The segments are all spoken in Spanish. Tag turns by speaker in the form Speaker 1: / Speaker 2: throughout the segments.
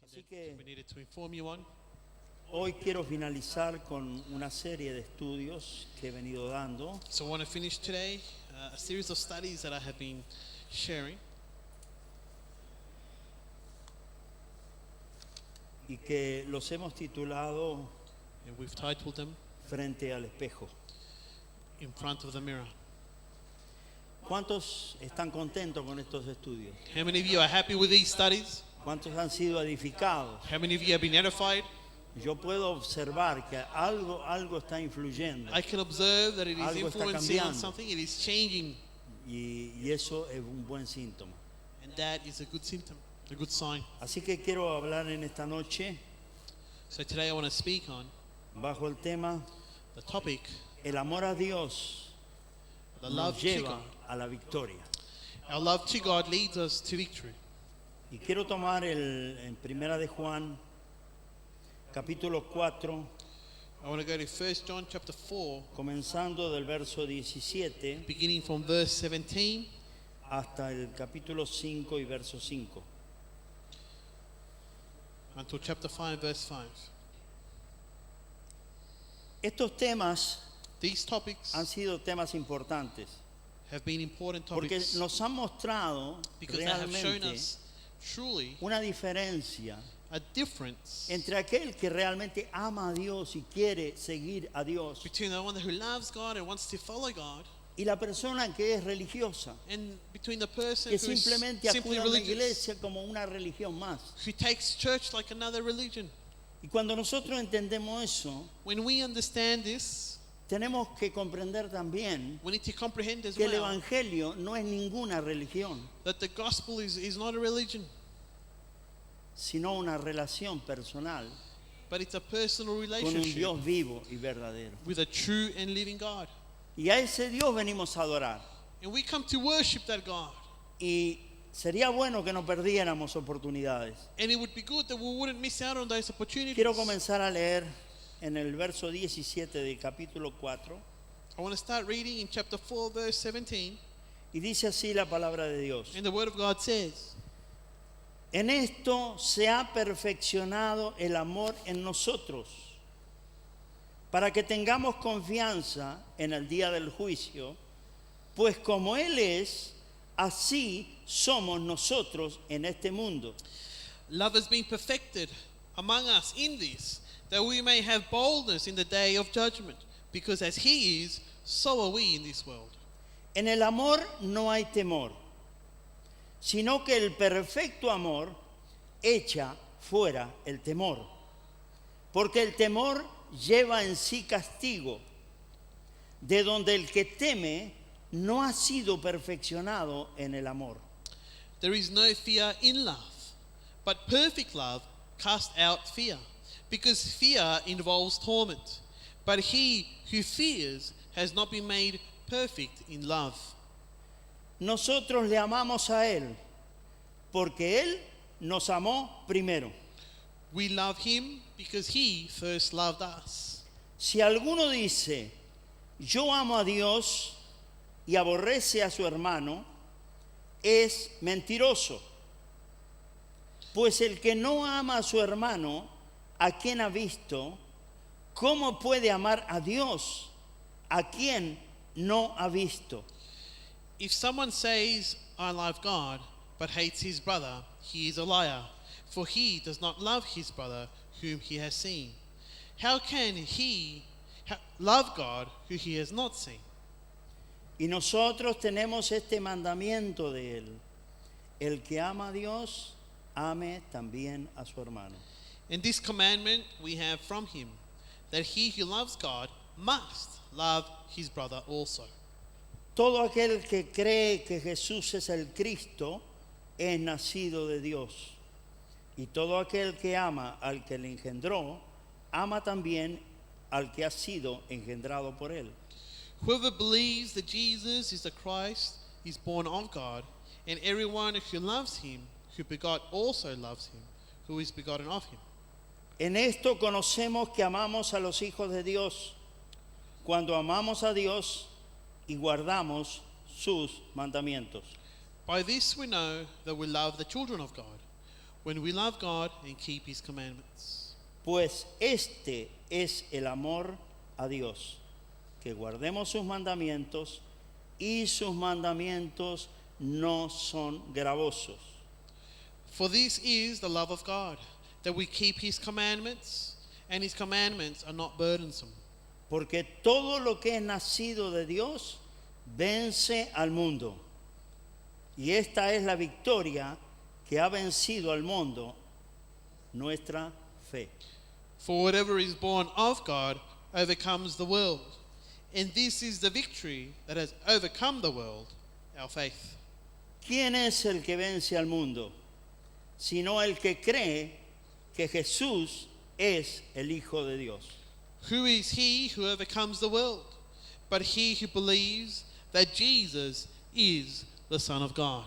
Speaker 1: Así que
Speaker 2: we needed to inform you on.
Speaker 1: hoy quiero finalizar con una serie de estudios que he venido dando
Speaker 2: So I want to finish today a series of studies that I have been sharing,
Speaker 1: y que los hemos titulado
Speaker 2: and we've titled them
Speaker 1: Frente al espejo.
Speaker 2: In Front of the Mirror.
Speaker 1: ¿Cuántos están contentos con estos estudios?
Speaker 2: How many of you are happy with these studies?
Speaker 1: ¿Cuántos han sido edificados?
Speaker 2: How many of you have been edified?
Speaker 1: Yo puedo observar que algo está influyendo
Speaker 2: I can observe that it is
Speaker 1: Algo está
Speaker 2: influencing on
Speaker 1: cambiando.
Speaker 2: something, it is changing,
Speaker 1: y eso es un buen síntoma.
Speaker 2: and that is a good symptom, a good sign.
Speaker 1: Así que quiero hablar en esta noche
Speaker 2: So today I want to speak on
Speaker 1: bajo el tema
Speaker 2: the topic,
Speaker 1: el amor a Dios
Speaker 2: the
Speaker 1: nos
Speaker 2: love to
Speaker 1: lleva
Speaker 2: God.
Speaker 1: a la victoria.
Speaker 2: Our love to God leads us to victory.
Speaker 1: Y quiero tomar en Primera de Juan, capítulo 4,
Speaker 2: I want to go to 1 John chapter 4,
Speaker 1: comenzando del verso 17
Speaker 2: beginning from verse 17
Speaker 1: hasta el capítulo 5 y verso 5.
Speaker 2: until chapter 5, verse 5.
Speaker 1: Estos temas
Speaker 2: These topics
Speaker 1: han sido temas importantes
Speaker 2: have been important
Speaker 1: porque
Speaker 2: topics
Speaker 1: nos han mostrado
Speaker 2: because they have shown
Speaker 1: realmente
Speaker 2: us truly
Speaker 1: una diferencia
Speaker 2: a difference
Speaker 1: entre aquel que realmente ama a Dios y quiere seguir a Dios
Speaker 2: between the one who loves God and wants to follow God,
Speaker 1: y la persona que es religiosa,
Speaker 2: and between the person
Speaker 1: que
Speaker 2: who is
Speaker 1: simplemente
Speaker 2: simply
Speaker 1: acude a la
Speaker 2: religious,
Speaker 1: iglesia como una religión más.
Speaker 2: who takes church like another religion.
Speaker 1: Y cuando nosotros entendemos eso,
Speaker 2: When we understand this,
Speaker 1: tenemos que comprender también
Speaker 2: we need to comprehend as
Speaker 1: que el
Speaker 2: well
Speaker 1: evangelio no es ninguna religión,
Speaker 2: that the gospel is not a religion,
Speaker 1: sino una relación personal
Speaker 2: but it's a personal
Speaker 1: con un
Speaker 2: relationship
Speaker 1: Dios vivo y verdadero.
Speaker 2: with a true and living God.
Speaker 1: Y a ese Dios venimos a adorar.
Speaker 2: And we come to worship that God.
Speaker 1: Y sería bueno que no perdiéramos oportunidades.
Speaker 2: And it would be good that we wouldn't miss out on those opportunities.
Speaker 1: Quiero comenzar a leer en el verso 17 del capítulo 4,
Speaker 2: I want to start reading in chapter 4, verse 17.
Speaker 1: y dice así la palabra de Dios.
Speaker 2: And the word of God says,
Speaker 1: En esto se ha perfeccionado el amor en nosotros, para que tengamos confianza en el día del juicio, pues como Él es, así somos nosotros en este mundo.
Speaker 2: love has been perfected among us in this, that we may have boldness in the day of judgment, because as He is, so are we in this world.
Speaker 1: En el amor no hay temor, sino que el perfecto amor echa fuera el temor, porque el temor lleva en sí castigo, de donde el que teme no ha sido perfeccionado en el amor.
Speaker 2: There is no fear in love, but perfect love casts out fear, because fear involves torment. But he who fears has not been made perfect in love.
Speaker 1: Nosotros le amamos a Él, porque Él nos amó primero.
Speaker 2: We love him because he first loved us.
Speaker 1: Si alguno dice, yo amo a Dios y aborrece a su hermano, es mentiroso. Pues el que no ama a su hermano, a quien ha visto, ¿cómo puede amar a Dios, a quien no ha visto?
Speaker 2: If someone says, I love God, but hates his brother, he is a liar. For he does not love his brother whom he has seen. How can he love God who he has not seen?
Speaker 1: Y nosotros tenemos este mandamiento de Él: el que ama a Dios, ame también a su hermano.
Speaker 2: And this commandment we have from him, that he who loves God must love his brother also.
Speaker 1: Todo aquel que cree que Jesús es el Cristo es nacido de Dios. Y todo aquel que ama al que le engendró, ama también al que ha sido engendrado por Él.
Speaker 2: Whoever believes that Jesus is the Christ is born of God, and everyone who loves him, who begot, also loves him, who is begotten of him.
Speaker 1: En esto conocemos que amamos a los hijos de Dios, cuando amamos a Dios y guardamos sus mandamientos.
Speaker 2: By this we know that we love the children of God, when we love God and keep his commandments.
Speaker 1: Pues este es el amor a Dios, que guardemos sus mandamientos, y sus mandamientos no son gravosos.
Speaker 2: For this is the love of God, that we keep his commandments, and his commandments are not burdensome.
Speaker 1: Porque todo lo que es nacido de Dios vence al mundo. Y esta es la victoria que ha vencido al mundo, nuestra fe.
Speaker 2: For whatever is born of God overcomes the world. And this is the victory that has overcome the world, our faith.
Speaker 1: ¿Quién es el que vence al mundo? Sino el que cree que Jesús es el Hijo de Dios.
Speaker 2: Who is he who overcomes the world? But he who believes that Jesus is the Son of God.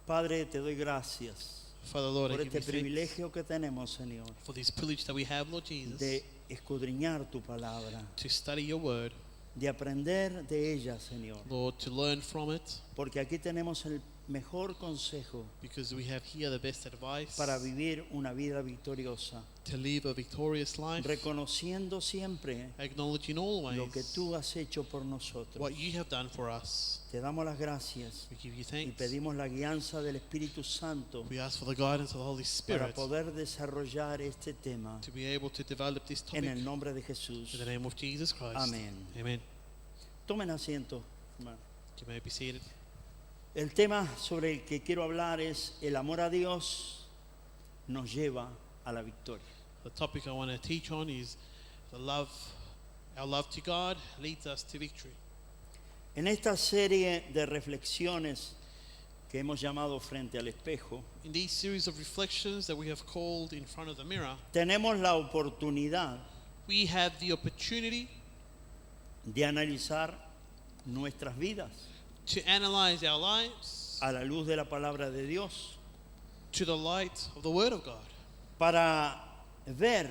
Speaker 1: Padre, te doy gracias
Speaker 2: Father, Lord, I
Speaker 1: por
Speaker 2: give
Speaker 1: este
Speaker 2: you thanks
Speaker 1: privilegio que tenemos, Señor,
Speaker 2: for this privilege that we have, Lord Jesus,
Speaker 1: de escudriñar tu palabra,
Speaker 2: to study your word,
Speaker 1: de aprender de ella, Señor,
Speaker 2: Lord, to learn from it,
Speaker 1: porque aquí tenemos el mejor consejo
Speaker 2: because we have here the best advice
Speaker 1: para vivir una vida victoriosa,
Speaker 2: to live a victorious life,
Speaker 1: reconociendo siempre
Speaker 2: acknowledging
Speaker 1: lo que
Speaker 2: always
Speaker 1: tú has hecho por nosotros.
Speaker 2: what you have done for us.
Speaker 1: Te damos las gracias
Speaker 2: We give you
Speaker 1: y
Speaker 2: thanks.
Speaker 1: pedimos la guianza del Espíritu Santo
Speaker 2: We ask for the guidance of the Holy
Speaker 1: para
Speaker 2: Spirit
Speaker 1: poder desarrollar este tema
Speaker 2: to be able to develop this
Speaker 1: en
Speaker 2: topic
Speaker 1: el nombre de Jesús.
Speaker 2: in the name of Jesus Christ.
Speaker 1: Amén.
Speaker 2: Amen.
Speaker 1: Tomen asiento, hermano.
Speaker 2: You may be seated.
Speaker 1: El tema sobre el que quiero hablar es el amor a Dios nos lleva a la victoria.
Speaker 2: The topic I want to teach on is the love. Our love to God leads us to victory.
Speaker 1: En esta serie de reflexiones que hemos llamado Frente al Espejo,
Speaker 2: In these series of reflections that we have called In Front of the Mirror,
Speaker 1: tenemos la oportunidad
Speaker 2: we have the opportunity
Speaker 1: de analizar nuestras vidas
Speaker 2: to analyze our lives
Speaker 1: a la luz de la palabra de Dios
Speaker 2: to the light of the Word of God
Speaker 1: para ver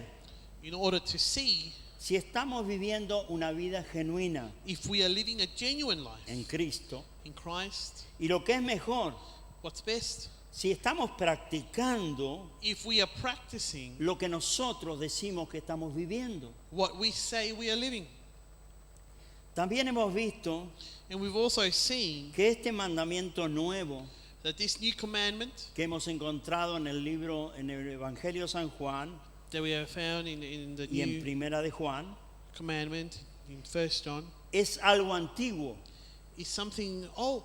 Speaker 2: in order to see
Speaker 1: si estamos viviendo una vida genuina
Speaker 2: if we are living a genuine life
Speaker 1: en Cristo
Speaker 2: in Christ,
Speaker 1: y lo que es mejor,
Speaker 2: what's best,
Speaker 1: si estamos practicando
Speaker 2: if we are practicing
Speaker 1: lo que nosotros decimos que estamos viviendo.
Speaker 2: what we say we are living.
Speaker 1: También hemos visto
Speaker 2: And we've also seen
Speaker 1: que este mandamiento nuevo
Speaker 2: that this new commandment
Speaker 1: que hemos encontrado en el libro, en el Evangelio de San Juan
Speaker 2: that we have found in the
Speaker 1: y en
Speaker 2: new
Speaker 1: Primera de Juan,
Speaker 2: commandment in 1 John
Speaker 1: es algo antiguo,
Speaker 2: is something old,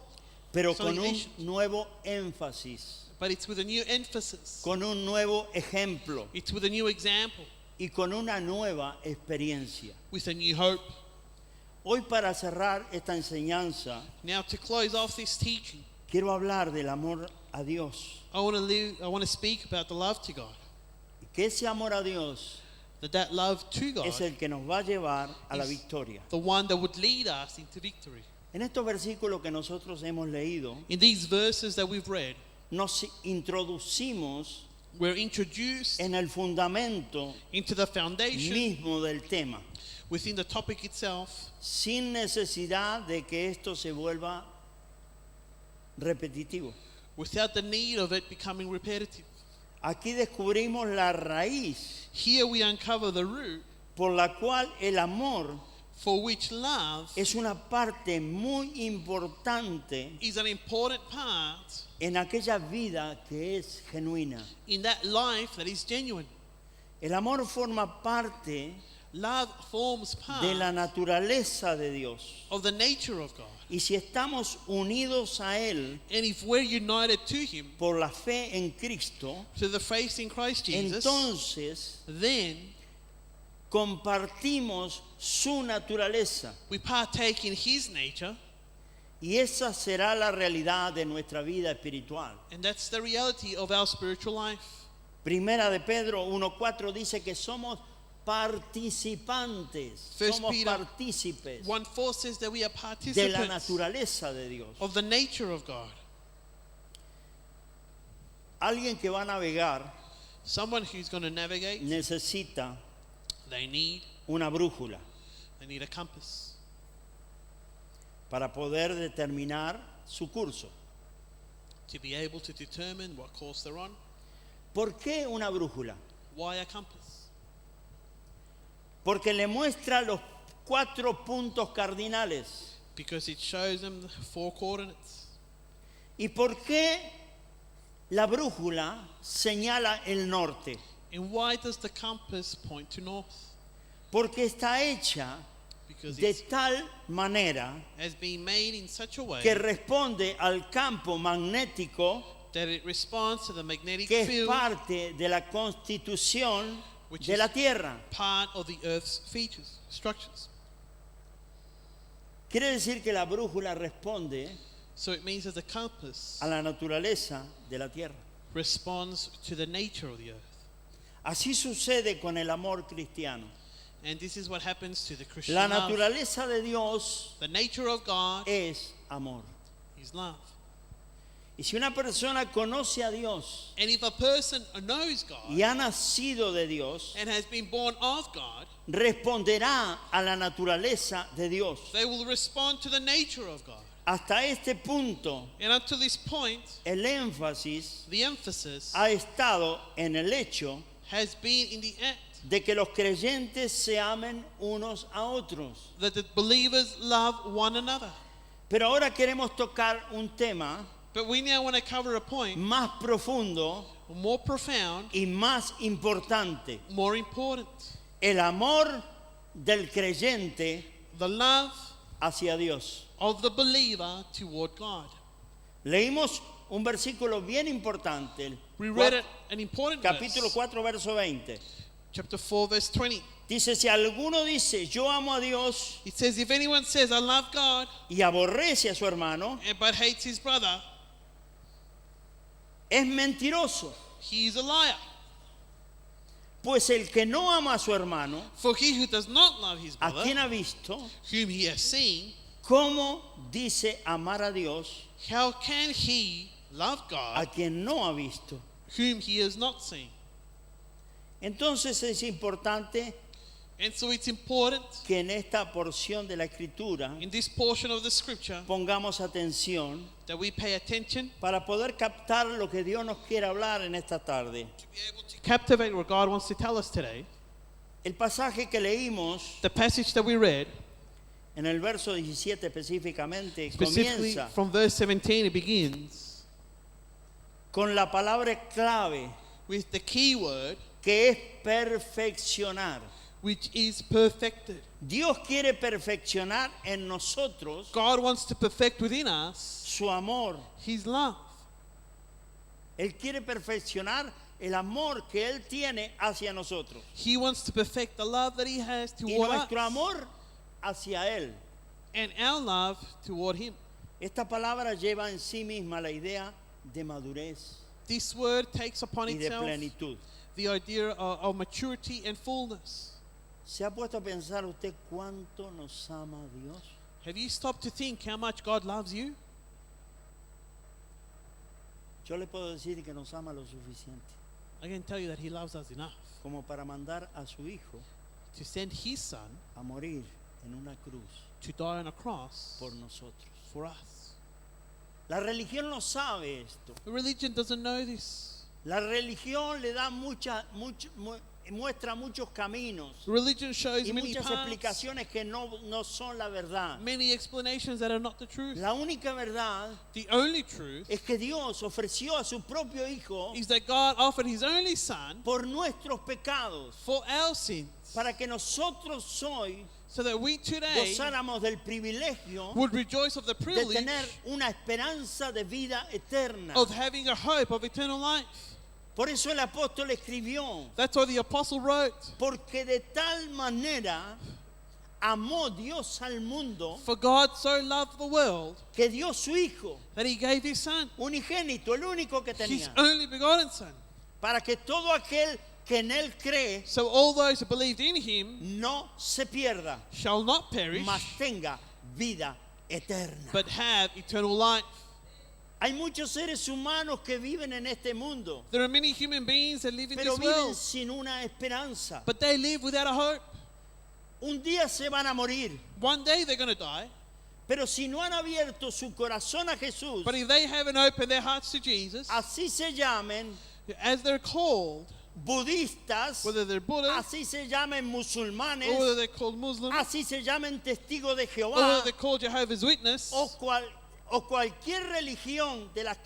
Speaker 1: pero
Speaker 2: something
Speaker 1: con un
Speaker 2: ancient,
Speaker 1: nuevo énfasis,
Speaker 2: but it's with a new emphasis.
Speaker 1: con un nuevo ejemplo
Speaker 2: It's with a new example,
Speaker 1: y con una nueva experiencia.
Speaker 2: with a new hope.
Speaker 1: Hoy, para cerrar esta enseñanza,
Speaker 2: Now, to close off this teaching,
Speaker 1: quiero hablar del amor a Dios.
Speaker 2: I want to speak about the love to God.
Speaker 1: Y que ese amor a Dios
Speaker 2: That love to God
Speaker 1: es el que nos va a llevar a la
Speaker 2: is
Speaker 1: victoria.
Speaker 2: the one that would lead us into victory.
Speaker 1: En estos versículos que nosotros hemos leído,
Speaker 2: In these verses that we've read,
Speaker 1: nos introducimos
Speaker 2: we're introduced
Speaker 1: en el fundamento
Speaker 2: into the foundation
Speaker 1: mismo del tema,
Speaker 2: within the topic itself,
Speaker 1: sin necesidad de que esto se vuelva repetitivo.
Speaker 2: without the need of it becoming repetitive.
Speaker 1: Aquí descubrimos la raíz
Speaker 2: Here we uncover the root
Speaker 1: por la cual el amor
Speaker 2: for which love
Speaker 1: es una parte muy importante
Speaker 2: is an important part
Speaker 1: en aquella vida que es genuina.
Speaker 2: in that life that is genuine.
Speaker 1: El amor forma parte
Speaker 2: Love forms part
Speaker 1: de la naturaleza de Dios.
Speaker 2: of the nature of God.
Speaker 1: Y si estamos unidos a Él
Speaker 2: And if we're united to Him
Speaker 1: por la fe en Cristo,
Speaker 2: through the faith in Christ Jesus,
Speaker 1: entonces
Speaker 2: then
Speaker 1: compartimos su naturaleza.
Speaker 2: we partake in His nature,
Speaker 1: Y esa será la realidad de nuestra vida espiritual.
Speaker 2: and that's the reality of our spiritual life.
Speaker 1: Primera de Pedro 1:4 dice que somos participantes,
Speaker 2: First
Speaker 1: somos
Speaker 2: Peter
Speaker 1: partícipes
Speaker 2: 1:4 says that we are
Speaker 1: de la
Speaker 2: participants
Speaker 1: naturaleza de Dios.
Speaker 2: of the nature of God.
Speaker 1: Alguien que va a navegar
Speaker 2: Someone who's going to navigate,
Speaker 1: necesita
Speaker 2: they need
Speaker 1: una brújula
Speaker 2: a compass
Speaker 1: para poder determinar su curso.
Speaker 2: to be able to determine what course they're on.
Speaker 1: ¿Por qué una brújula?
Speaker 2: Why a compass?
Speaker 1: Porque le muestra los 4 puntos cardinales.
Speaker 2: Because it shows them the 4 coordinates.
Speaker 1: ¿Y por qué la brújula señala el norte?
Speaker 2: And why does the compass point to north?
Speaker 1: Porque está hecha
Speaker 2: Because
Speaker 1: de
Speaker 2: it
Speaker 1: tal manera
Speaker 2: has been made in such a way
Speaker 1: que responde al campo magnético
Speaker 2: that it responds to the magnetic
Speaker 1: que es
Speaker 2: field,
Speaker 1: parte de la constitución
Speaker 2: which
Speaker 1: de
Speaker 2: is
Speaker 1: la Tierra.
Speaker 2: part of the Earth's features, structures.
Speaker 1: Quiere decir que la brújula responde
Speaker 2: So it means that the compass
Speaker 1: a la naturaleza de la Tierra.
Speaker 2: responds to the nature of the earth.
Speaker 1: Así sucede con el amor cristiano.
Speaker 2: And this is what happens to the Christian
Speaker 1: La
Speaker 2: love.
Speaker 1: naturaleza de Dios
Speaker 2: The nature of God
Speaker 1: es amor.
Speaker 2: is love.
Speaker 1: Y si una persona conoce a Dios
Speaker 2: And if a person knows God
Speaker 1: y ha nacido de Dios,
Speaker 2: and has been born of God,
Speaker 1: responderá a la naturaleza de Dios.
Speaker 2: they will respond to the nature of God.
Speaker 1: Hasta este punto,
Speaker 2: And up to this point,
Speaker 1: el énfasis
Speaker 2: the emphasis
Speaker 1: ha estado en el hecho
Speaker 2: has been in the act
Speaker 1: de que los creyentes se amen unos a otros.
Speaker 2: that the believers love one another.
Speaker 1: Pero ahora queremos tocar un tema
Speaker 2: But we now want to cover a point
Speaker 1: más profundo
Speaker 2: more profound,
Speaker 1: y más importante.
Speaker 2: more important.
Speaker 1: El amor del creyente
Speaker 2: The love
Speaker 1: hacia Dios.
Speaker 2: of the believer toward God.
Speaker 1: Leímos un versículo bien importante, el
Speaker 2: We read an important
Speaker 1: capítulo
Speaker 2: verse,
Speaker 1: 4, verso 20.
Speaker 2: chapter 4, verse 20.
Speaker 1: Dice, si alguno dice, yo amo a Dios
Speaker 2: It says, if anyone says, I love God,
Speaker 1: y aborrece a su hermano,
Speaker 2: but hates his brother,
Speaker 1: es mentiroso.
Speaker 2: he is a liar.
Speaker 1: Pues el que no ama a su hermano,
Speaker 2: For he who does not love his
Speaker 1: ¿a
Speaker 2: brother,
Speaker 1: quién ha visto?
Speaker 2: whom he has seen,
Speaker 1: ¿Cómo dice amar a Dios
Speaker 2: how can he love
Speaker 1: a
Speaker 2: God
Speaker 1: quien no ha visto?
Speaker 2: whom he has not seen?
Speaker 1: Entonces es importante
Speaker 2: And so it's important
Speaker 1: que en esta porción de la escritura
Speaker 2: in this portion of the scripture
Speaker 1: pongamos atención
Speaker 2: that we pay attention
Speaker 1: para poder captar lo que Dios nos quiere hablar en esta tarde.
Speaker 2: to be able to captivate what God wants to tell us today.
Speaker 1: El pasaje que leímos
Speaker 2: The passage that we read,
Speaker 1: en el verso 17 específicamente,
Speaker 2: specifically
Speaker 1: comienza
Speaker 2: from verse 17, it begins
Speaker 1: con la palabra clave
Speaker 2: with the key word,
Speaker 1: que es perfeccionar.
Speaker 2: which is perfected.
Speaker 1: Dios quiere perfeccionar en nosotros
Speaker 2: God wants to perfect within us
Speaker 1: su amor.
Speaker 2: his love.
Speaker 1: Él quiere perfeccionar el amor que Él tiene hacia nosotros.
Speaker 2: He wants to perfect the love that he has
Speaker 1: Y
Speaker 2: toward
Speaker 1: nuestro
Speaker 2: us
Speaker 1: amor hacia Él.
Speaker 2: and our love toward him.
Speaker 1: Esta palabra lleva en sí misma la idea de madurez
Speaker 2: This word takes upon
Speaker 1: y de
Speaker 2: itself
Speaker 1: plenitud.
Speaker 2: the idea of maturity and fullness.
Speaker 1: ¿Se ha puesto a pensar usted cuánto nos ama Dios?
Speaker 2: Have you stopped to think how much God loves you?
Speaker 1: Yo le puedo decir que nos ama lo suficiente
Speaker 2: I can tell you that he loves us enough
Speaker 1: como para mandar a su Hijo
Speaker 2: to send his son
Speaker 1: a morir en una cruz
Speaker 2: to die on a cross
Speaker 1: por nosotros.
Speaker 2: for us.
Speaker 1: La religión no sabe esto.
Speaker 2: The religion doesn't know this.
Speaker 1: La religión le da muestra muchos caminos
Speaker 2: Religion shows
Speaker 1: y
Speaker 2: many
Speaker 1: muchas
Speaker 2: paths,
Speaker 1: explicaciones que no son la verdad.
Speaker 2: many explanations that are not the truth.
Speaker 1: La única verdad
Speaker 2: The only truth
Speaker 1: es que Dios ofreció a su propio Hijo
Speaker 2: is that God offered his only son
Speaker 1: por nuestros pecados
Speaker 2: for our sins,
Speaker 1: para que nosotros hoy
Speaker 2: so that we today
Speaker 1: gozáramos del privilegio
Speaker 2: would rejoice of the
Speaker 1: de
Speaker 2: privilege
Speaker 1: tener una esperanza de vida eterna.
Speaker 2: of having a hope of eternal life.
Speaker 1: Por eso el apóstol escribió,
Speaker 2: That's why the apostle wrote,
Speaker 1: porque de tal manera amó Dios al mundo
Speaker 2: for God so loved the world
Speaker 1: que dio su Hijo
Speaker 2: that he gave his son,
Speaker 1: unigénito, el único que
Speaker 2: his
Speaker 1: tenía,
Speaker 2: only begotten son,
Speaker 1: para que todo aquel que en él cree
Speaker 2: so all those who believed in him
Speaker 1: no se pierda,
Speaker 2: shall not perish,
Speaker 1: mas tenga vida eterna.
Speaker 2: but have eternal life.
Speaker 1: Hay muchos seres humanos que viven en este mundo,
Speaker 2: There are many human beings that live in
Speaker 1: pero
Speaker 2: this
Speaker 1: viven
Speaker 2: world,
Speaker 1: sin una esperanza.
Speaker 2: but they live without a hope.
Speaker 1: Un día se van a morir,
Speaker 2: One day they're going to die,
Speaker 1: pero si no han abierto su corazón a Jesús,
Speaker 2: but if they haven't opened their hearts to Jesus,
Speaker 1: así se llamen,
Speaker 2: as they're called,
Speaker 1: budistas,
Speaker 2: whether they're Buddhists,
Speaker 1: así se llamen
Speaker 2: or whether
Speaker 1: musulmanes,
Speaker 2: they're called Muslims,
Speaker 1: así se llamen testigos de
Speaker 2: or whether
Speaker 1: Jehová,
Speaker 2: they're called Jehovah's Witness,
Speaker 1: o cualquier religión de las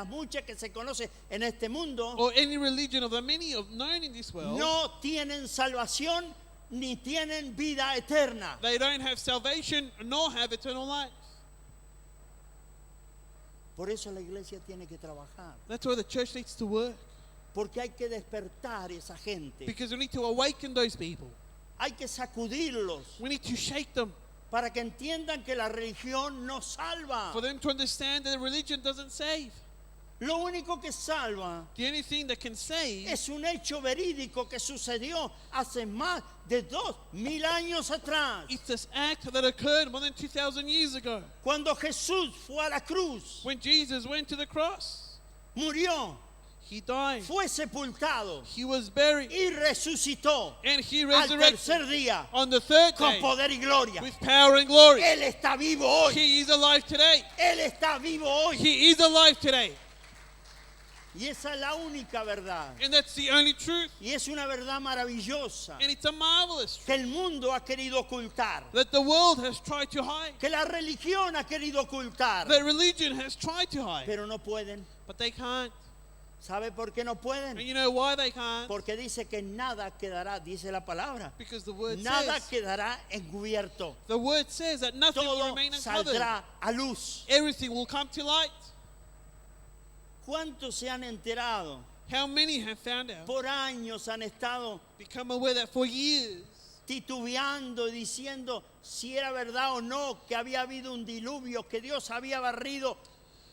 Speaker 1: muchas que se conoce en este mundo,
Speaker 2: or any religion of the many known in this world,
Speaker 1: no tienen salvación ni tienen vida eterna.
Speaker 2: they don't have salvation nor have eternal life.
Speaker 1: Por eso la iglesia tiene que trabajar,
Speaker 2: That's why the church needs to work,
Speaker 1: porque hay que despertar esa gente,
Speaker 2: because we need to awaken those people.
Speaker 1: hay que sacudirlos
Speaker 2: We need to shake them
Speaker 1: para que entiendan que la religión no salva.
Speaker 2: for them to understand that religion doesn't save.
Speaker 1: Lo único que salva
Speaker 2: The only thing that can save
Speaker 1: es un hecho verídico que sucedió hace más de 2000 años atrás,
Speaker 2: is this act that occurred more than 2,000 years ago.
Speaker 1: cuando Jesús fue a la cruz,
Speaker 2: When Jesus went to the cross,
Speaker 1: murió,
Speaker 2: he died,
Speaker 1: fue sepultado
Speaker 2: he was buried,
Speaker 1: y resucitó
Speaker 2: and he
Speaker 1: al
Speaker 2: resurrected
Speaker 1: tercer día
Speaker 2: on the third
Speaker 1: con
Speaker 2: day
Speaker 1: poder y gloria.
Speaker 2: with power and glory.
Speaker 1: Él está vivo hoy.
Speaker 2: He is alive today.
Speaker 1: Él está vivo hoy.
Speaker 2: He is alive today.
Speaker 1: Y esa es la única verdad.
Speaker 2: And that's the only truth.
Speaker 1: Y es una verdad maravillosa
Speaker 2: And it's a marvelous truth
Speaker 1: que el mundo ha querido ocultar,
Speaker 2: that the world has tried to hide,
Speaker 1: que la religión ha querido ocultar,
Speaker 2: that religion has tried to hide,
Speaker 1: pero no pueden.
Speaker 2: but they can't.
Speaker 1: ¿Sabe por qué no
Speaker 2: And
Speaker 1: pueden?
Speaker 2: you know why they can't?
Speaker 1: Porque dice que nada quedará, dice la palabra,
Speaker 2: Because the word
Speaker 1: nada
Speaker 2: says,
Speaker 1: quedará encubierto.
Speaker 2: the word says that nothing will
Speaker 1: Todo
Speaker 2: remain uncovered.
Speaker 1: saldrá a luz.
Speaker 2: Everything will come to light.
Speaker 1: ¿Cuántos se han enterado?
Speaker 2: How many have found out,
Speaker 1: Por años han estado
Speaker 2: become aware that for years
Speaker 1: titubeando, diciendo si era verdad o no que había habido un diluvio, que Dios había barrido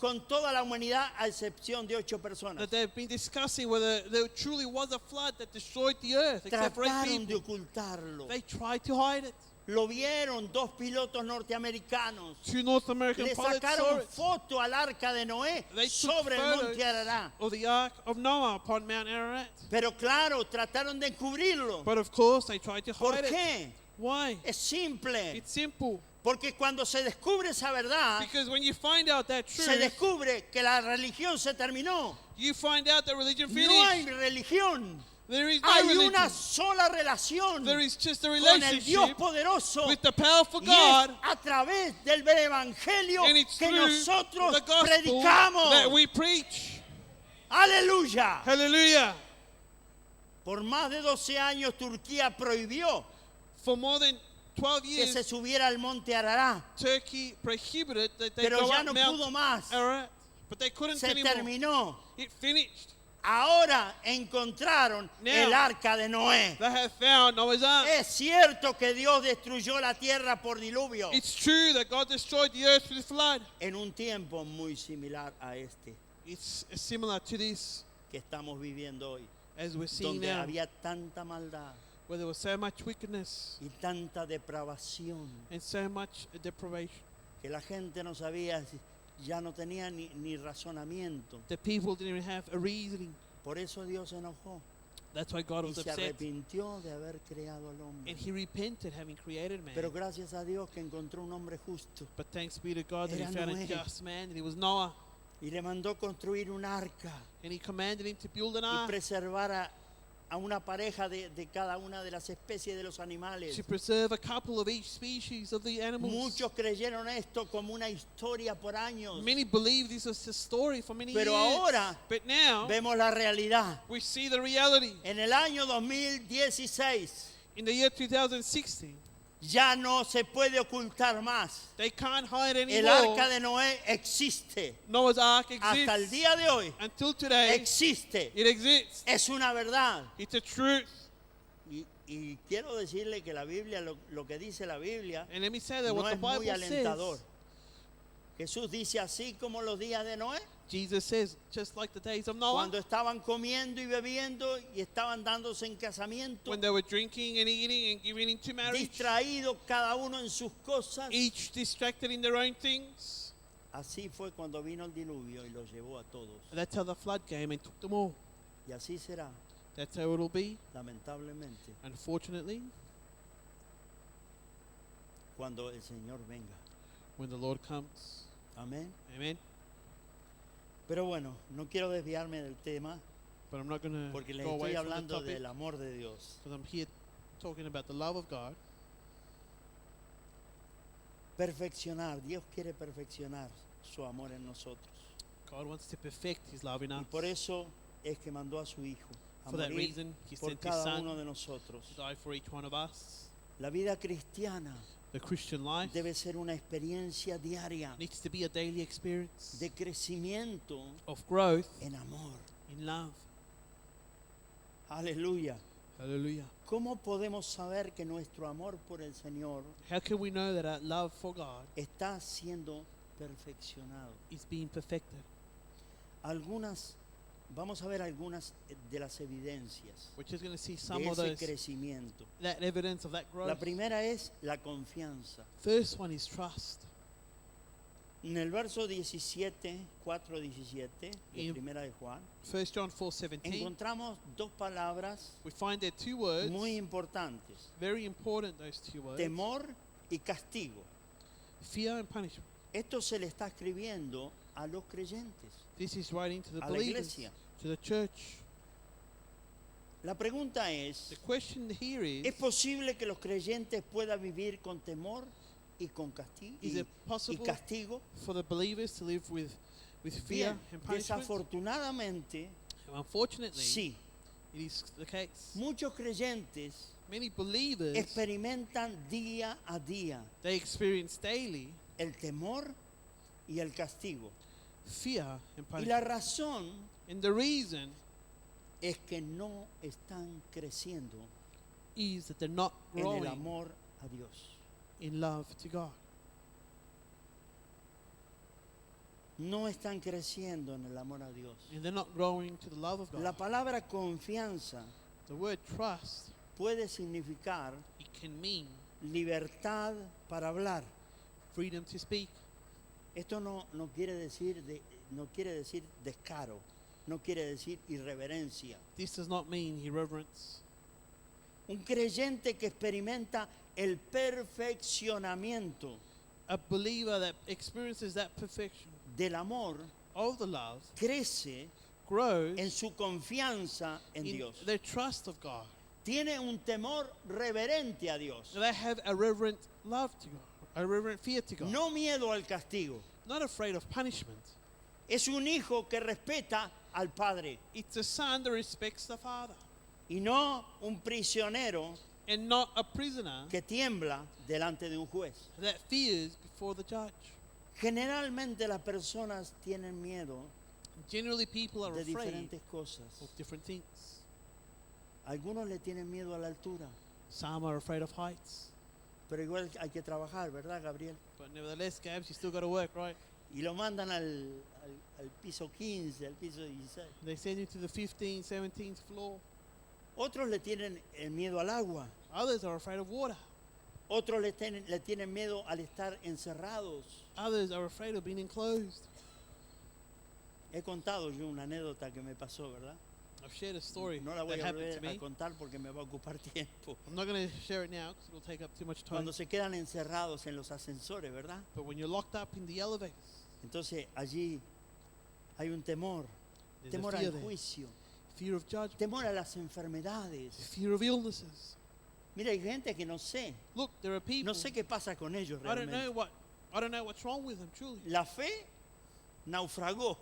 Speaker 1: con toda la humanidad a excepción de 8 personas.
Speaker 2: that they've been discussing whether there truly was a flood that destroyed the earth, except for 8
Speaker 1: Trataron de
Speaker 2: people.
Speaker 1: ocultarlo.
Speaker 2: They tried to hide it.
Speaker 1: Lo vieron 2 pilotos norteamericanos.
Speaker 2: 2 North American
Speaker 1: Le
Speaker 2: pilots saw
Speaker 1: sacaron
Speaker 2: it.
Speaker 1: foto al arca de Noé
Speaker 2: They took
Speaker 1: sobre el
Speaker 2: photos
Speaker 1: monte Arará.
Speaker 2: of the Ark of Noah upon Mount Ararat.
Speaker 1: Pero claro, trataron de encubrirlo.
Speaker 2: But of course, they tried to
Speaker 1: ¿Por
Speaker 2: hide it.
Speaker 1: qué?
Speaker 2: Why?
Speaker 1: Es simple.
Speaker 2: It's simple.
Speaker 1: Porque cuando se descubre esa verdad,
Speaker 2: Because when you find out that
Speaker 1: se
Speaker 2: truth,
Speaker 1: descubre que la religión se terminó.
Speaker 2: you find out that religion
Speaker 1: No hay
Speaker 2: finished.
Speaker 1: religión.
Speaker 2: There is no
Speaker 1: Hay
Speaker 2: religion.
Speaker 1: una sola relación
Speaker 2: There is just a
Speaker 1: con el Dios
Speaker 2: relationship
Speaker 1: poderoso.
Speaker 2: with the powerful
Speaker 1: Y es
Speaker 2: God,
Speaker 1: a través del evangelio
Speaker 2: and it's
Speaker 1: que
Speaker 2: through
Speaker 1: nosotros
Speaker 2: the gospel
Speaker 1: predicamos.
Speaker 2: that we preach.
Speaker 1: Aleluya.
Speaker 2: Hallelujah.
Speaker 1: Por más de 12 años Turquía prohibió
Speaker 2: For more than 12
Speaker 1: que se
Speaker 2: years,
Speaker 1: subiera al monte Arará.
Speaker 2: Turkey prohibited that they
Speaker 1: Pero
Speaker 2: go
Speaker 1: ya
Speaker 2: up
Speaker 1: no
Speaker 2: Mount
Speaker 1: pudo más.
Speaker 2: Ararat. But they couldn't
Speaker 1: Se
Speaker 2: anymore.
Speaker 1: terminó.
Speaker 2: It finished.
Speaker 1: Ahora encontraron
Speaker 2: Now,
Speaker 1: el arca de Noé.
Speaker 2: They have found Noah's Ark.
Speaker 1: Es cierto que Dios destruyó la tierra por diluvio
Speaker 2: It's true that God destroyed the earth with flood.
Speaker 1: en un tiempo muy similar a este
Speaker 2: It's similar to this
Speaker 1: que estamos viviendo hoy,
Speaker 2: as we're seeing
Speaker 1: donde
Speaker 2: now,
Speaker 1: había tanta maldad
Speaker 2: where there was so much wickedness
Speaker 1: y tanta depravación
Speaker 2: and so much deprivation.
Speaker 1: que la gente no sabía, ya no tenía ni razonamiento.
Speaker 2: The people didn't even have a reasoning.
Speaker 1: Por eso Dios se enojó
Speaker 2: That's why God
Speaker 1: y
Speaker 2: was
Speaker 1: se
Speaker 2: upset.
Speaker 1: arrepintió de haber creado al hombre.
Speaker 2: And he repented having created man.
Speaker 1: Pero gracias a Dios que encontró un hombre justo
Speaker 2: But thanks be to God that he
Speaker 1: Era
Speaker 2: found
Speaker 1: Noé.
Speaker 2: a just man, and he was Noah.
Speaker 1: y le mandó construir un arca
Speaker 2: And he commanded him to build an
Speaker 1: y
Speaker 2: ark
Speaker 1: preservar a una pareja de cada una de las especies de los animales.
Speaker 2: to preserve a couple of each species of the animals.
Speaker 1: Muchos creyeron esto como una historia por años,
Speaker 2: Many believe this was a story for many
Speaker 1: pero
Speaker 2: years.
Speaker 1: ahora
Speaker 2: But now
Speaker 1: vemos la realidad.
Speaker 2: we see the reality.
Speaker 1: En el año 2016
Speaker 2: In the year 2016,
Speaker 1: ya no se puede ocultar más.
Speaker 2: they can't hide
Speaker 1: El
Speaker 2: anymore.
Speaker 1: arca de Noé existe.
Speaker 2: Noah's Ark exists.
Speaker 1: Hasta el día de hoy
Speaker 2: Until today,
Speaker 1: existe.
Speaker 2: it exists.
Speaker 1: Es una verdad.
Speaker 2: It's a truth.
Speaker 1: Y quiero decirle que la Biblia, lo que dice la Biblia,
Speaker 2: And let me say that
Speaker 1: no
Speaker 2: what the
Speaker 1: es muy
Speaker 2: Bible
Speaker 1: alentador.
Speaker 2: says,
Speaker 1: Jesús dice así como los días de Noé,
Speaker 2: Jesus says, just like the days of Noah,
Speaker 1: cuando estaban comiendo y bebiendo y estaban dándose en casamiento,
Speaker 2: when they were drinking and eating and giving into marriage,
Speaker 1: distraídos cada uno en sus cosas.
Speaker 2: each distracted in their own things.
Speaker 1: Así fue cuando vino el diluvio y los llevó a todos.
Speaker 2: That's how the flood came and took them all.
Speaker 1: Y así será,
Speaker 2: That's how it'll be,
Speaker 1: lamentablemente,
Speaker 2: unfortunately,
Speaker 1: cuando el Señor venga.
Speaker 2: when the Lord comes.
Speaker 1: Amén.
Speaker 2: Amen.
Speaker 1: Pero bueno, no quiero desviarme del tema.
Speaker 2: but I'm not going to
Speaker 1: porque les
Speaker 2: go away
Speaker 1: estoy
Speaker 2: from the
Speaker 1: hablando
Speaker 2: topic
Speaker 1: del amor de Dios.
Speaker 2: because I'm here talking about the love of God.
Speaker 1: Perfeccionar, Dios quiere perfeccionar su amor en nosotros.
Speaker 2: God wants to perfect His love in
Speaker 1: Y
Speaker 2: us.
Speaker 1: por eso es que mandó a su Hijo a
Speaker 2: For that
Speaker 1: morir
Speaker 2: reason, He
Speaker 1: por
Speaker 2: sent His
Speaker 1: cada
Speaker 2: Son
Speaker 1: uno de
Speaker 2: to
Speaker 1: nosotros.
Speaker 2: die for each one of us.
Speaker 1: La vida cristiana
Speaker 2: The Christian life
Speaker 1: debe ser una experiencia diaria
Speaker 2: needs to be a daily experience
Speaker 1: de crecimiento
Speaker 2: of growth
Speaker 1: en amor.
Speaker 2: in love.
Speaker 1: Aleluya.
Speaker 2: Hallelujah.
Speaker 1: ¿Cómo podemos saber que nuestro amor por el Señor
Speaker 2: How can we know that our love for God
Speaker 1: está siendo perfeccionado?
Speaker 2: is being perfected?
Speaker 1: Vamos a ver algunas de las evidencias
Speaker 2: We're just going to see some
Speaker 1: de
Speaker 2: of
Speaker 1: ese
Speaker 2: those,
Speaker 1: crecimiento.
Speaker 2: that evidence of that
Speaker 1: La
Speaker 2: growth.
Speaker 1: primera es la confianza.
Speaker 2: First one is trust.
Speaker 1: En el verso 17, 4:17, de
Speaker 2: En-
Speaker 1: primera de Juan,
Speaker 2: 1 John 4:17.
Speaker 1: encontramos dos palabras
Speaker 2: We find there two words,
Speaker 1: muy importantes:
Speaker 2: very important, those two words.
Speaker 1: temor y castigo.
Speaker 2: Fear and punishment.
Speaker 1: Esto se le está escribiendo a los creyentes.
Speaker 2: This is writing to the
Speaker 1: A la
Speaker 2: believers,
Speaker 1: iglesia.
Speaker 2: to the church.
Speaker 1: La pregunta
Speaker 2: The
Speaker 1: es
Speaker 2: question here
Speaker 1: ¿es
Speaker 2: is
Speaker 1: posible que los creyentes puedan vivir con temor y con castigo?
Speaker 2: Is it possible
Speaker 1: Castigo?
Speaker 2: for the believers to live with fear
Speaker 1: Bien,
Speaker 2: and punishment?
Speaker 1: desafortunadamente,
Speaker 2: Unfortunately,
Speaker 1: sí.
Speaker 2: it is the case.
Speaker 1: Muchos creyentes
Speaker 2: Many believers,
Speaker 1: experimentan día a día
Speaker 2: they experience daily
Speaker 1: el temor y el castigo.
Speaker 2: fear and
Speaker 1: Y la
Speaker 2: punishment.
Speaker 1: razón
Speaker 2: And the reason
Speaker 1: es que no están creciendo
Speaker 2: is that they're not
Speaker 1: en el
Speaker 2: growing
Speaker 1: amor a Dios.
Speaker 2: in love to God.
Speaker 1: No están creciendo en el amor a Dios.
Speaker 2: And they're not growing to the love of
Speaker 1: La
Speaker 2: God.
Speaker 1: palabra confianza
Speaker 2: The word trust,
Speaker 1: puede significar
Speaker 2: it can mean
Speaker 1: libertad para hablar.
Speaker 2: freedom to speak.
Speaker 1: Esto no quiere decir descaro, no quiere decir irreverencia.
Speaker 2: This does not mean irreverence.
Speaker 1: Un creyente que experimenta el perfeccionamiento
Speaker 2: A believer that experiences that perfection
Speaker 1: del amor
Speaker 2: of the love
Speaker 1: crece
Speaker 2: grows
Speaker 1: en su confianza en
Speaker 2: in
Speaker 1: Dios.
Speaker 2: their trust of God.
Speaker 1: Tiene un temor reverente a Dios.
Speaker 2: So they have a reverent love to God, a reverent fear to God.
Speaker 1: No miedo al castigo.
Speaker 2: Not afraid of punishment.
Speaker 1: Es un hijo que respeta al padre
Speaker 2: It's a son that respects the father
Speaker 1: y no un prisionero
Speaker 2: and not a prisoner
Speaker 1: que tiembla delante de un juez.
Speaker 2: that fears before the judge.
Speaker 1: Generalmente las personas tienen miedo
Speaker 2: Generally, people are
Speaker 1: de
Speaker 2: afraid
Speaker 1: diferentes cosas.
Speaker 2: of different things.
Speaker 1: Algunos le tienen miedo a la altura,
Speaker 2: Some are afraid of heights.
Speaker 1: pero igual hay que trabajar, ¿verdad, Gabriel?
Speaker 2: But nevertheless, Gabs, you still got to work, right?
Speaker 1: Y lo mandan al piso 15, al piso 16.
Speaker 2: They send you to the 15th, 17th floor.
Speaker 1: Otros le tienen miedo al agua.
Speaker 2: Others are afraid of water.
Speaker 1: Otros le tienen miedo al estar encerrados.
Speaker 2: Others are afraid of being enclosed.
Speaker 1: He contado yo una anécdota que me pasó, ¿verdad?
Speaker 2: I've shared a story
Speaker 1: No la voy
Speaker 2: that
Speaker 1: a
Speaker 2: happened to
Speaker 1: volver a
Speaker 2: me.
Speaker 1: contar porque me va a ocupar tiempo.
Speaker 2: I'm not going to share it now because it'll take up too much time.
Speaker 1: Cuando se quedan encerrados en los ascensores, ¿verdad?
Speaker 2: But when you're locked up in the elevators,
Speaker 1: Entonces allí hay un temor.
Speaker 2: there's
Speaker 1: Temor
Speaker 2: a fear
Speaker 1: al
Speaker 2: there.
Speaker 1: juicio.
Speaker 2: Fear of judgment.
Speaker 1: Temor a las enfermedades.
Speaker 2: Fear of illnesses.
Speaker 1: Mira, hay gente que no sé.
Speaker 2: Look, there are people.
Speaker 1: No sé qué pasa con ellos
Speaker 2: I don't
Speaker 1: realmente.
Speaker 2: know what's wrong with them, truly.
Speaker 1: La fe naufragó.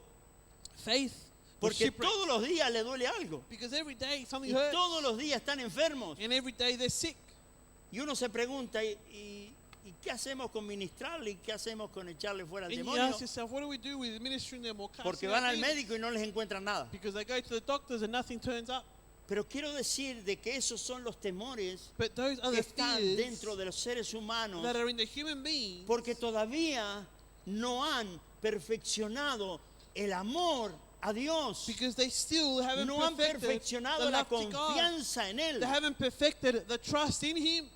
Speaker 2: Faith was
Speaker 1: Porque
Speaker 2: shipwrecked.
Speaker 1: todos los días le duele algo.
Speaker 2: Because every day something
Speaker 1: Y
Speaker 2: hurts.
Speaker 1: todos los días están enfermos.
Speaker 2: And every day they're sick.
Speaker 1: Y uno se pregunta, ¿y qué hacemos con ministrarle? ¿Y qué hacemos con echarle fuera al
Speaker 2: And you
Speaker 1: demonio?
Speaker 2: ask yourself, what do we do with administering them or
Speaker 1: Porque
Speaker 2: casting
Speaker 1: van
Speaker 2: out
Speaker 1: al
Speaker 2: demons?
Speaker 1: médico y no les encuentran nada.
Speaker 2: Because they go to the doctors and nothing turns up.
Speaker 1: Pero quiero decir de que esos son los temores
Speaker 2: But those are
Speaker 1: que
Speaker 2: the
Speaker 1: están
Speaker 2: fears
Speaker 1: dentro de los seres humanos
Speaker 2: that are in the human being
Speaker 1: porque todavía no han perfeccionado el amor a Dios.
Speaker 2: because they still haven't
Speaker 1: No han
Speaker 2: perfected
Speaker 1: perfeccionado
Speaker 2: the
Speaker 1: la
Speaker 2: love to God.
Speaker 1: confianza en Él.
Speaker 2: They haven't perfected the trust in Him.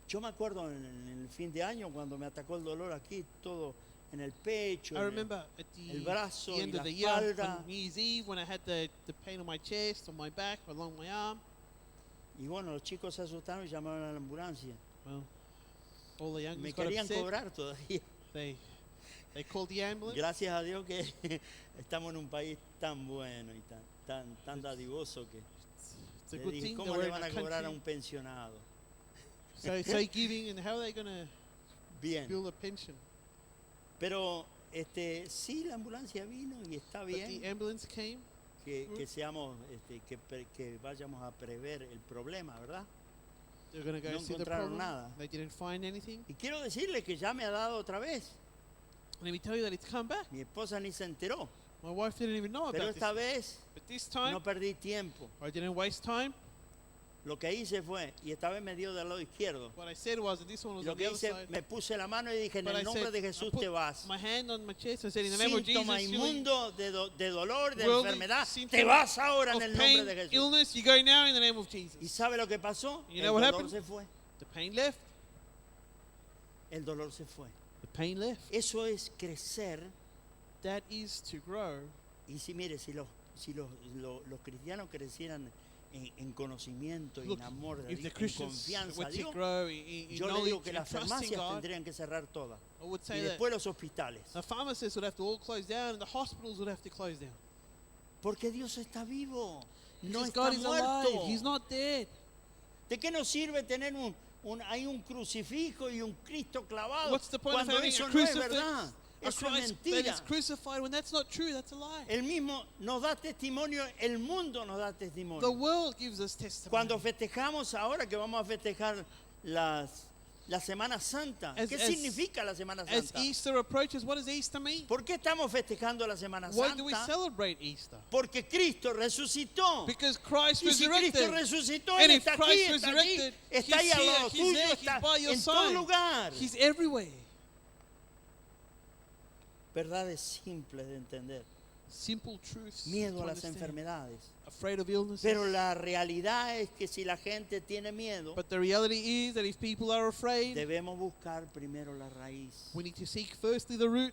Speaker 1: Yo me acuerdo en el fin de año cuando me atacó el dolor aquí, todo en el pecho,
Speaker 2: I
Speaker 1: en el-
Speaker 2: remember at
Speaker 1: el brazo
Speaker 2: the end
Speaker 1: y
Speaker 2: of
Speaker 1: la
Speaker 2: the year,
Speaker 1: espalda.
Speaker 2: on New Year's Eve, when I had the pain on my chest, on my back, along my arm.
Speaker 1: y bueno, los chicos se asustaron y llamaron a la ambulancia.
Speaker 2: Well, all the young
Speaker 1: Me
Speaker 2: got
Speaker 1: querían
Speaker 2: upset.
Speaker 1: cobrar todavía.
Speaker 2: They They called the ambulance.
Speaker 1: Gracias a Dios que estamos en un país tan bueno y tan dadivoso que
Speaker 2: It's a
Speaker 1: le
Speaker 2: good
Speaker 1: dije,
Speaker 2: thing that
Speaker 1: ¿cómo
Speaker 2: we're
Speaker 1: le
Speaker 2: in
Speaker 1: van
Speaker 2: a
Speaker 1: a cobrar a
Speaker 2: country
Speaker 1: un pensionado?
Speaker 2: so giving, and how are they going to
Speaker 1: Bien.
Speaker 2: build a pension?
Speaker 1: Pero sí, la ambulancia vino y está
Speaker 2: But the
Speaker 1: bien
Speaker 2: ambulance came.
Speaker 1: que seamos, que vayamos a prever el problema, ¿verdad?
Speaker 2: They're going to go
Speaker 1: No
Speaker 2: see the
Speaker 1: encontraron
Speaker 2: problem.
Speaker 1: nada.
Speaker 2: They didn't find anything.
Speaker 1: Y quiero decirles que ya me ha dado otra vez.
Speaker 2: Let me tell you that it's come back.
Speaker 1: Mi esposa ni se enteró.
Speaker 2: My wife didn't even know
Speaker 1: Pero
Speaker 2: about
Speaker 1: esta
Speaker 2: this.
Speaker 1: vez
Speaker 2: But this time,
Speaker 1: no perdí tiempo.
Speaker 2: I didn't waste time.
Speaker 1: Lo que hice fue, y esta vez me dio del lado izquierdo.
Speaker 2: What I said was that this one was
Speaker 1: Lo
Speaker 2: on the
Speaker 1: que
Speaker 2: other
Speaker 1: hice,
Speaker 2: side.
Speaker 1: me puse la mano y dije, en
Speaker 2: But
Speaker 1: el
Speaker 2: I
Speaker 1: nombre
Speaker 2: said,
Speaker 1: de
Speaker 2: I
Speaker 1: Jesús
Speaker 2: put
Speaker 1: te vas.
Speaker 2: my hand on my chest and said, in the name of
Speaker 1: Síntoma
Speaker 2: Jesus, you leave.
Speaker 1: inmundo de dolor, de
Speaker 2: Worldly
Speaker 1: enfermedad,
Speaker 2: symptom
Speaker 1: te vas ahora en
Speaker 2: of
Speaker 1: el
Speaker 2: pain,
Speaker 1: nombre de Jesús.
Speaker 2: illness, you go now in the name of
Speaker 1: ¿Y
Speaker 2: Jesus.
Speaker 1: sabe lo que pasó?
Speaker 2: You
Speaker 1: El
Speaker 2: know what
Speaker 1: dolor
Speaker 2: happened?
Speaker 1: se fue.
Speaker 2: The pain left.
Speaker 1: El dolor se fue.
Speaker 2: The pain left.
Speaker 1: Eso es crecer.
Speaker 2: That is to grow.
Speaker 1: Y si mire, si los cristianos crecieran en conocimiento y
Speaker 2: Look,
Speaker 1: en amor de
Speaker 2: if the
Speaker 1: Dios, en
Speaker 2: Christians
Speaker 1: confianza
Speaker 2: were
Speaker 1: a
Speaker 2: to
Speaker 1: Dios,
Speaker 2: grow in
Speaker 1: yo le digo
Speaker 2: knowledge
Speaker 1: que
Speaker 2: and
Speaker 1: las
Speaker 2: trusting
Speaker 1: farmacias
Speaker 2: God,
Speaker 1: tendrían que cerrar todas.
Speaker 2: I would
Speaker 1: Y
Speaker 2: say that
Speaker 1: después los hospitales.
Speaker 2: the pharmacists would have to all close down and the hospitals would have to close down.
Speaker 1: Porque Dios está vivo. No
Speaker 2: Because
Speaker 1: está
Speaker 2: God is alive.
Speaker 1: muerto.
Speaker 2: He's not dead.
Speaker 1: ¿De qué nos sirve tener hay un crucifijo y un Cristo clavado
Speaker 2: What's the point of
Speaker 1: cuando
Speaker 2: having
Speaker 1: eso
Speaker 2: a
Speaker 1: no es
Speaker 2: crucifix,
Speaker 1: verdad?
Speaker 2: a
Speaker 1: Eso es
Speaker 2: Christ that
Speaker 1: mentira.
Speaker 2: is crucified, when that's not true? That's a lie.
Speaker 1: El mismo nos da testimonio, el mundo nos da
Speaker 2: The
Speaker 1: testimonio.
Speaker 2: world gives us testimony.
Speaker 1: Cuando festejamos ahora que vamos a festejar la Semana Santa,
Speaker 2: As-
Speaker 1: ¿qué
Speaker 2: as-
Speaker 1: significa la Semana
Speaker 2: As
Speaker 1: Santa?
Speaker 2: Easter approaches, what does Easter mean?
Speaker 1: ¿Por qué estamos festejando la Semana
Speaker 2: Why do we
Speaker 1: Santa?
Speaker 2: celebrate Easter?
Speaker 1: Porque Cristo resucitó.
Speaker 2: Because Christ
Speaker 1: Y si Cristo
Speaker 2: resurrected.
Speaker 1: resucitó,
Speaker 2: And
Speaker 1: Él
Speaker 2: if
Speaker 1: está aquí,
Speaker 2: Christ
Speaker 1: está allí,
Speaker 2: resurrected,
Speaker 1: está ahí
Speaker 2: He's
Speaker 1: al
Speaker 2: here,
Speaker 1: lado
Speaker 2: He's
Speaker 1: tuyo,
Speaker 2: there,
Speaker 1: está
Speaker 2: He's by your
Speaker 1: en todo
Speaker 2: side.
Speaker 1: lugar.
Speaker 2: He's everywhere.
Speaker 1: Verdades simples de entender.
Speaker 2: Simple truths.
Speaker 1: Miedo
Speaker 2: to
Speaker 1: a las
Speaker 2: understand.
Speaker 1: enfermedades.
Speaker 2: Afraid of illnesses.
Speaker 1: Pero la realidad es que si la gente tiene miedo,
Speaker 2: But the reality is that if people are afraid,
Speaker 1: debemos buscar primero la raíz.
Speaker 2: we need to seek firstly the root.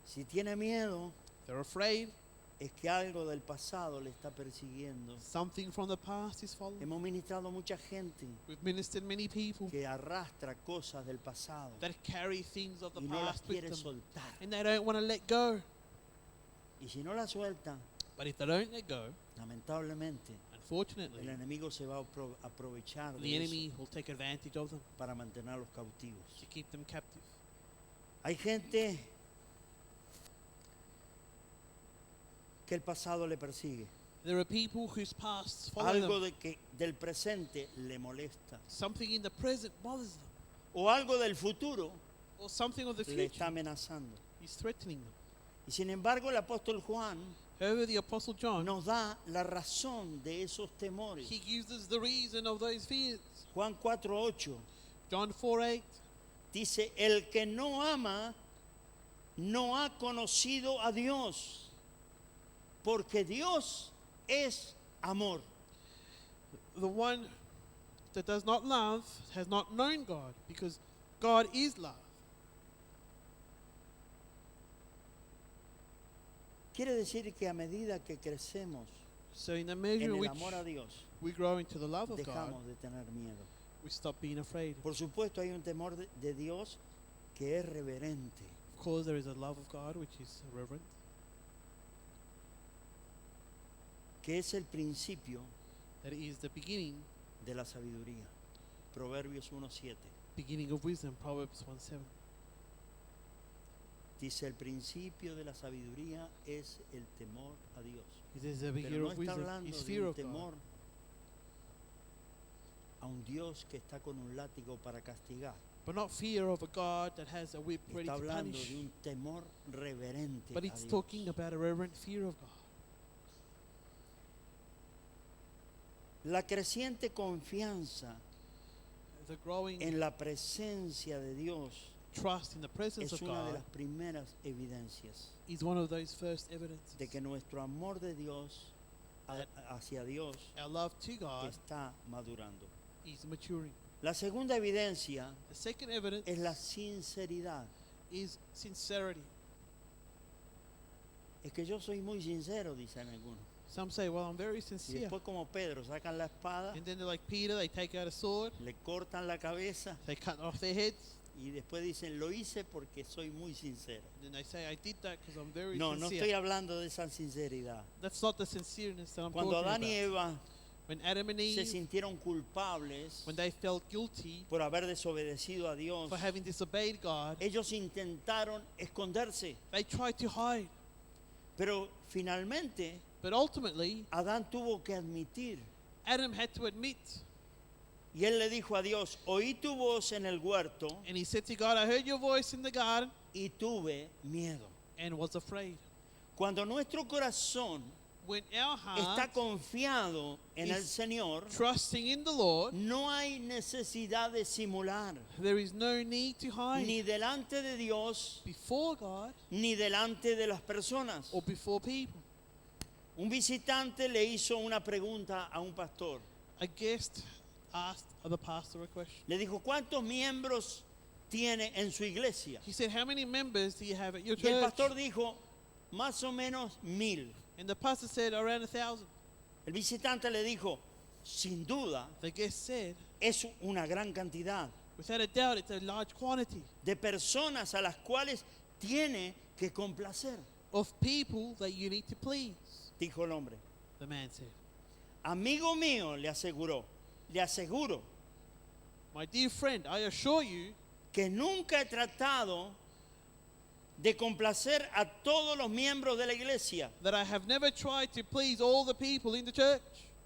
Speaker 1: Si tiene miedo,
Speaker 2: If they're afraid,
Speaker 1: es que algo del pasado le está persiguiendo.
Speaker 2: something from the past is following.
Speaker 1: Hemos ministrado a mucha gente
Speaker 2: We've ministered many people
Speaker 1: que arrastra cosas del pasado
Speaker 2: that carry things of the
Speaker 1: y no las
Speaker 2: past with
Speaker 1: quiere
Speaker 2: them.
Speaker 1: soltar.
Speaker 2: And they don't want to let go.
Speaker 1: Y si no las sueltan,
Speaker 2: But if they don't let go,
Speaker 1: lamentablemente,
Speaker 2: unfortunately,
Speaker 1: el enemigo se va a aprovechar
Speaker 2: the
Speaker 1: de eso
Speaker 2: enemy will take advantage of them
Speaker 1: para mantenerlos cautivos.
Speaker 2: to keep them captive.
Speaker 1: Hay gente que el pasado le persigue.
Speaker 2: There are people whose pasts follow
Speaker 1: Algo
Speaker 2: them.
Speaker 1: del presente le molesta.
Speaker 2: Something in the present bothers them.
Speaker 1: O algo del futuro
Speaker 2: Or something of the
Speaker 1: le está
Speaker 2: future
Speaker 1: amenazando.
Speaker 2: is threatening them.
Speaker 1: Y sin embargo el apóstol Juan
Speaker 2: However, the Apostle John,
Speaker 1: nos da la razón de esos temores.
Speaker 2: he gives us the reason of those fears.
Speaker 1: Juan 4:8
Speaker 2: John 4:8.
Speaker 1: dice, el que no ama no ha conocido a Dios, porque Dios es amor.
Speaker 2: The one that does not love has not known God, because God is love.
Speaker 1: Quiere decir que a medida que crecemos
Speaker 2: So in the
Speaker 1: en
Speaker 2: measure in
Speaker 1: el
Speaker 2: which
Speaker 1: amor a Dios,
Speaker 2: we grow into the love of God,
Speaker 1: dejamos de tener miedo.
Speaker 2: we stop being afraid.
Speaker 1: Por supuesto hay un temor de Dios que es reverente.
Speaker 2: Of course, there is a love of God which is reverent,
Speaker 1: Que es el principio
Speaker 2: that is the beginning
Speaker 1: de la sabiduría. Proverbios 1:7
Speaker 2: beginning of wisdom. Proverbs 1:7.
Speaker 1: dice, el principio de la sabiduría es el temor a Dios.
Speaker 2: It is the
Speaker 1: Pero
Speaker 2: beginning
Speaker 1: no
Speaker 2: of
Speaker 1: está
Speaker 2: wisdom
Speaker 1: hablando
Speaker 2: is
Speaker 1: de
Speaker 2: fear
Speaker 1: un
Speaker 2: of God.
Speaker 1: temor a un Dios que está con un látigo para castigar.
Speaker 2: But not fear of a God that has a whip ready
Speaker 1: Está
Speaker 2: to
Speaker 1: hablando
Speaker 2: punish.
Speaker 1: de un temor reverente
Speaker 2: But
Speaker 1: a
Speaker 2: it's
Speaker 1: Dios.
Speaker 2: talking about a reverent fear of God.
Speaker 1: La creciente confianza
Speaker 2: The growing
Speaker 1: en la presencia de Dios
Speaker 2: trust in the presence
Speaker 1: es
Speaker 2: of
Speaker 1: una de
Speaker 2: God
Speaker 1: las primeras evidencias
Speaker 2: is one of those first evidences.
Speaker 1: de que nuestro amor de Dios hacia Dios
Speaker 2: Our love to God
Speaker 1: está madurando.
Speaker 2: is maturing.
Speaker 1: La segunda evidencia
Speaker 2: The second evidence
Speaker 1: es la sinceridad.
Speaker 2: is sincerity.
Speaker 1: Es que yo soy muy sincero, dicen algunos.
Speaker 2: Some say, well, I'm very
Speaker 1: Y
Speaker 2: sincere.
Speaker 1: después como Pedro, sacan la espada,
Speaker 2: And then they're like Peter, they take out a sword,
Speaker 1: le cortan la cabeza
Speaker 2: they cut off their heads,
Speaker 1: Y después dicen, lo hice porque soy muy sincero.
Speaker 2: And they say, I did that because I'm very
Speaker 1: No, no
Speaker 2: sincere.
Speaker 1: estoy hablando de esa sinceridad.
Speaker 2: That's not the sincereness that I'm
Speaker 1: Cuando
Speaker 2: talking
Speaker 1: Adán y
Speaker 2: about.
Speaker 1: Eva
Speaker 2: When Adam and
Speaker 1: se
Speaker 2: Eve,
Speaker 1: sintieron culpables
Speaker 2: when they felt guilty
Speaker 1: por haber desobedecido a Dios,
Speaker 2: for having disobeyed God,
Speaker 1: ellos intentaron esconderse.
Speaker 2: they tried to hide.
Speaker 1: Pero finalmente
Speaker 2: But ultimately,
Speaker 1: Adán tuvo que admitir.
Speaker 2: Adam had to admit,
Speaker 1: Y él le dijo a Dios, oí tu voz en el huerto
Speaker 2: and he said to God, I heard your voice in the garden
Speaker 1: y tuve miedo.
Speaker 2: and was afraid.
Speaker 1: Cuando nuestro corazón
Speaker 2: When our
Speaker 1: está
Speaker 2: heart
Speaker 1: confiado en el
Speaker 2: is
Speaker 1: Señor,
Speaker 2: trusting in the Lord,
Speaker 1: no hay necesidad de simular,
Speaker 2: there is no need to hide
Speaker 1: ni delante de Dios,
Speaker 2: before God
Speaker 1: ni delante de las personas.
Speaker 2: or before people.
Speaker 1: Un visitante le hizo una pregunta a un pastor.
Speaker 2: A guest asked the pastor a question.
Speaker 1: Le dijo, ¿cuántos miembros tiene en su iglesia?
Speaker 2: He said, how many members do you have at your
Speaker 1: Y el
Speaker 2: church?
Speaker 1: pastor dijo, más o menos 1000.
Speaker 2: And the pastor said, around 1,000.
Speaker 1: El visitante le dijo, sin duda,
Speaker 2: The guest said,
Speaker 1: es una gran cantidad
Speaker 2: without a doubt, it's a large quantity
Speaker 1: de personas a las cuales tiene que complacer,
Speaker 2: of people that you need to please.
Speaker 1: dijo el hombre.
Speaker 2: The man said,
Speaker 1: Amigo mío, le aseguro
Speaker 2: my dear friend, I assure you
Speaker 1: que nunca he tratado de complacer a todos los miembros de la iglesia,
Speaker 2: that I have never tried to please all the people in the church,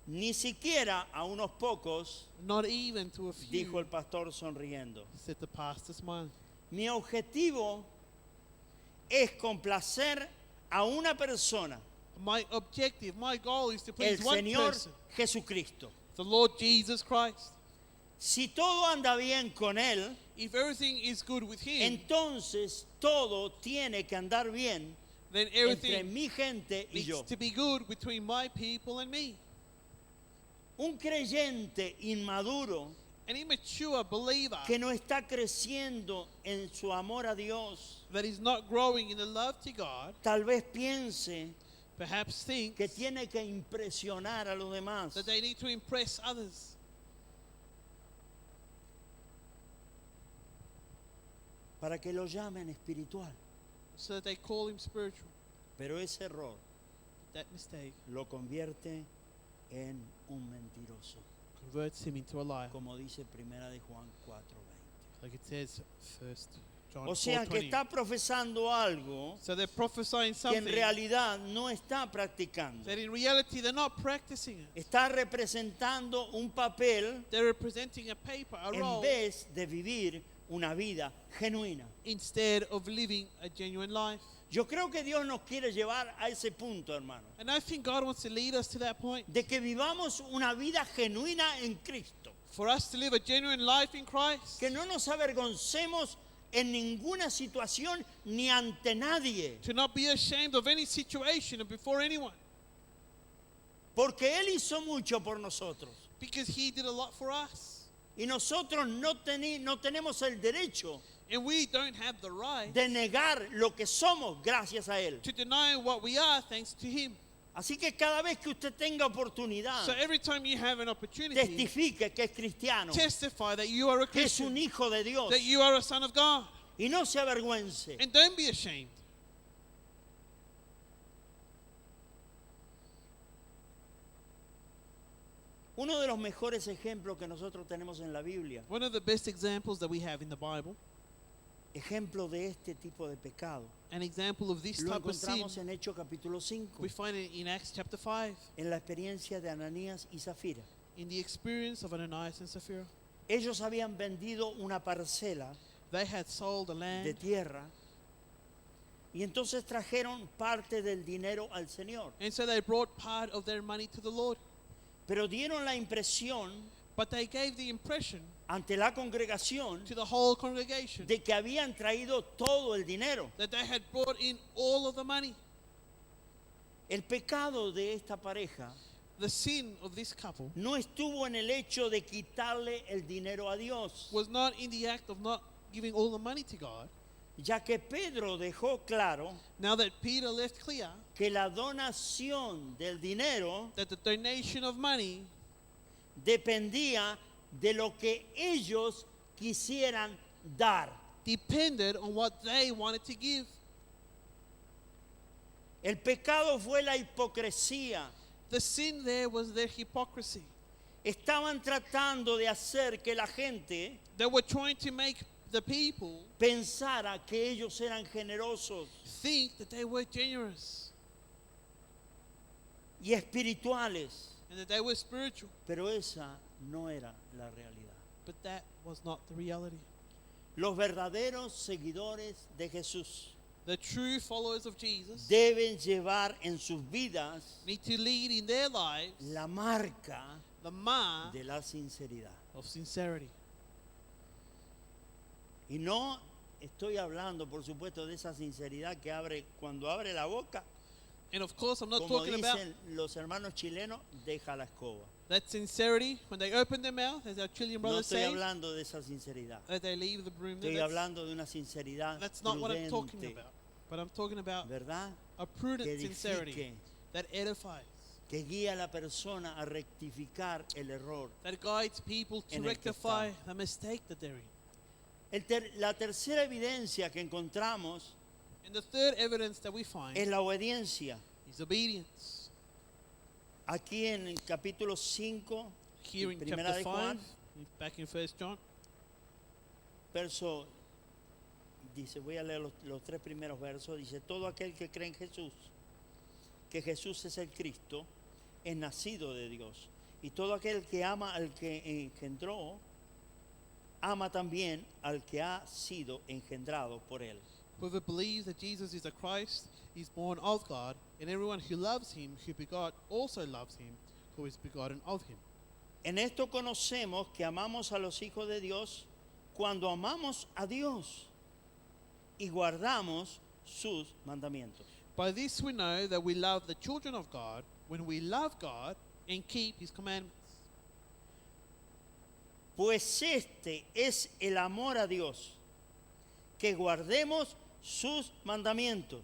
Speaker 1: ni siquiera a unos pocos,
Speaker 2: not even to a few,
Speaker 1: dijo el pastor sonriendo.
Speaker 2: said the pastor smiling.
Speaker 1: Mi objetivo es complacer a una persona,
Speaker 2: My objective, my goal is to
Speaker 1: el
Speaker 2: please one
Speaker 1: Señor
Speaker 2: person,
Speaker 1: Jesucristo.
Speaker 2: the Lord Jesus Christ.
Speaker 1: Si todo anda bien con Él,
Speaker 2: If everything is good with Him,
Speaker 1: entonces todo tiene que andar bien
Speaker 2: then
Speaker 1: entre
Speaker 2: everything
Speaker 1: mi gente y
Speaker 2: needs
Speaker 1: yo.
Speaker 2: to be good between my people and me.
Speaker 1: Un creyente inmaduro
Speaker 2: An immature believer
Speaker 1: que no está creciendo en su amor a Dios,
Speaker 2: that is not growing in the love to God,
Speaker 1: tal vez piense
Speaker 2: perhaps thinks
Speaker 1: que tiene que impresionar a los demás.
Speaker 2: that they need to impress others
Speaker 1: Para que lo llamen espiritual.
Speaker 2: so that they call him spiritual.
Speaker 1: Pero ese error
Speaker 2: That mistake
Speaker 1: lo convierte en un mentiroso,
Speaker 2: converts him into a liar,
Speaker 1: como dice Primera de Juan 4:20.
Speaker 2: like it says first John
Speaker 1: O sea que
Speaker 2: 4:20.
Speaker 1: está profesando algo
Speaker 2: So they're prophesying
Speaker 1: que en
Speaker 2: something
Speaker 1: realidad no está practicando.
Speaker 2: that in reality they're not practicing it.
Speaker 1: Está representando un papel
Speaker 2: They're representing a paper, a
Speaker 1: en
Speaker 2: role,
Speaker 1: vez de vivir una vida genuina.
Speaker 2: instead of living a genuine life.
Speaker 1: Yo creo que Dios nos quiere llevar a ese punto, hermano,
Speaker 2: And I think God wants to lead us to that point,
Speaker 1: de que vivamos una vida genuina en Cristo,
Speaker 2: for us to live a genuine life in Christ,
Speaker 1: que no nos avergoncemos en ninguna situación ni ante nadie,
Speaker 2: to not be ashamed of any situation and before anyone,
Speaker 1: porque Él hizo mucho por nosotros
Speaker 2: because He did a lot for us.
Speaker 1: y nosotros no tenemos el derecho
Speaker 2: And we don't have the right
Speaker 1: de negar lo que somos gracias a Él.
Speaker 2: to deny what we are thanks to Him.
Speaker 1: Así que cada vez que usted tenga oportunidad,
Speaker 2: So every time you have an opportunity,
Speaker 1: testifique que es cristiano,
Speaker 2: testify that you are a
Speaker 1: que es un
Speaker 2: Christian,
Speaker 1: hijo de Dios
Speaker 2: that you are a son of God,
Speaker 1: y no se avergüence.
Speaker 2: and don't be ashamed.
Speaker 1: Uno de los mejores ejemplos que nosotros tenemos en la Biblia,
Speaker 2: One of the best examples that we have in the Bible,
Speaker 1: ejemplo de este tipo de pecado,
Speaker 2: an example of this
Speaker 1: lo
Speaker 2: type of sin,
Speaker 1: encontramos en Hechos capítulo 5,
Speaker 2: we find it in Acts chapter 5,
Speaker 1: en la experiencia de Ananías y Zafira.
Speaker 2: in the experience of Ananias and Sapphira.
Speaker 1: Ellos habían vendido una parcela
Speaker 2: They had sold the
Speaker 1: de
Speaker 2: land,
Speaker 1: tierra y entonces trajeron parte del dinero al Señor.
Speaker 2: and so they brought part of their money to the Lord.
Speaker 1: Pero dieron la impresión
Speaker 2: But they gave the impression
Speaker 1: ante la congregación
Speaker 2: to the whole congregation
Speaker 1: de que habían traído todo el dinero.
Speaker 2: that they had brought in all of the money.
Speaker 1: El pecado de esta pareja
Speaker 2: The sin of this couple
Speaker 1: no estuvo en el hecho de quitarle el dinero a Dios,
Speaker 2: was not in the act of not giving all the money to God,
Speaker 1: ya que Pedro dejó claro
Speaker 2: now that Peter left clear
Speaker 1: que la donación del dinero
Speaker 2: that the donation of money
Speaker 1: dependía de lo que ellos quisieran dar.
Speaker 2: depended on what they wanted to give.
Speaker 1: El pecado fue la hipocresía.
Speaker 2: The sin there was their hypocrisy.
Speaker 1: Estaban tratando de hacer que la gente
Speaker 2: They were trying to make the people
Speaker 1: pensara que ellos eran generosos
Speaker 2: think that they were generous
Speaker 1: y espirituales,
Speaker 2: and that they were spiritual.
Speaker 1: pero esa no era la realidad.
Speaker 2: But that was not the reality.
Speaker 1: Los verdaderos seguidores de Jesús
Speaker 2: The true followers of Jesus
Speaker 1: deben llevar en sus vidas
Speaker 2: need to lead in their lives
Speaker 1: la marca
Speaker 2: the mark
Speaker 1: de la sinceridad.
Speaker 2: of sincerity.
Speaker 1: Y no estoy hablando, por supuesto, de esa sinceridad que abre cuando abre la boca,
Speaker 2: And of course, I'm not
Speaker 1: como
Speaker 2: talking about
Speaker 1: dicen los hermanos chilenos, deja la escoba.
Speaker 2: that sincerity when they open their mouth, as our Chilean
Speaker 1: No
Speaker 2: brothers
Speaker 1: estoy
Speaker 2: say,
Speaker 1: hablando de esa sinceridad.
Speaker 2: that they leave the broom.
Speaker 1: Estoy
Speaker 2: That's,
Speaker 1: hablando de una sinceridad
Speaker 2: that's not what I'm talking
Speaker 1: prudente,
Speaker 2: about. But I'm talking about
Speaker 1: ¿verdad?
Speaker 2: a prudent
Speaker 1: Que
Speaker 2: sincerity
Speaker 1: edifique,
Speaker 2: that edifies,
Speaker 1: que guía a la persona a rectificar el error.
Speaker 2: that guides people to
Speaker 1: En el que
Speaker 2: rectify
Speaker 1: están.
Speaker 2: the mistake that they're in.
Speaker 1: La tercera evidencia que encontramos
Speaker 2: And the third evidence that we find
Speaker 1: es la obediencia.
Speaker 2: is obedience.
Speaker 1: Aquí en el capítulo 5,
Speaker 2: Here in
Speaker 1: Primera
Speaker 2: chapter
Speaker 1: de
Speaker 2: 5,
Speaker 1: Juan,
Speaker 2: back in 1 John,
Speaker 1: verso, dice, voy a leer los tres primeros versos, dice, todo aquel que cree en Jesús, que Jesús es el Cristo, es nacido de Dios. Y todo aquel que ama al que engendró, ama también al que ha sido engendrado por él.
Speaker 2: whoever believes that Jesus is the Christ is born of God, and everyone who loves him, who begot, also loves him, who is begotten of him.
Speaker 1: En esto conocemos que amamos a los hijos de Dios cuando amamos a Dios y guardamos sus mandamientos.
Speaker 2: By this we know that we love the children of God, when we love God and keep his commandments.
Speaker 1: Pues este es el amor a Dios, que guardemos sus mandamientos.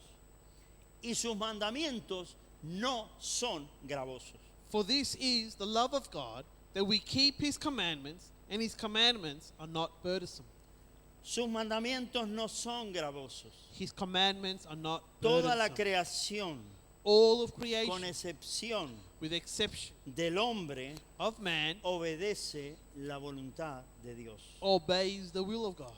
Speaker 1: Y sus mandamientos no son gravosos.
Speaker 2: For this is the love of God, that we keep his commandments, and his commandments are not burdensome.
Speaker 1: Sus mandamientos no son gravosos.
Speaker 2: His commandments are not
Speaker 1: Toda la
Speaker 2: burdensome.
Speaker 1: creación,
Speaker 2: All of
Speaker 1: con
Speaker 2: creation,
Speaker 1: excepción
Speaker 2: with exception
Speaker 1: del hombre,
Speaker 2: of man,
Speaker 1: obedece la voluntad de Dios.
Speaker 2: obeys the will of God.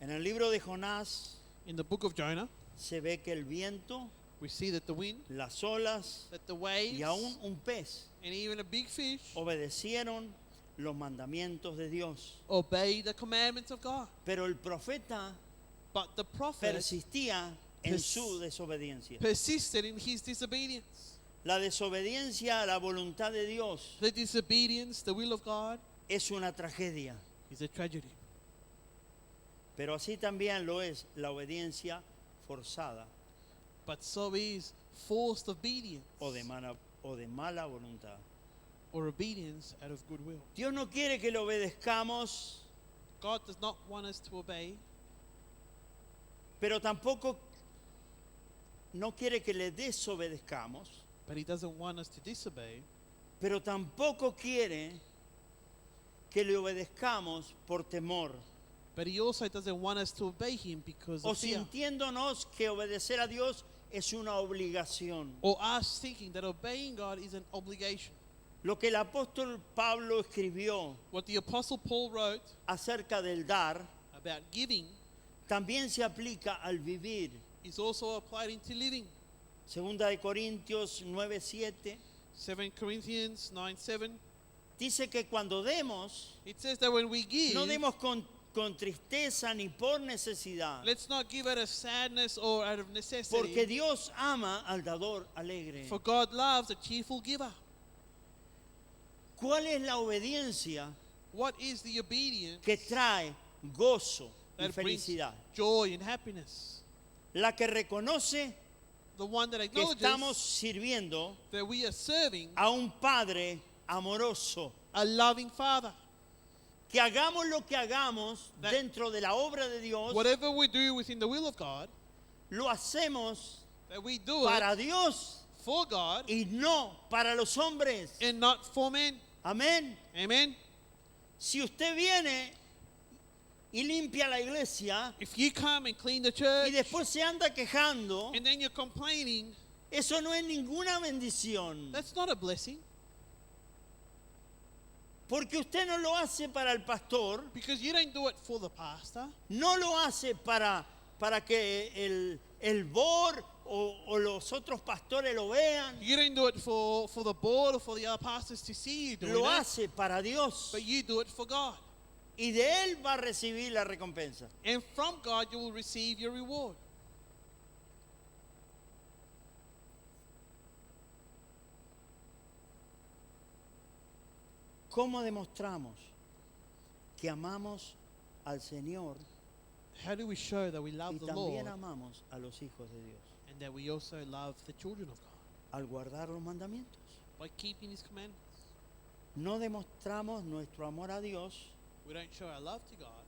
Speaker 1: En el libro de Jonás
Speaker 2: In the book of Jonah,
Speaker 1: se ve que el viento,
Speaker 2: we see that the wind,
Speaker 1: las olas
Speaker 2: that the waves,
Speaker 1: y aún un pez
Speaker 2: and even a big fish
Speaker 1: obedecieron los mandamientos de Dios.
Speaker 2: obey the commandments of God.
Speaker 1: Pero el profeta
Speaker 2: But the prophet
Speaker 1: persistía en
Speaker 2: Pers-
Speaker 1: su desobediencia.
Speaker 2: persisted in his disobedience.
Speaker 1: La desobediencia a la voluntad de Dios
Speaker 2: The disobedience, the will of God,
Speaker 1: es una tragedia,
Speaker 2: is a tragedy.
Speaker 1: pero así también lo es la obediencia forzada
Speaker 2: But so is forced obedience
Speaker 1: o de mala voluntad.
Speaker 2: or obedience out of goodwill.
Speaker 1: Dios no quiere que le obedezcamos,
Speaker 2: God does not want us to obey,
Speaker 1: pero tampoco no quiere que le desobedezcamos,
Speaker 2: but he doesn't want us to disobey,
Speaker 1: pero tampoco quiere que le obedezcamos por temor
Speaker 2: but he also doesn't want us to obey him because
Speaker 1: o
Speaker 2: of fear,
Speaker 1: sintiéndonos que obedecer a Dios es una obligación.
Speaker 2: or us thinking that obeying God is an obligation.
Speaker 1: Lo que el apóstol Pablo escribió
Speaker 2: What the Apostle Paul wrote
Speaker 1: acerca del dar
Speaker 2: about giving
Speaker 1: también se aplica al vivir.
Speaker 2: is also applied into living.
Speaker 1: Segunda de Corintios 9:7
Speaker 2: 2 Corinthians 9:7,
Speaker 1: dice que cuando demos,
Speaker 2: it says that when we give,
Speaker 1: no demos con tristeza ni por necesidad,
Speaker 2: let's not give out of sadness or out of necessity,
Speaker 1: porque Dios ama al dador alegre.
Speaker 2: for God loves a cheerful giver.
Speaker 1: ¿Cuál es la obediencia
Speaker 2: What is the obedience
Speaker 1: que trae gozo y
Speaker 2: that brings
Speaker 1: felicidad?
Speaker 2: joy and happiness?
Speaker 1: La que reconoce
Speaker 2: The one that
Speaker 1: que estamos
Speaker 2: acknowledges
Speaker 1: sirviendo
Speaker 2: that we are serving
Speaker 1: a un Padre amoroso.
Speaker 2: a loving Father.
Speaker 1: Que hagamos lo que hagamos
Speaker 2: That
Speaker 1: dentro de la obra de Dios,
Speaker 2: Whatever we do within the will of God,
Speaker 1: lo hacemos
Speaker 2: that we do
Speaker 1: para
Speaker 2: it
Speaker 1: Dios
Speaker 2: for God
Speaker 1: y no para los hombres.
Speaker 2: and not for men.
Speaker 1: Amén.
Speaker 2: Amen.
Speaker 1: Si usted viene y limpia la iglesia
Speaker 2: If you come and clean the
Speaker 1: y
Speaker 2: church
Speaker 1: después se anda quejando,
Speaker 2: and then you're complaining,
Speaker 1: eso no es ninguna bendición.
Speaker 2: that's not a blessing.
Speaker 1: Porque usted no lo hace para el pastor,
Speaker 2: Because you don't do it for the pastor.
Speaker 1: no lo hace para que el BOR o los otros pastores lo vean,
Speaker 2: You don't do it for the board or for the other pastors to see you doing
Speaker 1: lo
Speaker 2: it.
Speaker 1: hace para Dios.
Speaker 2: But you do it for God.
Speaker 1: Y de Él va a recibir la recompensa.
Speaker 2: And from God you will receive your reward.
Speaker 1: ¿Cómo demostramos que amamos al Señor
Speaker 2: How do we show that we
Speaker 1: y
Speaker 2: love the
Speaker 1: también
Speaker 2: Lord
Speaker 1: amamos a los hijos de Dios?
Speaker 2: and that we also love the children of God?
Speaker 1: Al guardar los mandamientos.
Speaker 2: By keeping His commandments.
Speaker 1: No demostramos nuestro amor a Dios
Speaker 2: We don't show our love to God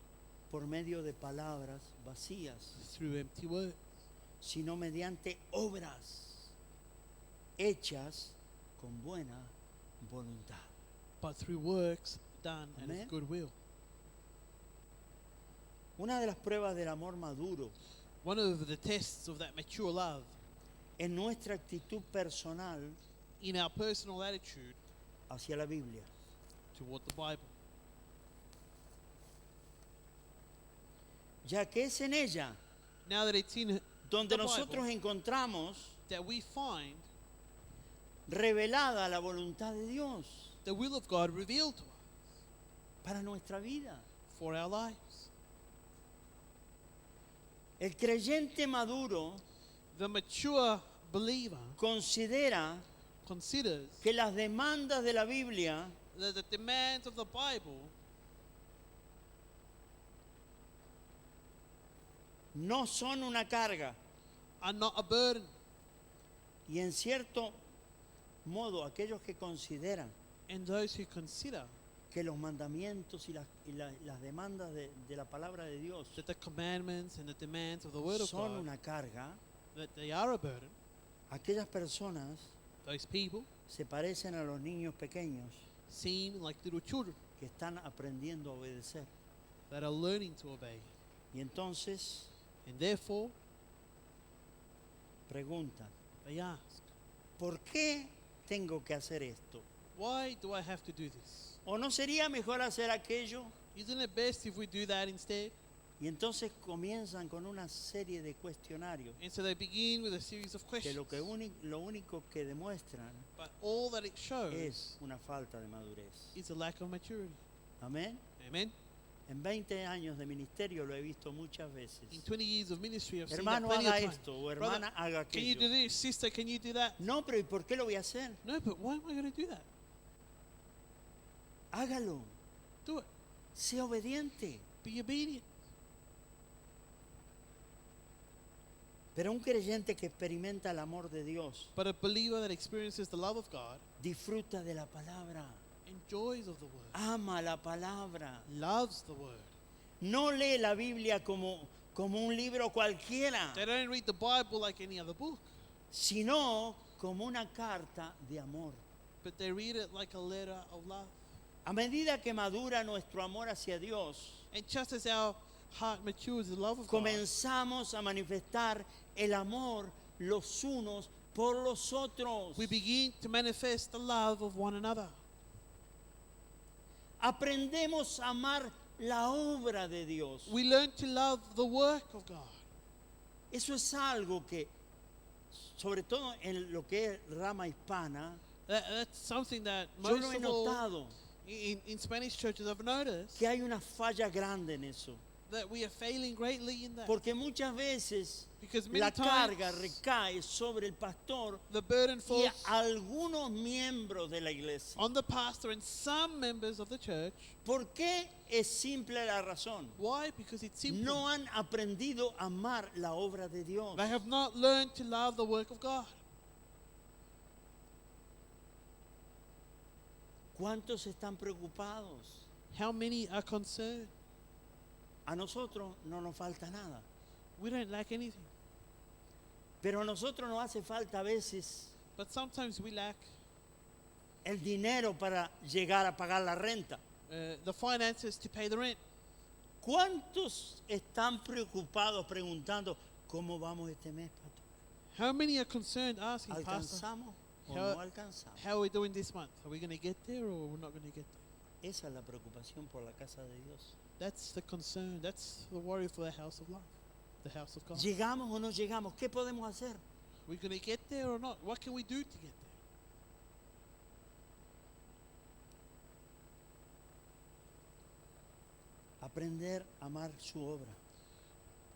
Speaker 1: por medio de palabras vacías,
Speaker 2: through empty words,
Speaker 1: sino mediante obras hechas con buena voluntad.
Speaker 2: but through works done and
Speaker 1: Amen.
Speaker 2: with goodwill.
Speaker 1: Una de las pruebas del amor maduro
Speaker 2: One of the tests of that mature love
Speaker 1: es nuestra actitud personal
Speaker 2: in our personal attitude
Speaker 1: hacia la Biblia.
Speaker 2: toward the Bible.
Speaker 1: Ya que es en ella
Speaker 2: Now that it's in
Speaker 1: donde
Speaker 2: the
Speaker 1: nosotros
Speaker 2: Bible
Speaker 1: encontramos
Speaker 2: that we find
Speaker 1: revelada la voluntad de Dios
Speaker 2: the will of God revealed to us
Speaker 1: para nuestra vida.
Speaker 2: for our lives.
Speaker 1: El creyente maduro
Speaker 2: The mature believer
Speaker 1: considera
Speaker 2: considers
Speaker 1: que las demandas de la Biblia
Speaker 2: that the demands of the Bible
Speaker 1: no son una carga
Speaker 2: are not a burden.
Speaker 1: y en cierto modo aquellos que consideran
Speaker 2: And those who consider
Speaker 1: que los mandamientos y las demandas de la palabra de Dios
Speaker 2: that the commandments and the demands of the Word of
Speaker 1: son
Speaker 2: God,
Speaker 1: una carga,
Speaker 2: that they are a burden,
Speaker 1: aquellas personas
Speaker 2: those people
Speaker 1: se parecen a los niños pequeños
Speaker 2: seem like little children
Speaker 1: que están aprendiendo a obedecer.
Speaker 2: that are learning to obey.
Speaker 1: Y entonces
Speaker 2: And therefore,
Speaker 1: preguntan,
Speaker 2: they ask,
Speaker 1: ¿por qué tengo que hacer esto?
Speaker 2: why do I have to do this?
Speaker 1: ¿O no sería mejor hacer aquello?
Speaker 2: Isn't it best if we do that instead?
Speaker 1: Y entonces comienzan con una serie de cuestionarios
Speaker 2: And so they begin with a series of
Speaker 1: que
Speaker 2: questions.
Speaker 1: lo único que demuestran
Speaker 2: But all that it shows
Speaker 1: es una falta de madurez.
Speaker 2: is a lack of maturity.
Speaker 1: Amén.
Speaker 2: Amen?
Speaker 1: En 20 años de ministerio lo he visto muchas
Speaker 2: In
Speaker 1: veces.
Speaker 2: 20 years of ministry, I've seen that
Speaker 1: Hermano,
Speaker 2: plenty
Speaker 1: haga
Speaker 2: of times.
Speaker 1: esto, o
Speaker 2: Brother,
Speaker 1: hermana, haga
Speaker 2: can you do
Speaker 1: aquello.
Speaker 2: this? Sister, can you do that?
Speaker 1: No, pero ¿y por qué lo voy a hacer?
Speaker 2: No, but why am I going to do that?
Speaker 1: Hágalo.
Speaker 2: Do it.
Speaker 1: Sea obediente.
Speaker 2: Be obedient.
Speaker 1: Pero un creyente que experimenta el amor de Dios
Speaker 2: But a believer that experiences the love of God
Speaker 1: disfruta de la palabra,
Speaker 2: enjoys of the Word,
Speaker 1: ama la palabra.
Speaker 2: loves the Word.
Speaker 1: No lee la Biblia como un libro cualquiera,
Speaker 2: They don't read the Bible like any other book,
Speaker 1: sino como una carta de amor.
Speaker 2: but they read it like a letter of love.
Speaker 1: A medida que madura nuestro amor hacia Dios,
Speaker 2: And just as our heart matures the love of God,
Speaker 1: comenzamos a manifestar el amor los unos por los otros.
Speaker 2: we begin to manifest the love of one another.
Speaker 1: Aprendemos a amar la obra de Dios.
Speaker 2: We learn to love the work of God.
Speaker 1: Eso es algo que, sobre todo en lo que es rama hispana,
Speaker 2: That's something that
Speaker 1: yo
Speaker 2: most
Speaker 1: lo he
Speaker 2: of all
Speaker 1: notado,
Speaker 2: in Spanish churches have noticed,
Speaker 1: que hay una falla grande en eso.
Speaker 2: that we are failing greatly in that.
Speaker 1: Porque muchas veces
Speaker 2: Because many
Speaker 1: la
Speaker 2: times
Speaker 1: carga recae sobre el pastor
Speaker 2: the burden
Speaker 1: y
Speaker 2: falls
Speaker 1: algunos miembros de la iglesia.
Speaker 2: on the pastor and some members of the church.
Speaker 1: ¿Por qué? Es simple la razón.
Speaker 2: Why? Because it's simple.
Speaker 1: No han aprendido a amar la obra de Dios.
Speaker 2: They have not learned to love the work of God.
Speaker 1: ¿Cuántos están preocupados?
Speaker 2: How many are concerned?
Speaker 1: A nosotros no nos falta nada.
Speaker 2: We don't lack anything.
Speaker 1: Pero a nosotros nos hace falta a veces
Speaker 2: But sometimes we lack
Speaker 1: el dinero para llegar a pagar la renta.
Speaker 2: the finances to pay the rent.
Speaker 1: ¿Cuántos están preocupados preguntando cómo vamos este mes, pastor?
Speaker 2: How many are concerned asking, Pastor,
Speaker 1: ¿Alcanzamos o
Speaker 2: how-
Speaker 1: no alcanzamos?
Speaker 2: how are we doing this month? Are we going to get there or we're not going to get there?
Speaker 1: Esa es la preocupación por la casa de Dios.
Speaker 2: That's the concern. That's the worry for the house of life, the house of God.
Speaker 1: ¿Llegamos o no llegamos? ¿Qué podemos hacer?
Speaker 2: We're going to get there or not? What can we do to get there?
Speaker 1: Aprender a amar su obra,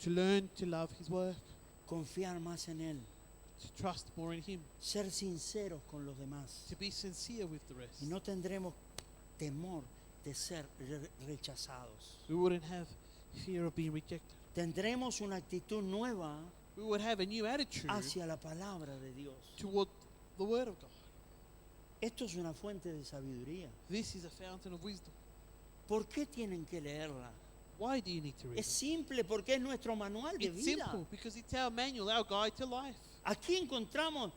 Speaker 2: To learn to love His work,
Speaker 1: confiar más en Él,
Speaker 2: to trust more in Him,
Speaker 1: ser sinceros con los demás.
Speaker 2: to be sincere with the rest.
Speaker 1: Y no tendremos temor de ser rechazados.
Speaker 2: We wouldn't have fear of being rejected.
Speaker 1: Tendremos una actitud nueva
Speaker 2: We would have a new attitude
Speaker 1: hacia la palabra de Dios.
Speaker 2: toward the Word of God.
Speaker 1: Esto es una fuente de sabiduría.
Speaker 2: This is a fountain of wisdom.
Speaker 1: ¿Por qué tienen que leerla?
Speaker 2: Why do you need to read
Speaker 1: Es
Speaker 2: it?
Speaker 1: simple porque es nuestro manual de
Speaker 2: It's
Speaker 1: vida.
Speaker 2: simple because it's our manual, our guide to life.
Speaker 1: Aquí encontramos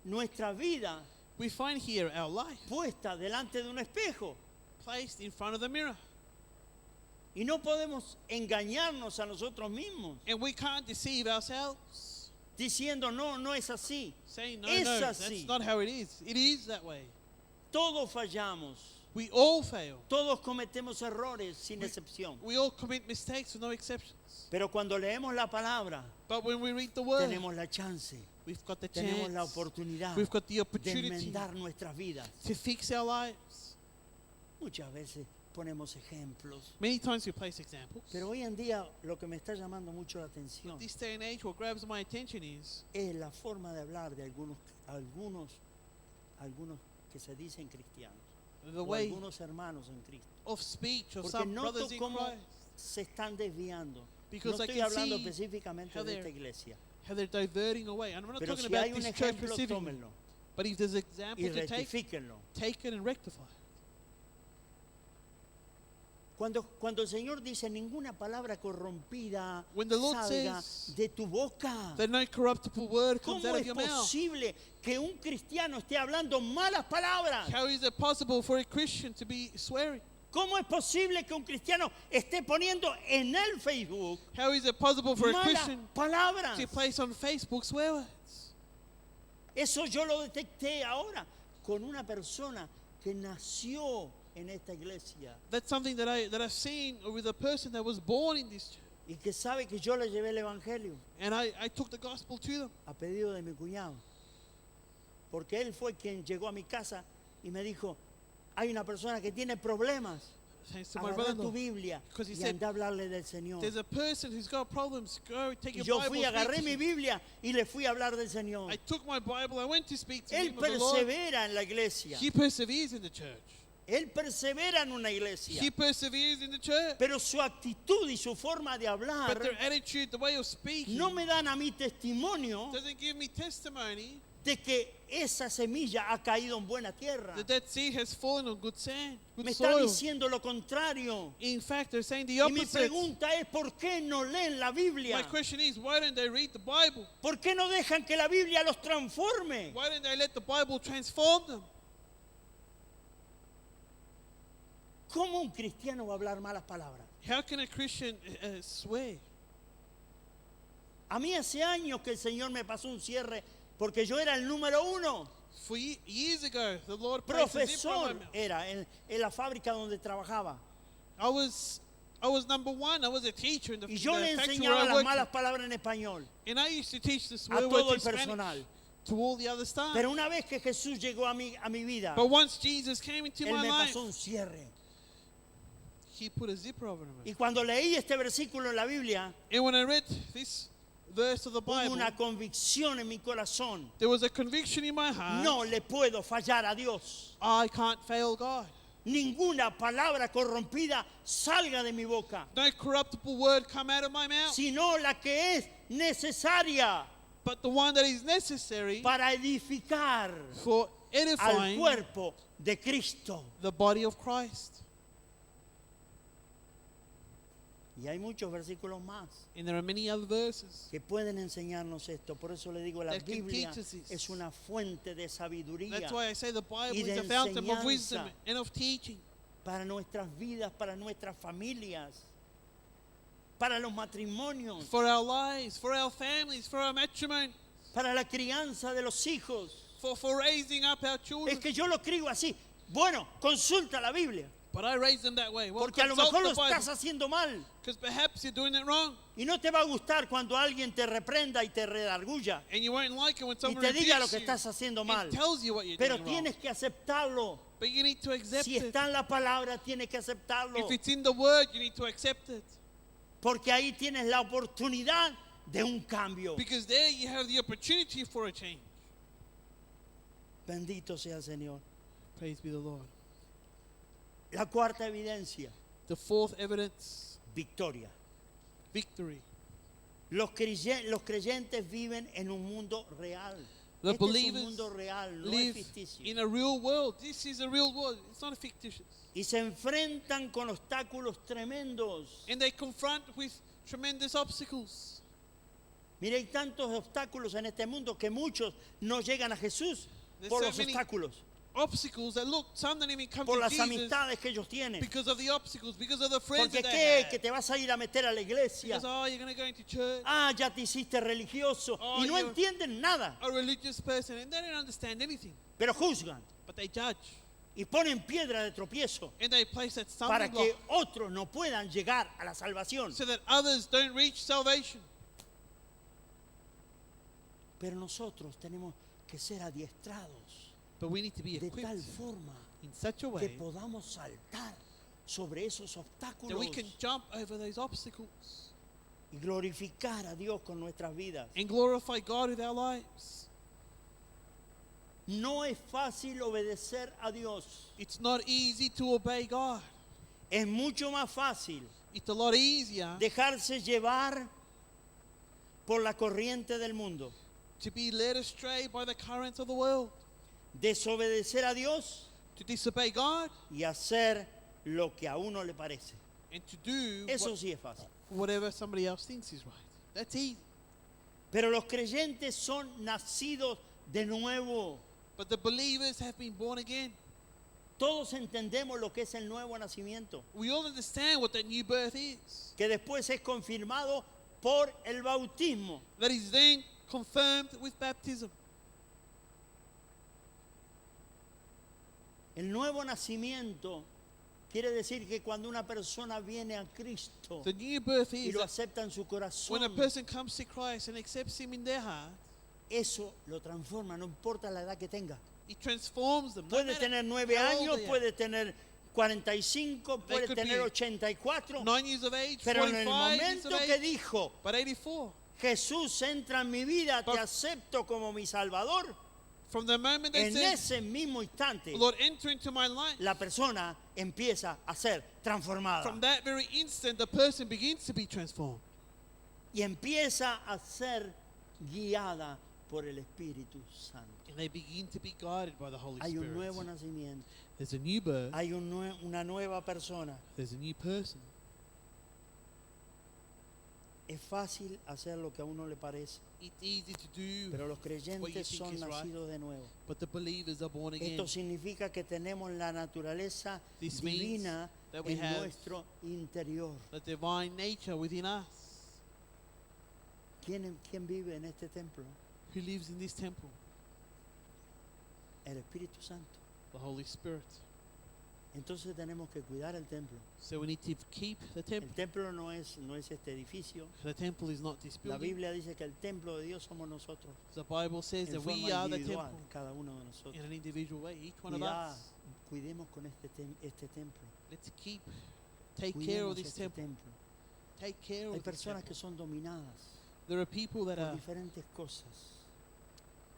Speaker 1: nuestra vida
Speaker 2: We find here our life
Speaker 1: puesta delante de un espejo.
Speaker 2: placed in front of the mirror.
Speaker 1: Y no podemos engañarnos a nosotros mismos
Speaker 2: And we can't deceive ourselves,
Speaker 1: diciendo, no, no es así.
Speaker 2: saying, no,
Speaker 1: Es
Speaker 2: no,
Speaker 1: así.
Speaker 2: that's not how it is. It is that way.
Speaker 1: Todos fallamos.
Speaker 2: We all fail.
Speaker 1: Todos cometemos errores sin excepción.
Speaker 2: We all commit mistakes with no exceptions.
Speaker 1: Pero cuando leemos la palabra,
Speaker 2: But when we read the Word,
Speaker 1: tenemos la chance,
Speaker 2: we've got the
Speaker 1: tenemos la
Speaker 2: chance,
Speaker 1: oportunidad
Speaker 2: we've got the
Speaker 1: de
Speaker 2: opportunity
Speaker 1: enmendar nuestras vidas.
Speaker 2: to fix our lives.
Speaker 1: Muchas veces ponemos ejemplos.
Speaker 2: Many times we place examples.
Speaker 1: Pero hoy en día lo que me está llamando mucho la atención
Speaker 2: This day and age, what grabs my attention is
Speaker 1: es la forma de hablar de algunos que se dicen cristianos.
Speaker 2: the
Speaker 1: O
Speaker 2: way
Speaker 1: algunos hermanos en Cristo.
Speaker 2: of speech of
Speaker 1: Porque
Speaker 2: some
Speaker 1: noto
Speaker 2: brothers in
Speaker 1: cómo
Speaker 2: Christ.
Speaker 1: se están desviando. No
Speaker 2: Because I
Speaker 1: estoy
Speaker 2: can
Speaker 1: hablando
Speaker 2: see
Speaker 1: específicamente
Speaker 2: how
Speaker 1: de esta
Speaker 2: they're-
Speaker 1: iglesia.
Speaker 2: How they're diverting away. And I'm not
Speaker 1: Pero
Speaker 2: talking
Speaker 1: si
Speaker 2: about
Speaker 1: hay un
Speaker 2: this church
Speaker 1: ejemplo,
Speaker 2: specifically.
Speaker 1: tómenlo
Speaker 2: But if there's an
Speaker 1: y
Speaker 2: example to take,
Speaker 1: rectifíquenlo.
Speaker 2: take it and rectify it.
Speaker 1: Cuando el Señor dice ninguna palabra corrompida
Speaker 2: When the Lord
Speaker 1: salga
Speaker 2: says
Speaker 1: de tu boca.
Speaker 2: That no corruptible word comes
Speaker 1: ¿Cómo
Speaker 2: out of
Speaker 1: es
Speaker 2: your mouth.
Speaker 1: posible que un cristiano esté hablando malas palabras?
Speaker 2: How is it possible for a Christian to be swearing?
Speaker 1: ¿Cómo es posible que un cristiano esté poniendo en el Facebook
Speaker 2: How is it possible for a
Speaker 1: malas
Speaker 2: Christian
Speaker 1: palabras?
Speaker 2: to place on Facebook swear words?
Speaker 1: Eso yo lo detecté ahora con una persona que nació en esta iglesia
Speaker 2: That's something that I've seen with a person that was born in this church.
Speaker 1: y que sabe que yo le llevé el evangelio
Speaker 2: And I took the gospel to them.
Speaker 1: a pedido de mi cuñado. Porque él fue quien llegó a mi casa y me dijo, hay una persona que tiene problemas.
Speaker 2: Thanks to my
Speaker 1: Agarra tu
Speaker 2: brother-in-law.
Speaker 1: Biblia
Speaker 2: Because he
Speaker 1: y
Speaker 2: said,
Speaker 1: anda a hablarle del Señor.
Speaker 2: There's a person who's got problems. Go take
Speaker 1: Y
Speaker 2: your
Speaker 1: yo
Speaker 2: Bible.
Speaker 1: fui,
Speaker 2: speak
Speaker 1: agarré
Speaker 2: to
Speaker 1: mi
Speaker 2: him.
Speaker 1: Biblia y le fui a hablar del Señor.
Speaker 2: I took my Bible. I went to speak to
Speaker 1: Él
Speaker 2: him of the Lord.
Speaker 1: persevera en la iglesia.
Speaker 2: He perseveres in the church.
Speaker 1: Él persevera en una iglesia.
Speaker 2: He perseveres in the church.
Speaker 1: Pero su actitud y su forma de
Speaker 2: But
Speaker 1: hablar
Speaker 2: their attitude, the way of speaking,
Speaker 1: no me dan a mí testimonio
Speaker 2: doesn't give me testimony
Speaker 1: de que esa semilla ha caído en buena tierra.
Speaker 2: that that seed has fallen on good sand, good
Speaker 1: Me está
Speaker 2: soil.
Speaker 1: diciendo lo contrario.
Speaker 2: In fact, they're saying the
Speaker 1: Y mi
Speaker 2: opposite.
Speaker 1: pregunta es, ¿por qué no leen la Biblia?
Speaker 2: My question is, why don't they read the Bible?
Speaker 1: ¿Por qué no dejan que la Biblia los transforme?
Speaker 2: Why don't they let the Bible transform them?
Speaker 1: ¿Cómo un cristiano va a hablar malas palabras?
Speaker 2: How can a Christian swear?
Speaker 1: A mí hace años que el Señor me pasó un cierre porque yo era el número uno.
Speaker 2: For years ago, the Lord placed a zipper on my
Speaker 1: Profesor
Speaker 2: mouth.
Speaker 1: era en la fábrica donde trabajaba.
Speaker 2: I was number one. I was a teacher in the,
Speaker 1: Y yo le
Speaker 2: the factory where
Speaker 1: enseñaba
Speaker 2: I
Speaker 1: las
Speaker 2: worked.
Speaker 1: malas palabras en español
Speaker 2: And I used to teach the
Speaker 1: a
Speaker 2: swear
Speaker 1: todo
Speaker 2: words
Speaker 1: el
Speaker 2: in Spanish
Speaker 1: personal.
Speaker 2: to all the other staff.
Speaker 1: Pero una vez que Jesús llegó a mi vida,
Speaker 2: But once Jesus came into
Speaker 1: Él
Speaker 2: my
Speaker 1: me
Speaker 2: life,
Speaker 1: pasó un cierre.
Speaker 2: He put a zipper over me.
Speaker 1: Y cuando leí este versículo en la Biblia,
Speaker 2: And when I read this verse of the
Speaker 1: hubo
Speaker 2: Bible,
Speaker 1: una convicción en mi corazón.
Speaker 2: there was a conviction in my heart.
Speaker 1: No le puedo fallar a Dios.
Speaker 2: I can't fail God.
Speaker 1: Ninguna palabra corrompida salga de mi boca,
Speaker 2: No corruptible word come out of my mouth,
Speaker 1: sino la que es necesaria
Speaker 2: but the one that is necessary
Speaker 1: para edificar
Speaker 2: for
Speaker 1: al
Speaker 2: edifying
Speaker 1: cuerpo de Cristo.
Speaker 2: the body of Christ.
Speaker 1: Y hay muchos versículos más
Speaker 2: And there are many other verses.
Speaker 1: que pueden enseñarnos esto. Por eso le digo, la
Speaker 2: That can
Speaker 1: Biblia
Speaker 2: teach us this.
Speaker 1: es una fuente de sabiduría.
Speaker 2: That's why I say the Bible
Speaker 1: Y de
Speaker 2: is a fountain of
Speaker 1: enseñanza.
Speaker 2: wisdom and of teaching.
Speaker 1: para nuestras vidas, para nuestras familias, para los matrimonios,
Speaker 2: for our lives, for our families, for our matrimony,
Speaker 1: para la crianza de los hijos.
Speaker 2: for raising up our children.
Speaker 1: Es que yo lo escribo así. Bueno, consulta la Biblia,
Speaker 2: But I raise them that way. Well,
Speaker 1: porque a lo
Speaker 2: consult
Speaker 1: mejor lo
Speaker 2: the Bible,
Speaker 1: estás haciendo mal.
Speaker 2: because perhaps you're doing it wrong.
Speaker 1: Y no te va a gustar cuando alguien te reprenda y te redarguya
Speaker 2: And you won't like it when
Speaker 1: y
Speaker 2: someone
Speaker 1: te diga lo
Speaker 2: rebukes
Speaker 1: que
Speaker 2: you
Speaker 1: estás haciendo mal.
Speaker 2: and tells you what you're
Speaker 1: Pero
Speaker 2: doing wrong.
Speaker 1: tienes que aceptarlo.
Speaker 2: But you need to accept
Speaker 1: Si
Speaker 2: it.
Speaker 1: está en la palabra, tienes que aceptarlo.
Speaker 2: If it's in the word, you need to accept it.
Speaker 1: Porque ahí tienes la oportunidad de un cambio.
Speaker 2: Because there you have the opportunity for a change.
Speaker 1: Bendito sea el Señor.
Speaker 2: Praise be the Lord.
Speaker 1: La cuarta evidencia,
Speaker 2: The fourth evidence,
Speaker 1: victoria.
Speaker 2: victory.
Speaker 1: Los creyentes viven en un mundo real.
Speaker 2: The
Speaker 1: Este es un
Speaker 2: believers
Speaker 1: mundo real, no es
Speaker 2: live
Speaker 1: ficticio.
Speaker 2: in a real world. This is a real world. It's not a fictitious.
Speaker 1: Y se enfrentan con obstáculos tremendos.
Speaker 2: And they confront with tremendous obstacles.
Speaker 1: Mira, hay tantos obstáculos en este mundo que muchos no llegan a Jesús
Speaker 2: There's
Speaker 1: por
Speaker 2: so
Speaker 1: los
Speaker 2: many
Speaker 1: obstáculos,
Speaker 2: Obstacles that look, some don't even come
Speaker 1: por
Speaker 2: to
Speaker 1: las
Speaker 2: Jesus
Speaker 1: amistades que ellos tienen.
Speaker 2: because of the obstacles, because of the friends
Speaker 1: Porque
Speaker 2: that
Speaker 1: qué,
Speaker 2: they
Speaker 1: que
Speaker 2: have.
Speaker 1: te vas a ir a meter a la iglesia.
Speaker 2: Because, oh, you're going to go into church.
Speaker 1: Ah, ya te hiciste religioso.
Speaker 2: Oh,
Speaker 1: Y no
Speaker 2: you're-
Speaker 1: entienden nada,
Speaker 2: A religious person, and they don't understand anything.
Speaker 1: pero juzgan
Speaker 2: But they judge.
Speaker 1: y ponen piedra de tropiezo
Speaker 2: And they place that
Speaker 1: para
Speaker 2: stumbling
Speaker 1: que
Speaker 2: block
Speaker 1: otros no puedan llegar a la salvación.
Speaker 2: so that others don't reach salvation.
Speaker 1: Pero nosotros tenemos que ser adiestrados
Speaker 2: But we need to be
Speaker 1: de tal
Speaker 2: equipped
Speaker 1: forma
Speaker 2: in such a
Speaker 1: que
Speaker 2: way
Speaker 1: podamos saltar sobre esos
Speaker 2: that
Speaker 1: obstáculos
Speaker 2: we can jump over those obstacles
Speaker 1: y glorificar a Dios con nuestras vidas.
Speaker 2: and glorify God with our lives.
Speaker 1: No es fácil obedecer a Dios.
Speaker 2: It's not easy to obey God.
Speaker 1: Es mucho más fácil
Speaker 2: It's a lot easier
Speaker 1: dejarse llevar por la corriente del mundo,
Speaker 2: to be led astray by the currents of the world,
Speaker 1: desobedecer a Dios
Speaker 2: to disobey God,
Speaker 1: y hacer lo que a uno le parece.
Speaker 2: and to do
Speaker 1: Eso sí es fácil.
Speaker 2: whatever somebody else thinks is right. That's easy.
Speaker 1: Pero los creyentes son nacidos de nuevo.
Speaker 2: But the believers have been born again.
Speaker 1: Todos entendemos lo que es el nuevo nacimiento,
Speaker 2: We all understand what that new birth is.
Speaker 1: que después es confirmado por el bautismo.
Speaker 2: That is then confirmed with baptism.
Speaker 1: El nuevo nacimiento quiere decir que cuando una persona viene a Cristo
Speaker 2: The new birth
Speaker 1: y
Speaker 2: is
Speaker 1: lo
Speaker 2: that
Speaker 1: acepta en su
Speaker 2: when a
Speaker 1: corazón,
Speaker 2: person comes to Christ and accepts Him in their heart,
Speaker 1: eso lo transforma, no importa la edad que tenga.
Speaker 2: it transforms them. No
Speaker 1: Puede
Speaker 2: matter
Speaker 1: tener 9
Speaker 2: how old
Speaker 1: años,
Speaker 2: they are.
Speaker 1: puede tener 45,
Speaker 2: They
Speaker 1: puede
Speaker 2: could
Speaker 1: tener
Speaker 2: be
Speaker 1: 84,
Speaker 2: 9 years of age,
Speaker 1: pero en el
Speaker 2: 45 years of
Speaker 1: momento que
Speaker 2: age,
Speaker 1: dijo,
Speaker 2: but 84.
Speaker 1: Jesús entra en mi vida, te
Speaker 2: But-
Speaker 1: acepto como mi Salvador,
Speaker 2: From the moment they
Speaker 1: en
Speaker 2: said,
Speaker 1: ese mismo instante
Speaker 2: Lord, enter into my life,
Speaker 1: la persona empieza a ser transformada
Speaker 2: from that very instant, the person begins to be transformed.
Speaker 1: y empieza a ser guiada por el Espíritu Santo.
Speaker 2: And they begin to be guided by the Holy
Speaker 1: Hay un
Speaker 2: Spirit.
Speaker 1: nuevo nacimiento,
Speaker 2: There's a new birth.
Speaker 1: hay una nueva persona.
Speaker 2: There's a new person.
Speaker 1: Es fácil hacer lo que a uno le parece,
Speaker 2: It's easy to do,
Speaker 1: pero los
Speaker 2: what you
Speaker 1: creyentes
Speaker 2: think
Speaker 1: son
Speaker 2: is right.
Speaker 1: nacidos de nuevo.
Speaker 2: but the believers are born again.
Speaker 1: Esto significa que tenemos la naturaleza
Speaker 2: This means
Speaker 1: divina
Speaker 2: that we
Speaker 1: en
Speaker 2: have
Speaker 1: nuestro interior.
Speaker 2: The divine nature within us.
Speaker 1: ¿Quién vive en este templo?
Speaker 2: Who lives in this temple?
Speaker 1: El Espíritu Santo.
Speaker 2: The Holy Spirit.
Speaker 1: Entonces tenemos que cuidar el templo.
Speaker 2: So we need to keep the
Speaker 1: El
Speaker 2: temple.
Speaker 1: templo no es este edificio.
Speaker 2: The temple is not this
Speaker 1: La
Speaker 2: building.
Speaker 1: Biblia dice que el templo de Dios somos nosotros.
Speaker 2: The Bible says
Speaker 1: En
Speaker 2: that we
Speaker 1: forma
Speaker 2: are the
Speaker 1: individual,
Speaker 2: temple
Speaker 1: cada uno de nosotros.
Speaker 2: in an individual way, each one of
Speaker 1: Cuidad,
Speaker 2: us.
Speaker 1: cuidemos con este templo.
Speaker 2: Let's take care
Speaker 1: Cuidemos
Speaker 2: of this
Speaker 1: este
Speaker 2: temple.
Speaker 1: templo.
Speaker 2: Take care
Speaker 1: Hay
Speaker 2: of this
Speaker 1: personas
Speaker 2: temple.
Speaker 1: que son dominadas
Speaker 2: There are people that
Speaker 1: por
Speaker 2: are
Speaker 1: diferentes cosas.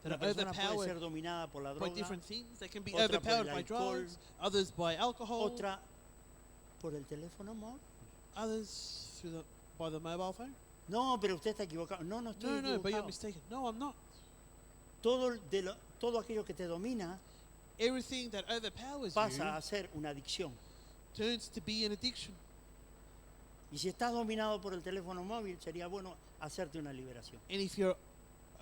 Speaker 2: that
Speaker 1: Una
Speaker 2: are
Speaker 1: persona puede ser
Speaker 2: overpowered
Speaker 1: dominada por la
Speaker 2: by
Speaker 1: droga,
Speaker 2: different things. They can be
Speaker 1: otra por el
Speaker 2: overpowered by
Speaker 1: alcohol,
Speaker 2: drugs, others by alcohol,
Speaker 1: otra por el teléfono móvil.
Speaker 2: others by the mobile phone.
Speaker 1: No, pero usted está equivocado. No, no estoy
Speaker 2: No, but you're
Speaker 1: equivocado.
Speaker 2: mistaken. No, I'm not.
Speaker 1: Todo aquello que te domina
Speaker 2: Everything that overpowers
Speaker 1: pasa a
Speaker 2: you
Speaker 1: ser una adicción.
Speaker 2: turns to be an addiction.
Speaker 1: Y si estás dominado por el teléfono móvil, sería bueno hacerte una liberación.
Speaker 2: And if you're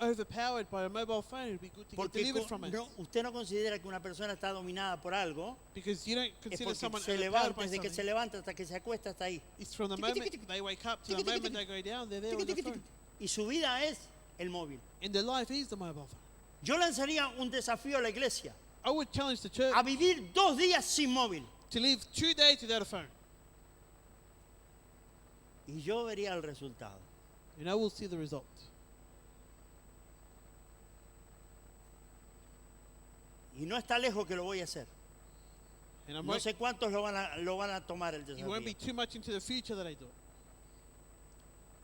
Speaker 2: overpowered by a mobile phone, it would be good to get
Speaker 1: Porque
Speaker 2: delivered from it.
Speaker 1: usted no considera que una persona está dominada por algo,
Speaker 2: Because you don't
Speaker 1: es
Speaker 2: consider
Speaker 1: porque
Speaker 2: someone
Speaker 1: se
Speaker 2: overpowered
Speaker 1: levanta,
Speaker 2: by
Speaker 1: desde que se
Speaker 2: something.
Speaker 1: levanta hasta que se acuesta, está ahí.
Speaker 2: It's from the
Speaker 1: Tiqui, tiqui,
Speaker 2: moment
Speaker 1: tiqui.
Speaker 2: they wake up to
Speaker 1: Tiqui,
Speaker 2: the
Speaker 1: tiqui,
Speaker 2: moment
Speaker 1: tiqui.
Speaker 2: they go down, they're there
Speaker 1: Tiqui,
Speaker 2: on the
Speaker 1: tiqui,
Speaker 2: phone.
Speaker 1: tiqui. Y su vida es el móvil.
Speaker 2: And their life is the mobile phone.
Speaker 1: Yo lanzaría un desafío a la iglesia
Speaker 2: I would challenge the church
Speaker 1: a vivir 2 días sin móvil.
Speaker 2: to live 2 days without a phone.
Speaker 1: Y yo vería el resultado.
Speaker 2: And I will see the result.
Speaker 1: Y no está lejos que lo voy a hacer.
Speaker 2: And
Speaker 1: No sé cuántos lo van a tomar el
Speaker 2: it won't be
Speaker 1: desafío.
Speaker 2: too much into the future that I do it.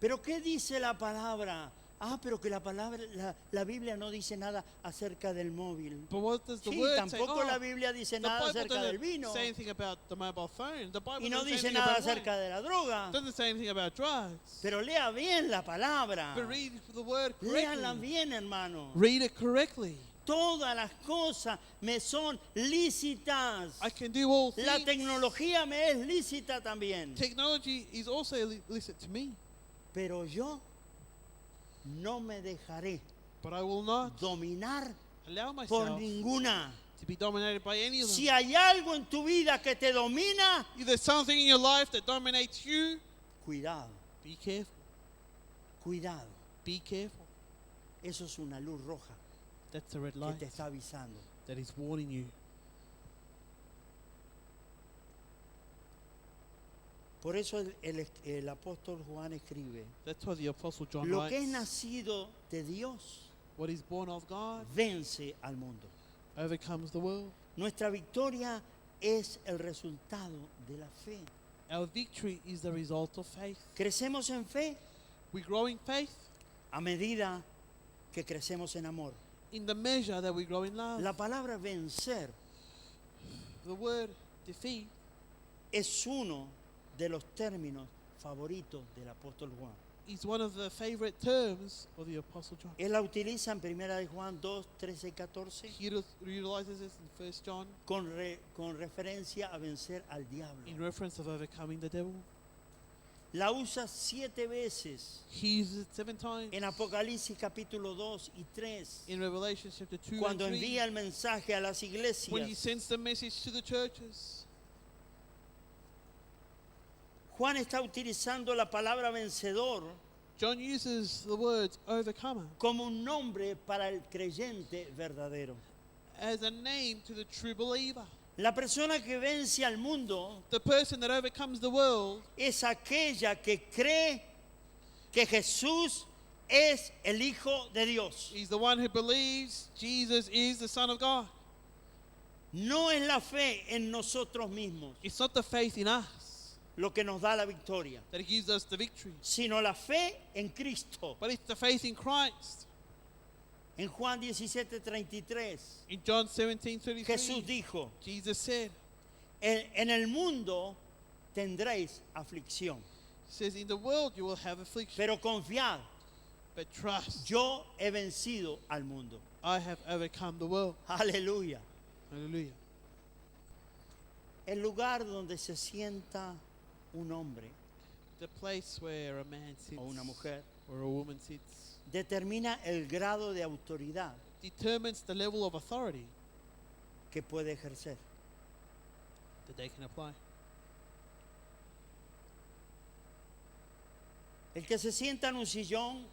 Speaker 1: Pero ¿qué dice la palabra? Ah, pero que la Biblia no dice nada acerca del móvil.
Speaker 2: But what does the
Speaker 1: Sí,
Speaker 2: word say?
Speaker 1: tampoco
Speaker 2: Oh,
Speaker 1: la Biblia dice
Speaker 2: the
Speaker 1: nada
Speaker 2: Bible
Speaker 1: acerca del
Speaker 2: doesn't
Speaker 1: vino.
Speaker 2: say anything about the mobile phone. The Bible
Speaker 1: Y no
Speaker 2: doesn't say
Speaker 1: dice
Speaker 2: anything
Speaker 1: nada
Speaker 2: about wine.
Speaker 1: acerca de la droga.
Speaker 2: Doesn't say anything about drugs.
Speaker 1: Pero lea bien la palabra.
Speaker 2: But read the word
Speaker 1: Léala
Speaker 2: correctly.
Speaker 1: bien, hermano.
Speaker 2: Read it correctly.
Speaker 1: Todas las cosas me son lícitas.
Speaker 2: I can do all
Speaker 1: La
Speaker 2: things.
Speaker 1: tecnología me es lícita también.
Speaker 2: Technology is also illicit to me.
Speaker 1: Pero yo no me dejaré
Speaker 2: But I will not
Speaker 1: dominar
Speaker 2: allow
Speaker 1: por
Speaker 2: myself
Speaker 1: ninguna.
Speaker 2: to be dominated by any of them.
Speaker 1: Si hay algo en tu vida que te domina,
Speaker 2: If there's something in your life that dominates you,
Speaker 1: cuidado,
Speaker 2: be careful.
Speaker 1: cuidado.
Speaker 2: Be careful.
Speaker 1: Eso es una luz roja
Speaker 2: That's a red
Speaker 1: que
Speaker 2: light
Speaker 1: te está avisando.
Speaker 2: that is warning you.
Speaker 1: Por eso el apóstol Juan escribe,
Speaker 2: That's why the Apostle John
Speaker 1: lo que es
Speaker 2: writes,
Speaker 1: nacido de Dios
Speaker 2: what is born of God
Speaker 1: vence al mundo.
Speaker 2: overcomes the world.
Speaker 1: Nuestra victoria es el resultado de la fe.
Speaker 2: Our victory is the result of faith.
Speaker 1: Crecemos en fe
Speaker 2: We grow in faith
Speaker 1: a medida que crecemos en amor.
Speaker 2: in the measure that we grow in love.
Speaker 1: La palabra vencer
Speaker 2: The word defeat
Speaker 1: es uno de los términos favoritos del apóstol Juan.
Speaker 2: is one of the favorite terms of the Apostle John.
Speaker 1: Él la utiliza en 1 de Juan 2, 13 y 14
Speaker 2: He utilizes this in 1 John
Speaker 1: con referencia a vencer al diablo.
Speaker 2: in reference of overcoming the devil.
Speaker 1: La usa 7 veces
Speaker 2: He uses it 7 times
Speaker 1: en Apocalipsis capítulo 2 y 3,
Speaker 2: in Revelation chapter 2
Speaker 1: cuando
Speaker 2: and 3
Speaker 1: envía el mensaje a las
Speaker 2: when he
Speaker 1: iglesias.
Speaker 2: sends the message to the churches.
Speaker 1: Juan está utilizando la palabra vencedor
Speaker 2: John uses the words overcomer
Speaker 1: como un nombre para el creyente verdadero.
Speaker 2: as a name to the true believer.
Speaker 1: La persona que vence al mundo
Speaker 2: The person that overcomes the world
Speaker 1: es aquella que cree que Jesús es el Hijo de Dios.
Speaker 2: is the one who believes Jesus is the Son of God.
Speaker 1: No es la fe en nosotros mismos
Speaker 2: It's not the faith in us
Speaker 1: lo que nos da la victoria,
Speaker 2: that gives us the victory,
Speaker 1: sino la fe en Cristo.
Speaker 2: but it's the faith in Christ.
Speaker 1: En Juan 17:33,
Speaker 2: In John 17:33,
Speaker 1: Jesús dijo,
Speaker 2: Jesus said,
Speaker 1: en el mundo tendréis aflicción,
Speaker 2: he says, in the world you will have affliction,
Speaker 1: pero confiad,
Speaker 2: but trust,
Speaker 1: yo he vencido al mundo.
Speaker 2: I have overcome the world.
Speaker 1: Aleluya.
Speaker 2: Hallelujah.
Speaker 1: El lugar donde se sienta un hombre
Speaker 2: The place where a man sits
Speaker 1: o una mujer
Speaker 2: or a woman sits
Speaker 1: determina el grado de autoridad
Speaker 2: determines the level of authority
Speaker 1: que puede ejercer.
Speaker 2: that they can apply.
Speaker 1: El que se sienta en un sillón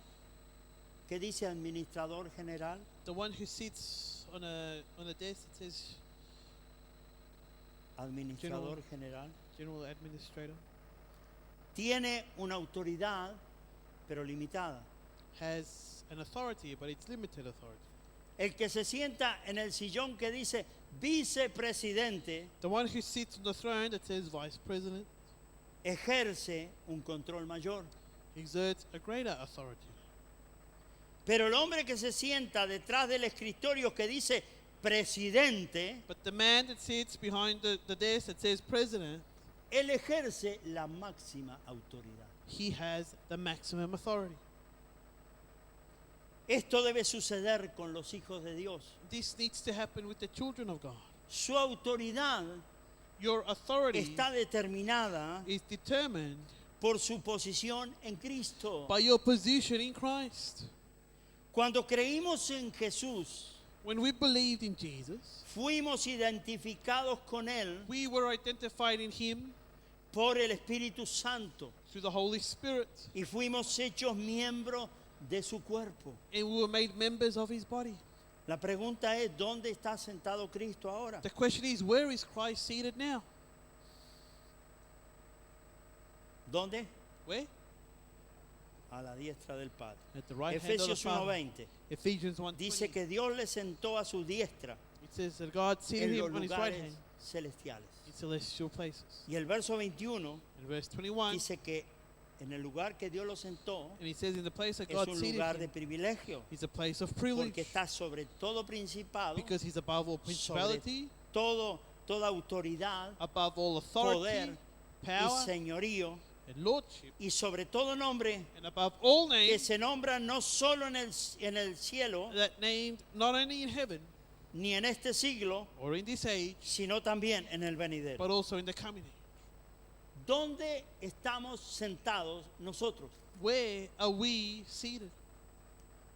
Speaker 1: que dice administrador general,
Speaker 2: The one who sits on a desk that says
Speaker 1: administrador general,
Speaker 2: General Administrator
Speaker 1: tiene una autoridad pero limitada.
Speaker 2: has an authority, but it's limited authority.
Speaker 1: El que se sienta en el sillón que dice vicepresidente
Speaker 2: The one who sits on the throne that says Vice President
Speaker 1: ejerce un control mayor.
Speaker 2: exerts a greater authority.
Speaker 1: Pero el hombre que se sienta detrás del escritorio que dice presidente,
Speaker 2: But the man that sits behind the desk that says President,
Speaker 1: él ejerce la máxima autoridad.
Speaker 2: he has the maximum authority.
Speaker 1: Esto debe suceder con los hijos de Dios.
Speaker 2: This needs to happen with the children of God.
Speaker 1: Su autoridad
Speaker 2: Your authority
Speaker 1: está determinada
Speaker 2: is determined
Speaker 1: por su posición en Cristo.
Speaker 2: by your position in Christ.
Speaker 1: Cuando creímos en Jesús,
Speaker 2: When we believed in Jesus,
Speaker 1: fuimos identificados con Él
Speaker 2: we were identified in Him
Speaker 1: por el Espíritu Santo
Speaker 2: through the Holy Spirit,
Speaker 1: y fuimos hechos miembros de su cuerpo.
Speaker 2: and we were made members of His body.
Speaker 1: La pregunta es, ¿dónde está sentado Cristo ahora?
Speaker 2: The question is, where is Christ seated now?
Speaker 1: ¿Dónde?
Speaker 2: Where?
Speaker 1: A la diestra del Padre.
Speaker 2: At the right hand of the
Speaker 1: Efesios
Speaker 2: Father.
Speaker 1: 1:20
Speaker 2: Ephesians 1:20.
Speaker 1: dice que Dios le sentó a su diestra
Speaker 2: It says that God seated
Speaker 1: en
Speaker 2: Him
Speaker 1: los
Speaker 2: on His right
Speaker 1: lugares
Speaker 2: hand
Speaker 1: celestiales.
Speaker 2: in celestial places.
Speaker 1: Y el verso 21
Speaker 2: In verse 21,
Speaker 1: dice que en el lugar que Dios lo sentó
Speaker 2: and He says in the place that
Speaker 1: es
Speaker 2: God
Speaker 1: un
Speaker 2: seated
Speaker 1: lugar de
Speaker 2: Him
Speaker 1: privilegio,
Speaker 2: is a place of privilege,
Speaker 1: porque está sobre todo principado,
Speaker 2: because He's above all principality,
Speaker 1: toda autoridad
Speaker 2: above all authority,
Speaker 1: y
Speaker 2: power,
Speaker 1: señorío,
Speaker 2: and lordship,
Speaker 1: y sobre todo nombre
Speaker 2: and above all
Speaker 1: que
Speaker 2: names
Speaker 1: se nombra no solo en el cielo
Speaker 2: that named not only in heaven
Speaker 1: ni en este siglo,
Speaker 2: or in this age,
Speaker 1: sino también en el venidero.
Speaker 2: but also in the coming age.
Speaker 1: ¿Dónde estamos sentados nosotros?
Speaker 2: Where are we seated?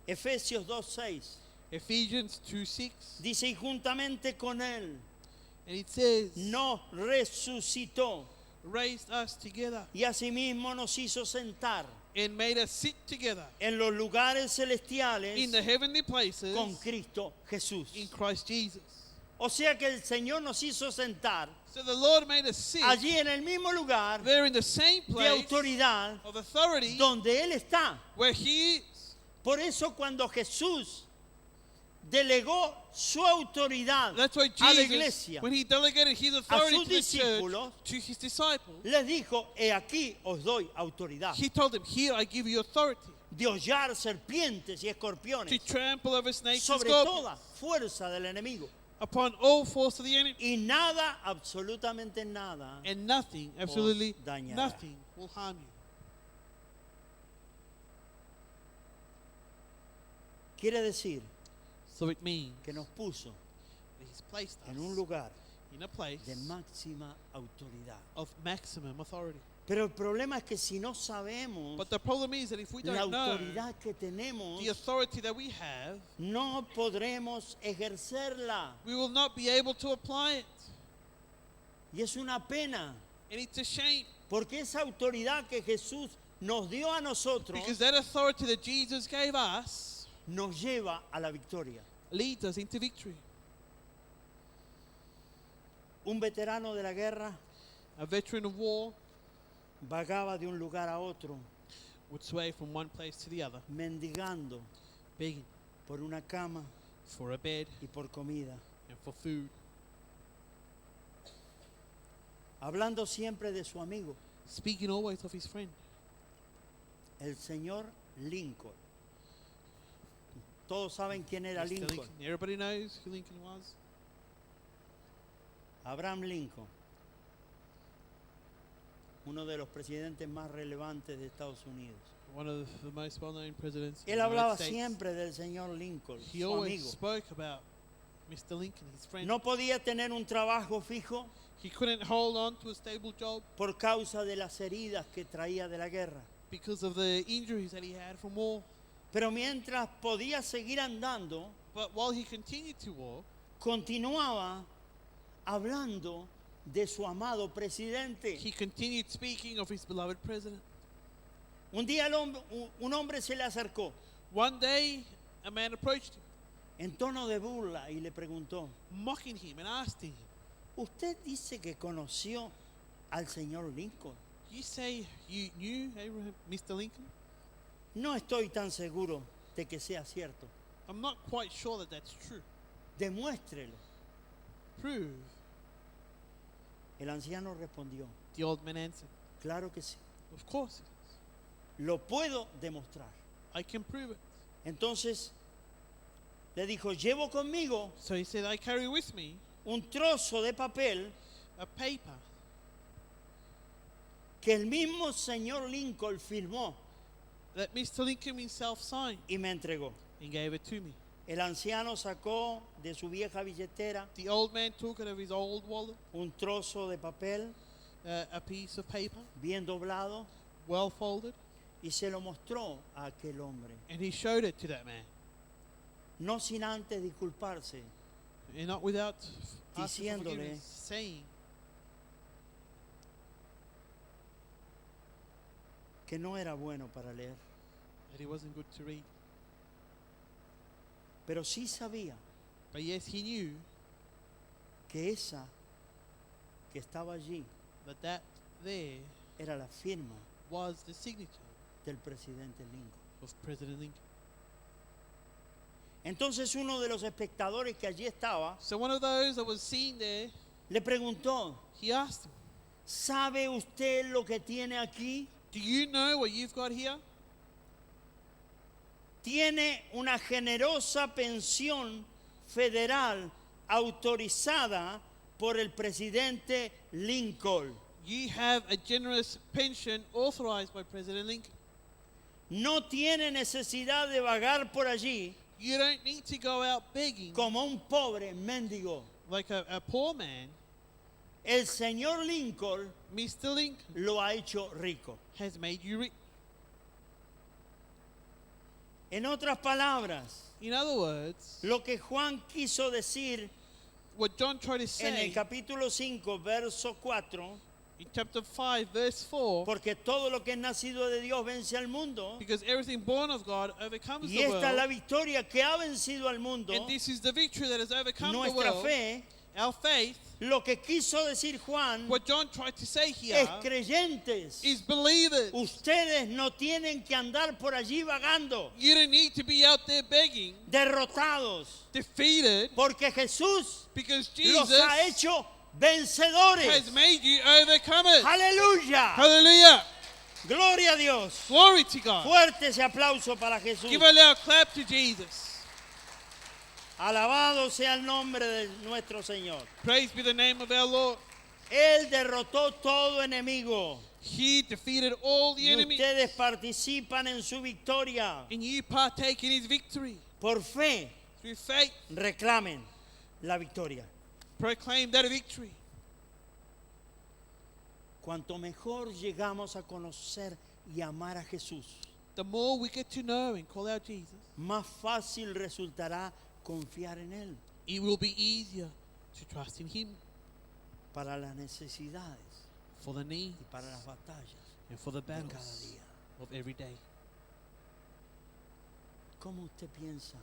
Speaker 1: Efesios 2:6
Speaker 2: Ephesians 2:6,
Speaker 1: dice, y juntamente con él
Speaker 2: and it says,
Speaker 1: nos resucitó
Speaker 2: raised us together
Speaker 1: y asimismo nos hizo sentar
Speaker 2: and made us sit together
Speaker 1: en los lugares celestiales
Speaker 2: in the heavenly places
Speaker 1: con Cristo Jesús.
Speaker 2: in Christ Jesus.
Speaker 1: O sea que el Señor nos hizo sentar
Speaker 2: So the Lord made us sit
Speaker 1: allí en el mismo lugar
Speaker 2: there in the same
Speaker 1: de
Speaker 2: place
Speaker 1: autoridad
Speaker 2: of authority
Speaker 1: donde Él está.
Speaker 2: where He is.
Speaker 1: Por eso cuando Jesús delegó su autoridad
Speaker 2: That's why
Speaker 1: a la
Speaker 2: Jesus,
Speaker 1: iglesia,
Speaker 2: when He delegated His authority
Speaker 1: sus
Speaker 2: to the church,
Speaker 1: discípulos,
Speaker 2: to His disciples,
Speaker 1: les dijo, he aquí os doy autoridad
Speaker 2: He told them, here I give you authority
Speaker 1: de hollar serpientes y
Speaker 2: to
Speaker 1: escorpiones
Speaker 2: trample over snakes and
Speaker 1: sobre
Speaker 2: scorpions,
Speaker 1: toda fuerza del enemigo.
Speaker 2: upon all force of the enemy,
Speaker 1: Y nada, absolutamente nada,
Speaker 2: and nothing, absolutely
Speaker 1: dañará.
Speaker 2: nothing will harm you.
Speaker 1: quiere decir
Speaker 2: So it means
Speaker 1: que nos puso
Speaker 2: that He's placed us
Speaker 1: en un lugar
Speaker 2: in a place
Speaker 1: de máxima autoridad.
Speaker 2: of maximum authority.
Speaker 1: Pero el problema es que si no sabemos
Speaker 2: But the problem is that if we
Speaker 1: la
Speaker 2: don't know
Speaker 1: autoridad que tenemos,
Speaker 2: the authority that we have,
Speaker 1: no podremos ejercerla.
Speaker 2: we will not be able to apply it.
Speaker 1: Y es una pena,
Speaker 2: And it's a shame,
Speaker 1: porque esa autoridad que Jesús nos dio a nosotros
Speaker 2: because that authority that Jesus gave us
Speaker 1: nos lleva a la victoria.
Speaker 2: leads us into victory.
Speaker 1: Un veterano de la guerra
Speaker 2: A veteran of war
Speaker 1: vagaba de un lugar a otro,
Speaker 2: would sway from one place to the other,
Speaker 1: mendigando
Speaker 2: begging
Speaker 1: por una cama
Speaker 2: for a bed
Speaker 1: y por comida,
Speaker 2: and for food,
Speaker 1: hablando siempre de su amigo,
Speaker 2: speaking always of his friend,
Speaker 1: el señor Lincoln. Todos saben quién era
Speaker 2: Mr.
Speaker 1: Lincoln.
Speaker 2: Lincoln. Everybody knows who Lincoln was.
Speaker 1: Abraham Lincoln, uno de los presidentes más relevantes de Estados Unidos.
Speaker 2: One of the most well-known presidents in
Speaker 1: Él
Speaker 2: the
Speaker 1: hablaba
Speaker 2: United States.
Speaker 1: siempre del señor Lincoln,
Speaker 2: He
Speaker 1: su
Speaker 2: always
Speaker 1: amigo.
Speaker 2: spoke about Mr. Lincoln, his friend.
Speaker 1: No podía tener un trabajo fijo
Speaker 2: He couldn't hold on to a stable job
Speaker 1: por causa de las heridas que traía de la guerra.
Speaker 2: because of the injuries that he had from war.
Speaker 1: Pero mientras podía seguir andando,
Speaker 2: But while he continued to walk,
Speaker 1: continuaba hablando de su amado presidente.
Speaker 2: he continued speaking of his beloved president.
Speaker 1: Un día un hombre se le acercó
Speaker 2: One day, a man approached him,
Speaker 1: en tono de burla y le preguntó,
Speaker 2: mocking him and asking him,
Speaker 1: usted dice que conoció al señor Lincoln.
Speaker 2: you say you knew Abraham, Mr. Lincoln?
Speaker 1: No estoy tan seguro de que sea cierto.
Speaker 2: I'm not quite sure that that's true.
Speaker 1: Demuéstrelo.
Speaker 2: Prove.
Speaker 1: El anciano respondió,
Speaker 2: The old man answered,
Speaker 1: claro que sí,
Speaker 2: of course it is.
Speaker 1: lo puedo demostrar.
Speaker 2: I can prove it.
Speaker 1: Entonces le dijo, llevo conmigo
Speaker 2: So he said, I carry with me
Speaker 1: un trozo de papel
Speaker 2: a paper
Speaker 1: que el mismo señor Lincoln firmó
Speaker 2: that Mr. Lincoln himself signed
Speaker 1: y me entregó.
Speaker 2: and gave it to me.
Speaker 1: El anciano sacó de su vieja billetera
Speaker 2: The old man took out of his old wallet
Speaker 1: un trozo de papel
Speaker 2: a piece of paper,
Speaker 1: bien doblado
Speaker 2: well folded,
Speaker 1: y se lo mostró a aquel hombre.
Speaker 2: and he showed it to that man.
Speaker 1: no sin antes disculparse,
Speaker 2: And not without asking for
Speaker 1: Diciéndole,
Speaker 2: forgiveness, saying
Speaker 1: que no era bueno para leer,
Speaker 2: that he wasn't good to read.
Speaker 1: pero sí sabía
Speaker 2: But yes, he knew
Speaker 1: que esa que estaba allí
Speaker 2: that there
Speaker 1: era la firma
Speaker 2: was the signature
Speaker 1: del presidente Lincoln.
Speaker 2: of President Lincoln.
Speaker 1: Entonces uno de los espectadores que allí estaba
Speaker 2: So one of those that was seen there,
Speaker 1: le preguntó,
Speaker 2: he asked him,
Speaker 1: ¿sabe usted lo que tiene aquí?
Speaker 2: do you know what you've got here?
Speaker 1: Tiene una generosa pensión federal autorizada por el presidente Lincoln.
Speaker 2: You have a generous pension authorized by President Lincoln.
Speaker 1: No tiene necesidad de vagar por allí
Speaker 2: You don't need to go out begging
Speaker 1: como un pobre mendigo.
Speaker 2: like a poor man.
Speaker 1: El señor Lincoln
Speaker 2: Mr. Lincoln
Speaker 1: lo ha hecho rico.
Speaker 2: has made you rich.
Speaker 1: En otras palabras,
Speaker 2: In other words,
Speaker 1: lo que Juan quiso decir
Speaker 2: what John tried to
Speaker 1: en el
Speaker 2: say
Speaker 1: capítulo 5, verso 4,
Speaker 2: in chapter 5, verse 4,
Speaker 1: porque todo lo que es nacido de Dios vence al mundo,
Speaker 2: because everything born of God overcomes
Speaker 1: y
Speaker 2: the
Speaker 1: esta es la
Speaker 2: world,
Speaker 1: victoria que ha vencido al mundo,
Speaker 2: and this is the victory that has overcome the
Speaker 1: nuestra
Speaker 2: world,
Speaker 1: fe.
Speaker 2: our faith.
Speaker 1: Lo que quiso decir Juan
Speaker 2: What John tried to say here
Speaker 1: es creyentes.
Speaker 2: is believers.
Speaker 1: Ustedes no tienen que andar por allí vagando,
Speaker 2: You don't need to be out there begging,
Speaker 1: derrotados,
Speaker 2: defeated,
Speaker 1: porque Jesús
Speaker 2: because
Speaker 1: los ha
Speaker 2: Jesus
Speaker 1: hecho vencedores.
Speaker 2: has made you overcomers.
Speaker 1: Aleluya.
Speaker 2: Hallelujah.
Speaker 1: Gloria a Dios.
Speaker 2: Glory to God.
Speaker 1: Fuerte ese aplauso para Jesús.
Speaker 2: Give a loud clap to Jesus.
Speaker 1: Alabado sea el nombre de nuestro Señor.
Speaker 2: Praise be the name of our Lord.
Speaker 1: Él derrotó todo enemigo.
Speaker 2: He defeated all the
Speaker 1: Y
Speaker 2: enemies,
Speaker 1: ustedes participan en su victoria.
Speaker 2: and you partake in his victory.
Speaker 1: Por fe,
Speaker 2: Through faith,
Speaker 1: reclamen la victoria.
Speaker 2: proclaim that victory.
Speaker 1: Cuanto mejor llegamos a conocer y amar a Jesús,
Speaker 2: The more we get to know and call out Jesus,
Speaker 1: más fácil resultará confiar en Él
Speaker 2: it will be easier to trust in him
Speaker 1: para las necesidades
Speaker 2: for the needs
Speaker 1: y para las batallas
Speaker 2: and for the
Speaker 1: de cada
Speaker 2: battles
Speaker 1: día.
Speaker 2: of every day.
Speaker 1: ¿Cómo usted piensa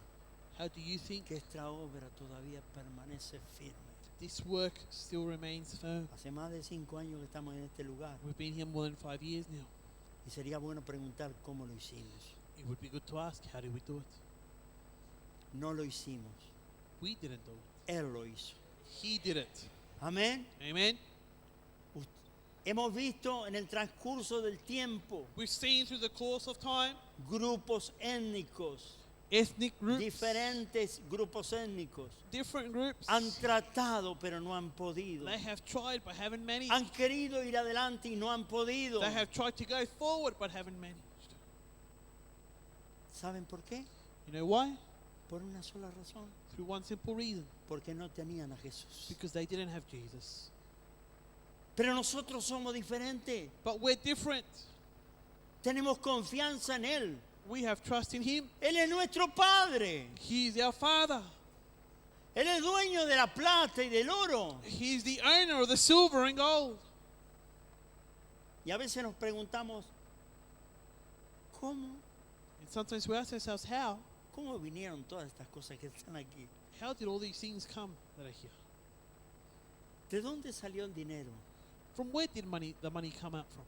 Speaker 2: How do you think
Speaker 1: que esta obra todavía permanece firme?
Speaker 2: this work still remains firm?
Speaker 1: Hace más de 5 años que estamos en este lugar
Speaker 2: We've been here more than 5 years now.
Speaker 1: y sería bueno preguntar cómo lo hicimos.
Speaker 2: It would be good to ask, how did we do it?
Speaker 1: No lo hicimos,
Speaker 2: We didn't do it.
Speaker 1: Él lo hizo.
Speaker 2: He did it.
Speaker 1: Amén.
Speaker 2: Amen.
Speaker 1: Hemos visto en el transcurso del tiempo
Speaker 2: We've seen through the course of time
Speaker 1: grupos étnicos,
Speaker 2: ethnic groups,
Speaker 1: diferentes grupos étnicos,
Speaker 2: different groups.
Speaker 1: han tratado pero no han podido.
Speaker 2: They have tried but haven't managed.
Speaker 1: Han querido ir adelante y no han podido.
Speaker 2: They have tried to go forward but haven't managed.
Speaker 1: ¿Saben por qué?
Speaker 2: You know why?
Speaker 1: Por una sola razón.
Speaker 2: Through one simple reason.
Speaker 1: Porque no tenían a Jesús.
Speaker 2: Because they didn't have Jesus.
Speaker 1: Pero nosotros somos diferentes.
Speaker 2: But we're different.
Speaker 1: Tenemos confianza en Él.
Speaker 2: We have trust in him.
Speaker 1: Él es nuestro Padre.
Speaker 2: He's our Father.
Speaker 1: Él es dueño de la plata y del oro.
Speaker 2: He's the owner of the silver and gold.
Speaker 1: Y a veces nos preguntamos, ¿cómo?
Speaker 2: And sometimes we ask ourselves, how?
Speaker 1: ¿Cómo vinieron todas estas cosas que están aquí?
Speaker 2: How did all these things come that are here?
Speaker 1: ¿De dónde salió el dinero?
Speaker 2: From where did the money come out from?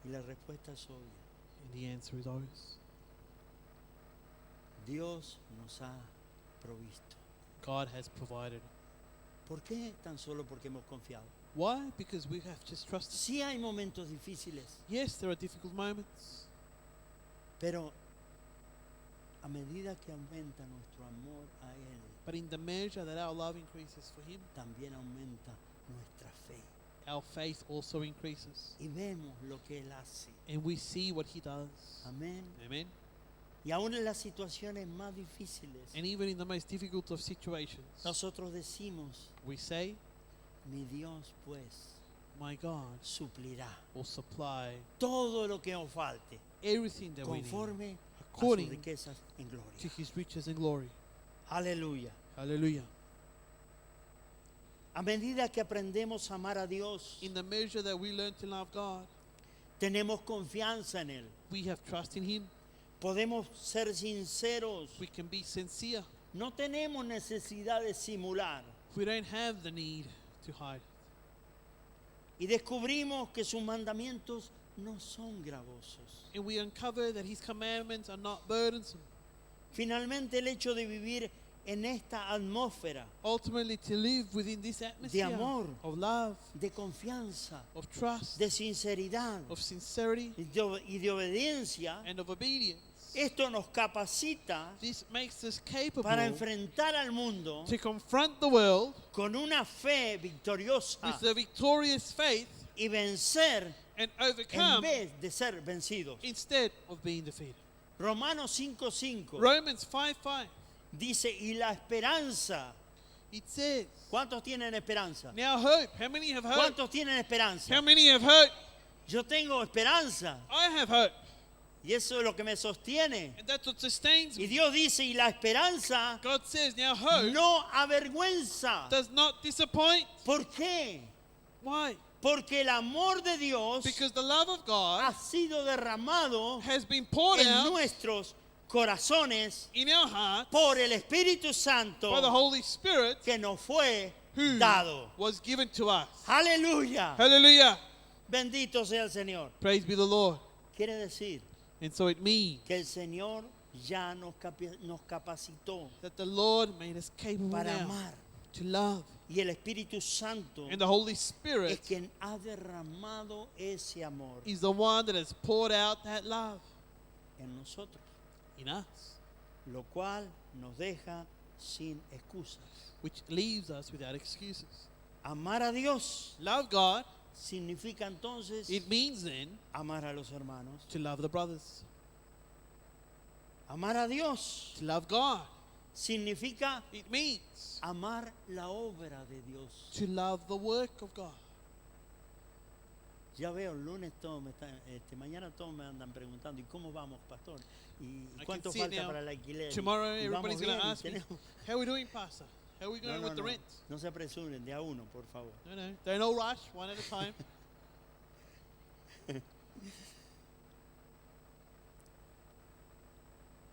Speaker 1: Y la respuesta es obvia.
Speaker 2: And the answer is obvious.
Speaker 1: Dios nos ha provisto.
Speaker 2: God has provided.
Speaker 1: ¿Por qué? Tan solo porque hemos confiado.
Speaker 2: Why? Because we have just trusted.
Speaker 1: Sí hay momentos difíciles,
Speaker 2: Yes, there are difficult moments.
Speaker 1: pero a medida que aumenta nuestro amor a Él,
Speaker 2: But in the measure that our love increases for him,
Speaker 1: también aumenta nuestra fe.
Speaker 2: our faith also increases.
Speaker 1: Y vemos lo que Él hace.
Speaker 2: And we see what he does.
Speaker 1: Amén.
Speaker 2: Amen.
Speaker 1: Y aún en las situaciones más difíciles,
Speaker 2: And even in the most difficult of situations,
Speaker 1: nosotros decimos,
Speaker 2: we say,
Speaker 1: mi Dios pues
Speaker 2: my God
Speaker 1: suplirá
Speaker 2: will supply
Speaker 1: todo lo que os falte
Speaker 2: everything that we need
Speaker 1: conforme a sus
Speaker 2: according
Speaker 1: riquezas en
Speaker 2: to
Speaker 1: gloria.
Speaker 2: his riches and glory.
Speaker 1: Aleluya.
Speaker 2: Hallelujah.
Speaker 1: A medida que aprendemos a amar a Dios,
Speaker 2: In the measure that we learn to love God,
Speaker 1: tenemos confianza en Él.
Speaker 2: we have trust in him.
Speaker 1: Podemos ser sinceros.
Speaker 2: We can be sincere.
Speaker 1: No tenemos necesidad de simular.
Speaker 2: We don't have the need to hide.
Speaker 1: Y descubrimos que sus mandamientos no son gravosos.
Speaker 2: And we uncover that his commandments are not burdensome.
Speaker 1: Finalmente, el hecho de vivir en esta atmósfera
Speaker 2: Ultimately, to live within this atmosphere
Speaker 1: amor,
Speaker 2: of love,
Speaker 1: de confianza,
Speaker 2: of trust,
Speaker 1: de sinceridad
Speaker 2: of sincerity,
Speaker 1: y de obediencia,
Speaker 2: and of obedience.
Speaker 1: esto nos capacita
Speaker 2: This makes us capable
Speaker 1: para enfrentar al mundo
Speaker 2: to confront the world
Speaker 1: con una fe victoriosa
Speaker 2: with a victorious faith
Speaker 1: y vencer
Speaker 2: and
Speaker 1: en
Speaker 2: overcome
Speaker 1: vez de ser vencidos.
Speaker 2: instead of being defeated.
Speaker 1: Romanos 5:5
Speaker 2: Romans 5:5.
Speaker 1: dice, y la esperanza.
Speaker 2: It says,
Speaker 1: ¿Cuántos tienen esperanza?
Speaker 2: now hope. How many have hope?
Speaker 1: ¿Cuántos tienen esperanza?
Speaker 2: How many have hope?
Speaker 1: Yo tengo esperanza
Speaker 2: I have hope.
Speaker 1: y eso es lo que me sostiene.
Speaker 2: And that's what sustains
Speaker 1: Y
Speaker 2: me.
Speaker 1: Dios dice, y la esperanza
Speaker 2: God says, now hope
Speaker 1: no avergüenza.
Speaker 2: does not disappoint.
Speaker 1: ¿Por qué?
Speaker 2: Why?
Speaker 1: Porque el amor de Dios
Speaker 2: Because the love of
Speaker 1: ha
Speaker 2: God
Speaker 1: sido derramado
Speaker 2: has been poured
Speaker 1: en
Speaker 2: out
Speaker 1: nuestros corazones
Speaker 2: in our hearts
Speaker 1: por el Espíritu Santo
Speaker 2: by the Holy Spirit
Speaker 1: que nos fue
Speaker 2: who
Speaker 1: dado.
Speaker 2: was given to us.
Speaker 1: Aleluya.
Speaker 2: Hallelujah.
Speaker 1: Bendito sea el Señor.
Speaker 2: Praise be the Lord.
Speaker 1: Quiere decir
Speaker 2: And so it means
Speaker 1: que el Señor ya nos capacitó
Speaker 2: that the Lord made us capable
Speaker 1: para
Speaker 2: now
Speaker 1: amar.
Speaker 2: to love.
Speaker 1: Y el Espíritu Santo
Speaker 2: And the Holy
Speaker 1: es
Speaker 2: Spirit
Speaker 1: quien ha derramado ese amor
Speaker 2: is the one that has poured out that love
Speaker 1: en nosotros,
Speaker 2: in us,
Speaker 1: lo cual nos deja sin excusas.
Speaker 2: which leaves us without excuses.
Speaker 1: Amar a Dios
Speaker 2: Love God,
Speaker 1: significa entonces
Speaker 2: it means then
Speaker 1: amar a los hermanos.
Speaker 2: to love the brothers.
Speaker 1: Amar a Dios
Speaker 2: To love God,
Speaker 1: significa
Speaker 2: it means
Speaker 1: amar la obra de Dios.
Speaker 2: to love the work of God.
Speaker 1: Ya veo, el lunes todos mañana todos me andan preguntando, ¿y cómo vamos, pastor? ¿Y
Speaker 2: I
Speaker 1: cuánto
Speaker 2: can see it
Speaker 1: falta
Speaker 2: now.
Speaker 1: para el alquiler?
Speaker 2: Tomorrow,
Speaker 1: ¿Y vamos
Speaker 2: everybody's going to
Speaker 1: bien? ¿Y
Speaker 2: ask me,
Speaker 1: tenemos?
Speaker 2: how are we doing, Pastor? How are we going
Speaker 1: No,
Speaker 2: with the
Speaker 1: no,
Speaker 2: rent?
Speaker 1: no se apresuren, de a uno, por favor.
Speaker 2: No, don't all rush, one at a time.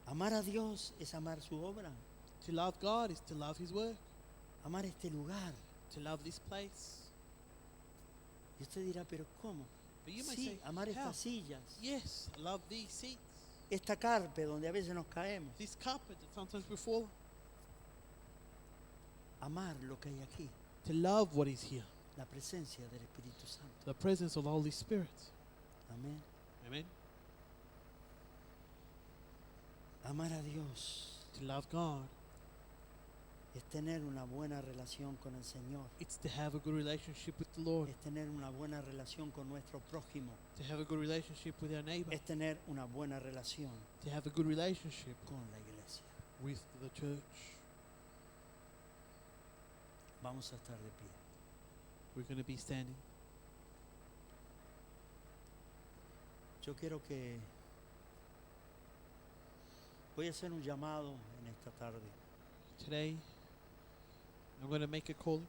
Speaker 1: Amar a Dios es amar su obra,
Speaker 2: To love God is to love His work,
Speaker 1: amar este lugar.
Speaker 2: to love this place.
Speaker 1: Y usted dirá, ¿pero cómo?
Speaker 2: But you might
Speaker 1: Sí,
Speaker 2: say,
Speaker 1: amar
Speaker 2: how?
Speaker 1: estas sillas,
Speaker 2: Yes, I love these seats,
Speaker 1: esta carpe donde a veces nos caemos.
Speaker 2: this carpet that sometimes we fall.
Speaker 1: Amar lo que hay aquí,
Speaker 2: To love what is here,
Speaker 1: la presencia del Espíritu Santo.
Speaker 2: the presence of the Holy Spirit.
Speaker 1: Amén.
Speaker 2: Amen.
Speaker 1: Amar a Dios
Speaker 2: To love God,
Speaker 1: es tener una buena relación con el Señor,
Speaker 2: it's to have a good relationship with the Lord,
Speaker 1: es tener una buena relación con nuestro prójimo,
Speaker 2: to have a good relationship with our neighbor,
Speaker 1: es tener una buena relación
Speaker 2: to have a good relationship
Speaker 1: con la iglesia.
Speaker 2: with the church.
Speaker 1: Vamos a estar de pie.
Speaker 2: We're going to be standing.
Speaker 1: Yo quiero que voy a hacer un llamado en esta tarde.
Speaker 2: Today, I'm going to make a call.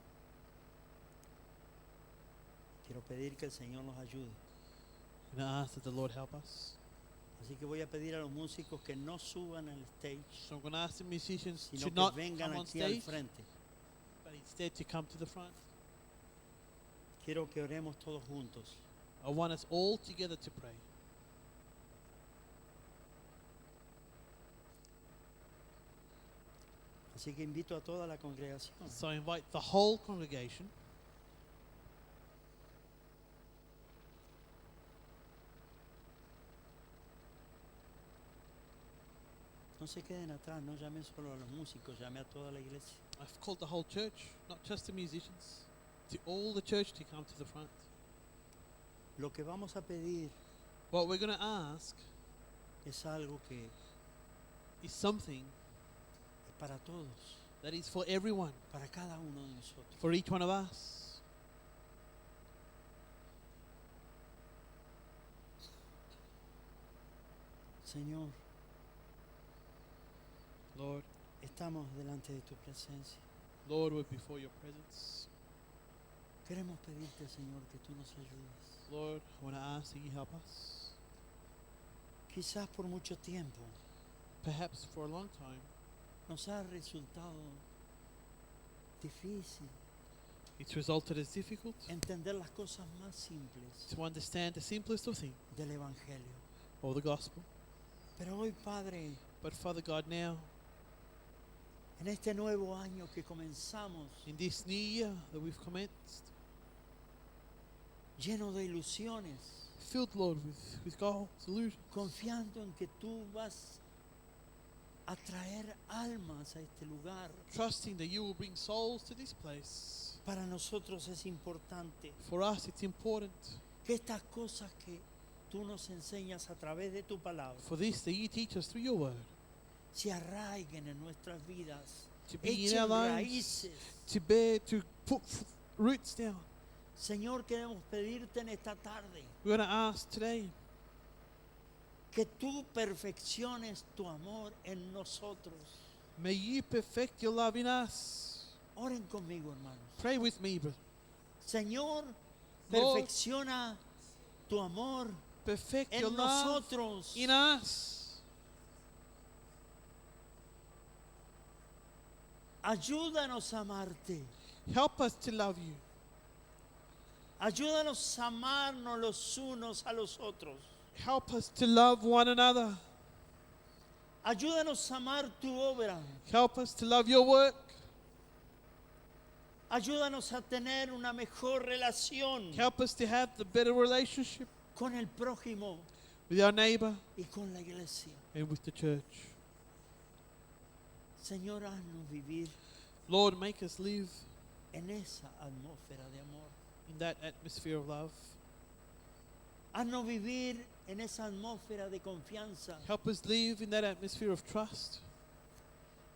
Speaker 1: Quiero pedir que el Señor nos ayude.
Speaker 2: I'm going to ask that the Lord help us.
Speaker 1: Así que voy a pedir a los músicos que no suban al stage,
Speaker 2: So I'm going to ask the musicians
Speaker 1: sino
Speaker 2: to
Speaker 1: que
Speaker 2: not
Speaker 1: vengan
Speaker 2: come on
Speaker 1: aquí al
Speaker 2: stage,
Speaker 1: frente.
Speaker 2: but instead to come to the front.
Speaker 1: Quiero que oremos todos juntos.
Speaker 2: I want us all together to pray.
Speaker 1: Así que invito a toda la congregación
Speaker 2: So I invite the whole congregation
Speaker 1: no se queden atrás, no llamen solo a los músicos, llame a toda la iglesia.
Speaker 2: I've called the whole church, not just the musicians, to all the church to come to the front.
Speaker 1: Lo que vamos a pedir
Speaker 2: What we're going to ask
Speaker 1: es algo que
Speaker 2: is something
Speaker 1: es para todos,
Speaker 2: that is for everyone,
Speaker 1: para cada uno de nosotros.
Speaker 2: for each one of us.
Speaker 1: Señor,
Speaker 2: Lord,
Speaker 1: estamos delante de tu presencia.
Speaker 2: Lord, we're before your presence.
Speaker 1: Queremos pedirte, Señor, que tú nos ayudes.
Speaker 2: Lord, I want to ask that you help us.
Speaker 1: Quizás por mucho tiempo
Speaker 2: Perhaps for a long time,
Speaker 1: nos ha resultado difícil
Speaker 2: it's resulted as difficult
Speaker 1: entender las cosas más simples
Speaker 2: to understand the simplest of things,
Speaker 1: del Evangelio.
Speaker 2: or the gospel.
Speaker 1: Pero hoy, Padre,
Speaker 2: But Father God, now,
Speaker 1: en este nuevo año que comenzamos,
Speaker 2: in this new year that we've commenced,
Speaker 1: lleno de ilusiones,
Speaker 2: filled, Lord, with goals, illusions,
Speaker 1: confiando en que tú vas a traer almas a este lugar.
Speaker 2: trusting that you will bring souls to this place.
Speaker 1: Para nosotros es importante
Speaker 2: For us, it's important
Speaker 1: que estas cosas que tú nos enseñas a través de tu palabra
Speaker 2: for this that you teach us through your word
Speaker 1: se arraiguen en nuestras vidas,
Speaker 2: to be in
Speaker 1: echen
Speaker 2: our lives,
Speaker 1: raíces.
Speaker 2: to put roots down.
Speaker 1: Señor, queremos pedirte en esta tarde
Speaker 2: We're going to ask today
Speaker 1: que tú perfecciones tu amor en nosotros.
Speaker 2: may you perfect your love in us.
Speaker 1: Oren conmigo, hermanos.
Speaker 2: Pray with me, brother.
Speaker 1: Señor,
Speaker 2: Lord,
Speaker 1: perfecciona tu amor
Speaker 2: perfect
Speaker 1: en
Speaker 2: your love
Speaker 1: nosotros.
Speaker 2: in us.
Speaker 1: Ayúdanos a amarte.
Speaker 2: Help us to love you.
Speaker 1: Ayúdanos a amarnos los unos a los otros.
Speaker 2: Help us to love one another.
Speaker 1: Ayúdanos a amar tu obra.
Speaker 2: Help us to love your work.
Speaker 1: Ayúdanos a tener una mejor relación
Speaker 2: Help us to have the better relationship
Speaker 1: con el prójimo
Speaker 2: with our neighbor
Speaker 1: y con la iglesia.
Speaker 2: and with the church.
Speaker 1: Señor, haznos vivir
Speaker 2: Lord, make us live
Speaker 1: en esa atmósfera de amor.
Speaker 2: in that atmosphere of love.
Speaker 1: Haznos vivir en esa atmósfera de confianza.
Speaker 2: Help us live in that atmosphere of trust.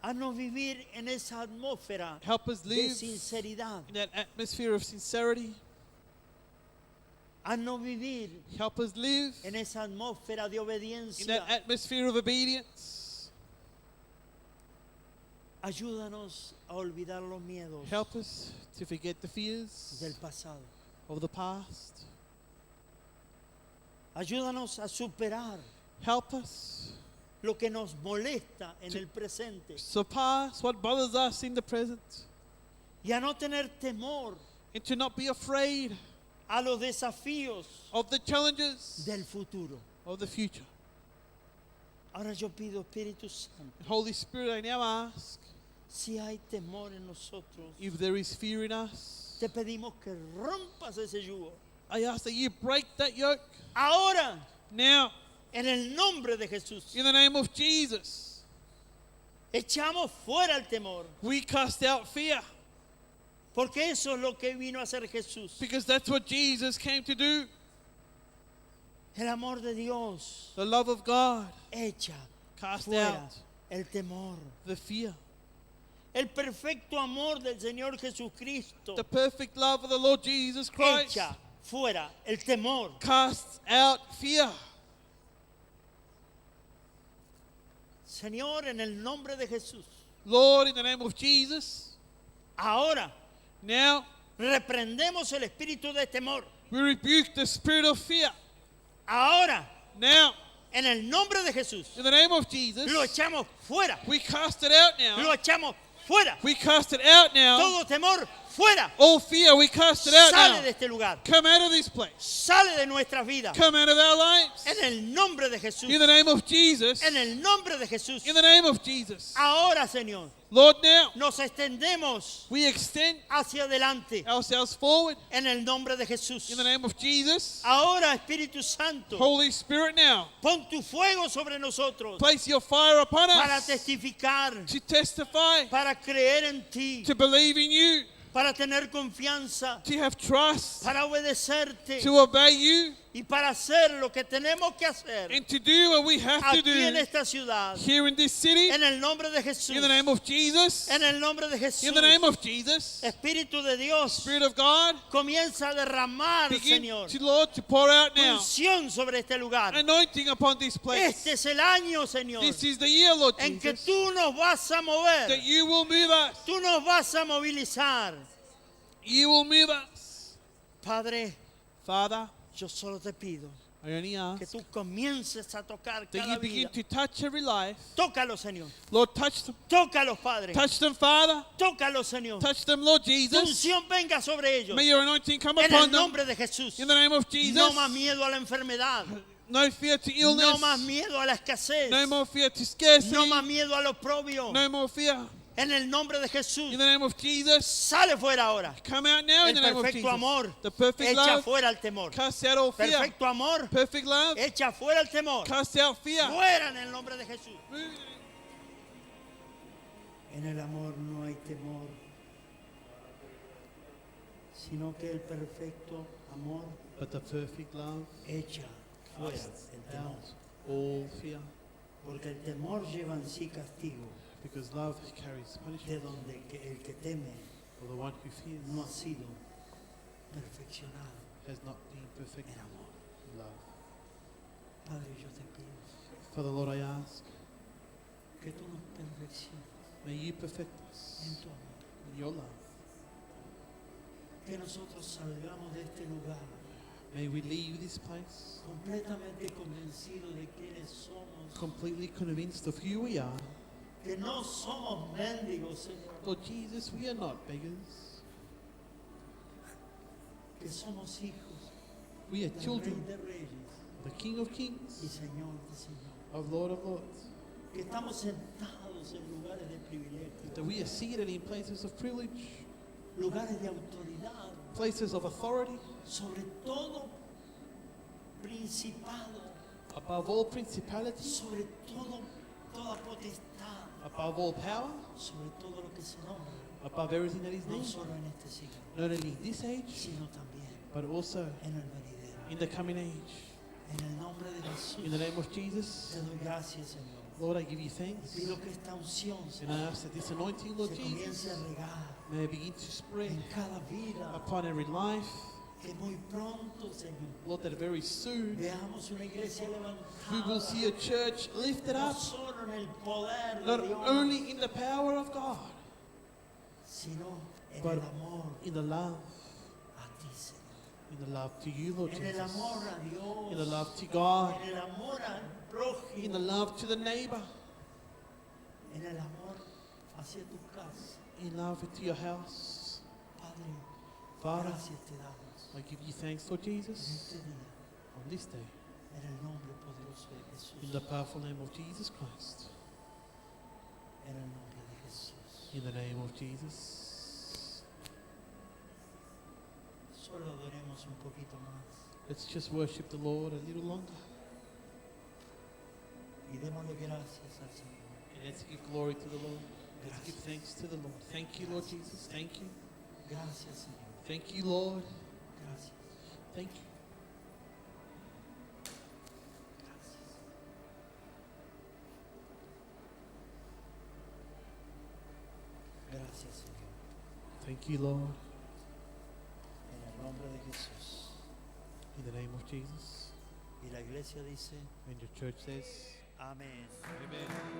Speaker 1: Haznos vivir en esa atmósfera
Speaker 2: Help us
Speaker 1: de
Speaker 2: live
Speaker 1: sinceridad.
Speaker 2: in that atmosphere of sincerity.
Speaker 1: Haznos vivir
Speaker 2: Help us live
Speaker 1: en esa atmósfera de
Speaker 2: in
Speaker 1: obediencia.
Speaker 2: that atmosphere of obedience.
Speaker 1: Ayúdanos a olvidar los miedos
Speaker 2: Help us to forget the fears
Speaker 1: del pasado.
Speaker 2: of the past.
Speaker 1: Ayúdanos a superar
Speaker 2: Help us
Speaker 1: lo que nos molesta en el presente
Speaker 2: surpass what bothers us in the present
Speaker 1: y a no tener temor
Speaker 2: and to not be afraid
Speaker 1: a los desafíos
Speaker 2: of the challenges
Speaker 1: del futuro.
Speaker 2: of the future.
Speaker 1: Ahora yo pido, Espíritu Santo,
Speaker 2: Holy Spirit, I now ask
Speaker 1: si hay temor en nosotros,
Speaker 2: if there is fear in us.
Speaker 1: te pedimos que rompas ese yugo.
Speaker 2: I ask that you break that yoke
Speaker 1: Ahora,
Speaker 2: now
Speaker 1: en el nombre de Jesús,
Speaker 2: in the name of Jesus.
Speaker 1: echamos fuera el temor,
Speaker 2: We cast out fear
Speaker 1: porque eso es lo que vino a hacer Jesús.
Speaker 2: because that's what Jesus came to do.
Speaker 1: El amor de Dios
Speaker 2: The love of God
Speaker 1: echa
Speaker 2: cast
Speaker 1: fuera
Speaker 2: out
Speaker 1: el temor.
Speaker 2: the fear.
Speaker 1: El perfecto amor del Señor Jesucristo
Speaker 2: The perfect love of the Lord Jesus Christ
Speaker 1: echa fuera el temor.
Speaker 2: casts out fear.
Speaker 1: Señor, en el nombre de Jesús,
Speaker 2: Lord, in the name of Jesus,
Speaker 1: ahora
Speaker 2: now
Speaker 1: reprendemos el espíritu de temor.
Speaker 2: we rebuke the spirit of fear.
Speaker 1: Ahora,
Speaker 2: Now,
Speaker 1: en el nombre de Jesús,
Speaker 2: in the name of Jesus,
Speaker 1: lo echamos fuera.
Speaker 2: we cast it out
Speaker 1: Lo
Speaker 2: now.
Speaker 1: echamos fuera.
Speaker 2: We cast it out now.
Speaker 1: Todo temor fuera.
Speaker 2: All fear, we cast it out
Speaker 1: Sale de
Speaker 2: now.
Speaker 1: este lugar.
Speaker 2: Come out of this place.
Speaker 1: Sale de nuestras vidas.
Speaker 2: Come out of our lives.
Speaker 1: En el nombre de Jesús.
Speaker 2: In the name of Jesus.
Speaker 1: En el nombre de Jesús.
Speaker 2: In the name of Jesus.
Speaker 1: Ahora, Señor,
Speaker 2: Lord, now
Speaker 1: nos extendemos
Speaker 2: we extend
Speaker 1: hacia adelante.
Speaker 2: ourselves forward.
Speaker 1: En el nombre de Jesús.
Speaker 2: In the name of Jesus.
Speaker 1: Ahora, Espíritu Santo,
Speaker 2: Holy Spirit, now
Speaker 1: pon tu fuego sobre nosotros
Speaker 2: place your fire upon
Speaker 1: para
Speaker 2: us
Speaker 1: testificar,
Speaker 2: to testify,
Speaker 1: para creer en ti,
Speaker 2: to believe in you,
Speaker 1: para tener confianza,
Speaker 2: to have trust,
Speaker 1: para obedecerte
Speaker 2: to obey you,
Speaker 1: y para hacer lo que tenemos que hacer
Speaker 2: and to do what we have to
Speaker 1: aquí en
Speaker 2: do
Speaker 1: esta ciudad.
Speaker 2: here in this city,
Speaker 1: En el nombre de Jesús.
Speaker 2: in the name of Jesus,
Speaker 1: En el nombre de Jesús.
Speaker 2: in the name of Jesus,
Speaker 1: Espíritu de Dios,
Speaker 2: Spirit of God,
Speaker 1: comienza a derramar,
Speaker 2: begin
Speaker 1: Señor,
Speaker 2: to, Lord, to pour out now
Speaker 1: unción sobre este lugar.
Speaker 2: anointing upon this place.
Speaker 1: Este es el año, Señor,
Speaker 2: This is the year, Lord
Speaker 1: en que
Speaker 2: Jesus,
Speaker 1: tú nos vas a mover.
Speaker 2: that you will move us.
Speaker 1: Tú nos vas a movilizar.
Speaker 2: You will move us.
Speaker 1: Padre,
Speaker 2: Father,
Speaker 1: yo solo te pido
Speaker 2: I only
Speaker 1: que
Speaker 2: ask
Speaker 1: tú comiences a tocar
Speaker 2: that
Speaker 1: cada
Speaker 2: you begin
Speaker 1: vida.
Speaker 2: to touch every life.
Speaker 1: Tócalos, Señor.
Speaker 2: Lord, touch them.
Speaker 1: Tócalos, Padre.
Speaker 2: Touch them, Father.
Speaker 1: Tócalos, Señor.
Speaker 2: Touch them, Lord
Speaker 1: Tu
Speaker 2: Jesus.
Speaker 1: unción venga sobre ellos.
Speaker 2: May your anointing come
Speaker 1: En el
Speaker 2: upon them.
Speaker 1: nombre de Jesús.
Speaker 2: In the name of Jesus.
Speaker 1: No más miedo a la enfermedad.
Speaker 2: No fear to
Speaker 1: No
Speaker 2: illness.
Speaker 1: más miedo a la escasez.
Speaker 2: No more fear to scarcity.
Speaker 1: No más miedo al oprobio.
Speaker 2: No more fear.
Speaker 1: En el nombre de Jesús.
Speaker 2: In the name of Jesus.
Speaker 1: Sale fuera ahora.
Speaker 2: Come out now in
Speaker 1: El
Speaker 2: the name of
Speaker 1: perfecto
Speaker 2: Jesus.
Speaker 1: amor
Speaker 2: The perfect
Speaker 1: echa
Speaker 2: love.
Speaker 1: fuera el temor.
Speaker 2: Cast out all fear.
Speaker 1: Perfecto amor
Speaker 2: Perfect love.
Speaker 1: echa fuera el temor.
Speaker 2: Cast out fear.
Speaker 1: Fuera en el nombre de Jesús.
Speaker 2: Move.
Speaker 1: En el amor no hay temor, sino que el perfecto amor
Speaker 2: But the perfect love
Speaker 1: echa fuera
Speaker 2: casts
Speaker 1: el temor.
Speaker 2: out all fear.
Speaker 1: Porque el temor lleva en sí castigo,
Speaker 2: Because love carries
Speaker 1: de
Speaker 2: punishment.
Speaker 1: donde el que teme
Speaker 2: For the one who fears
Speaker 1: no ha sido perfeccionado
Speaker 2: has not been perfect
Speaker 1: en amor.
Speaker 2: in love.
Speaker 1: Padre, yo te pido
Speaker 2: Father, Lord, I ask,
Speaker 1: que tú nos perfecciones
Speaker 2: may you perfect
Speaker 1: en
Speaker 2: us
Speaker 1: tu amor.
Speaker 2: in your love.
Speaker 1: Que nosotros salgamos de este lugar
Speaker 2: May we leave this place
Speaker 1: completamente convencidos de quiénes somos,
Speaker 2: completely convinced of who we are.
Speaker 1: que no somos mendigos, Señor,
Speaker 2: Lord Jesus, we are not beggars.
Speaker 1: que somos hijos
Speaker 2: We are
Speaker 1: del Rey
Speaker 2: children
Speaker 1: de Reyes
Speaker 2: of the King of
Speaker 1: y
Speaker 2: Kings,
Speaker 1: Señor de Señor,
Speaker 2: of Lord of Lords.
Speaker 1: que estamos sentados en lugares de privilegio,
Speaker 2: That we are seated in places of privilege,
Speaker 1: lugares de autoridad,
Speaker 2: places of authority,
Speaker 1: sobre todo principado,
Speaker 2: above all principality,
Speaker 1: sobre todo toda potestad,
Speaker 2: above all power,
Speaker 1: sobre todo lo que se nombra,
Speaker 2: above everything that is
Speaker 1: no
Speaker 2: named,
Speaker 1: solo en este siglo,
Speaker 2: not only in this age,
Speaker 1: sino también
Speaker 2: but also
Speaker 1: en el venidero.
Speaker 2: in the coming age.
Speaker 1: En el nombre de Jesús,
Speaker 2: In the name of Jesus,
Speaker 1: te doy gracias, Señor.
Speaker 2: Lord, I give you
Speaker 1: Y
Speaker 2: thanks.
Speaker 1: pido que esta unción,
Speaker 2: And I
Speaker 1: Señor,
Speaker 2: ask that this anointing, Lord
Speaker 1: se comience
Speaker 2: Jesus,
Speaker 1: a regar
Speaker 2: may begin to spread
Speaker 1: en cada vida,
Speaker 2: upon every life.
Speaker 1: que muy pronto, Señor,
Speaker 2: Lord, that very soon
Speaker 1: veamos una iglesia
Speaker 2: we will
Speaker 1: levantada,
Speaker 2: see a church lifted
Speaker 1: no
Speaker 2: up,
Speaker 1: solo en el poder de
Speaker 2: not
Speaker 1: Dios,
Speaker 2: only in the power of God,
Speaker 1: sino en
Speaker 2: but
Speaker 1: el amor
Speaker 2: in the love,
Speaker 1: a ti, Señor.
Speaker 2: in the love to you, Lord
Speaker 1: En el
Speaker 2: Jesus,
Speaker 1: amor a Dios,
Speaker 2: in the love to God,
Speaker 1: en el amor al
Speaker 2: in the
Speaker 1: prójimo,
Speaker 2: love to the neighbor,
Speaker 1: en el amor hacia tu casa.
Speaker 2: in love to your house.
Speaker 1: Padre,
Speaker 2: Father,
Speaker 1: gracias te damos
Speaker 2: I give you thanks, Lord
Speaker 1: en
Speaker 2: Jesus,
Speaker 1: este día,
Speaker 2: on this day,
Speaker 1: en el nombre poderoso de Jesús.
Speaker 2: in the powerful name of Jesus Christ,
Speaker 1: En el nombre de Jesús.
Speaker 2: in the name of Jesus.
Speaker 1: Solo adoremos un poquito más
Speaker 2: Let's just worship the Lord a little longer,
Speaker 1: y démosle gracias al Señor.
Speaker 2: and let's give glory to the Lord. Let's give
Speaker 1: Gracias.
Speaker 2: thanks to the Lord. Thank you, Lord Jesus. Thank you.
Speaker 1: Gracias, Señor.
Speaker 2: Thank you, Lord.
Speaker 1: Gracias.
Speaker 2: Thank you.
Speaker 1: Gracias. Gracias, Señor.
Speaker 2: Thank you, Lord.
Speaker 1: En el nombre de Jesús.
Speaker 2: In the name of Jesus.
Speaker 1: Y la iglesia dice,
Speaker 2: And your church says,
Speaker 1: amén.
Speaker 2: Amen.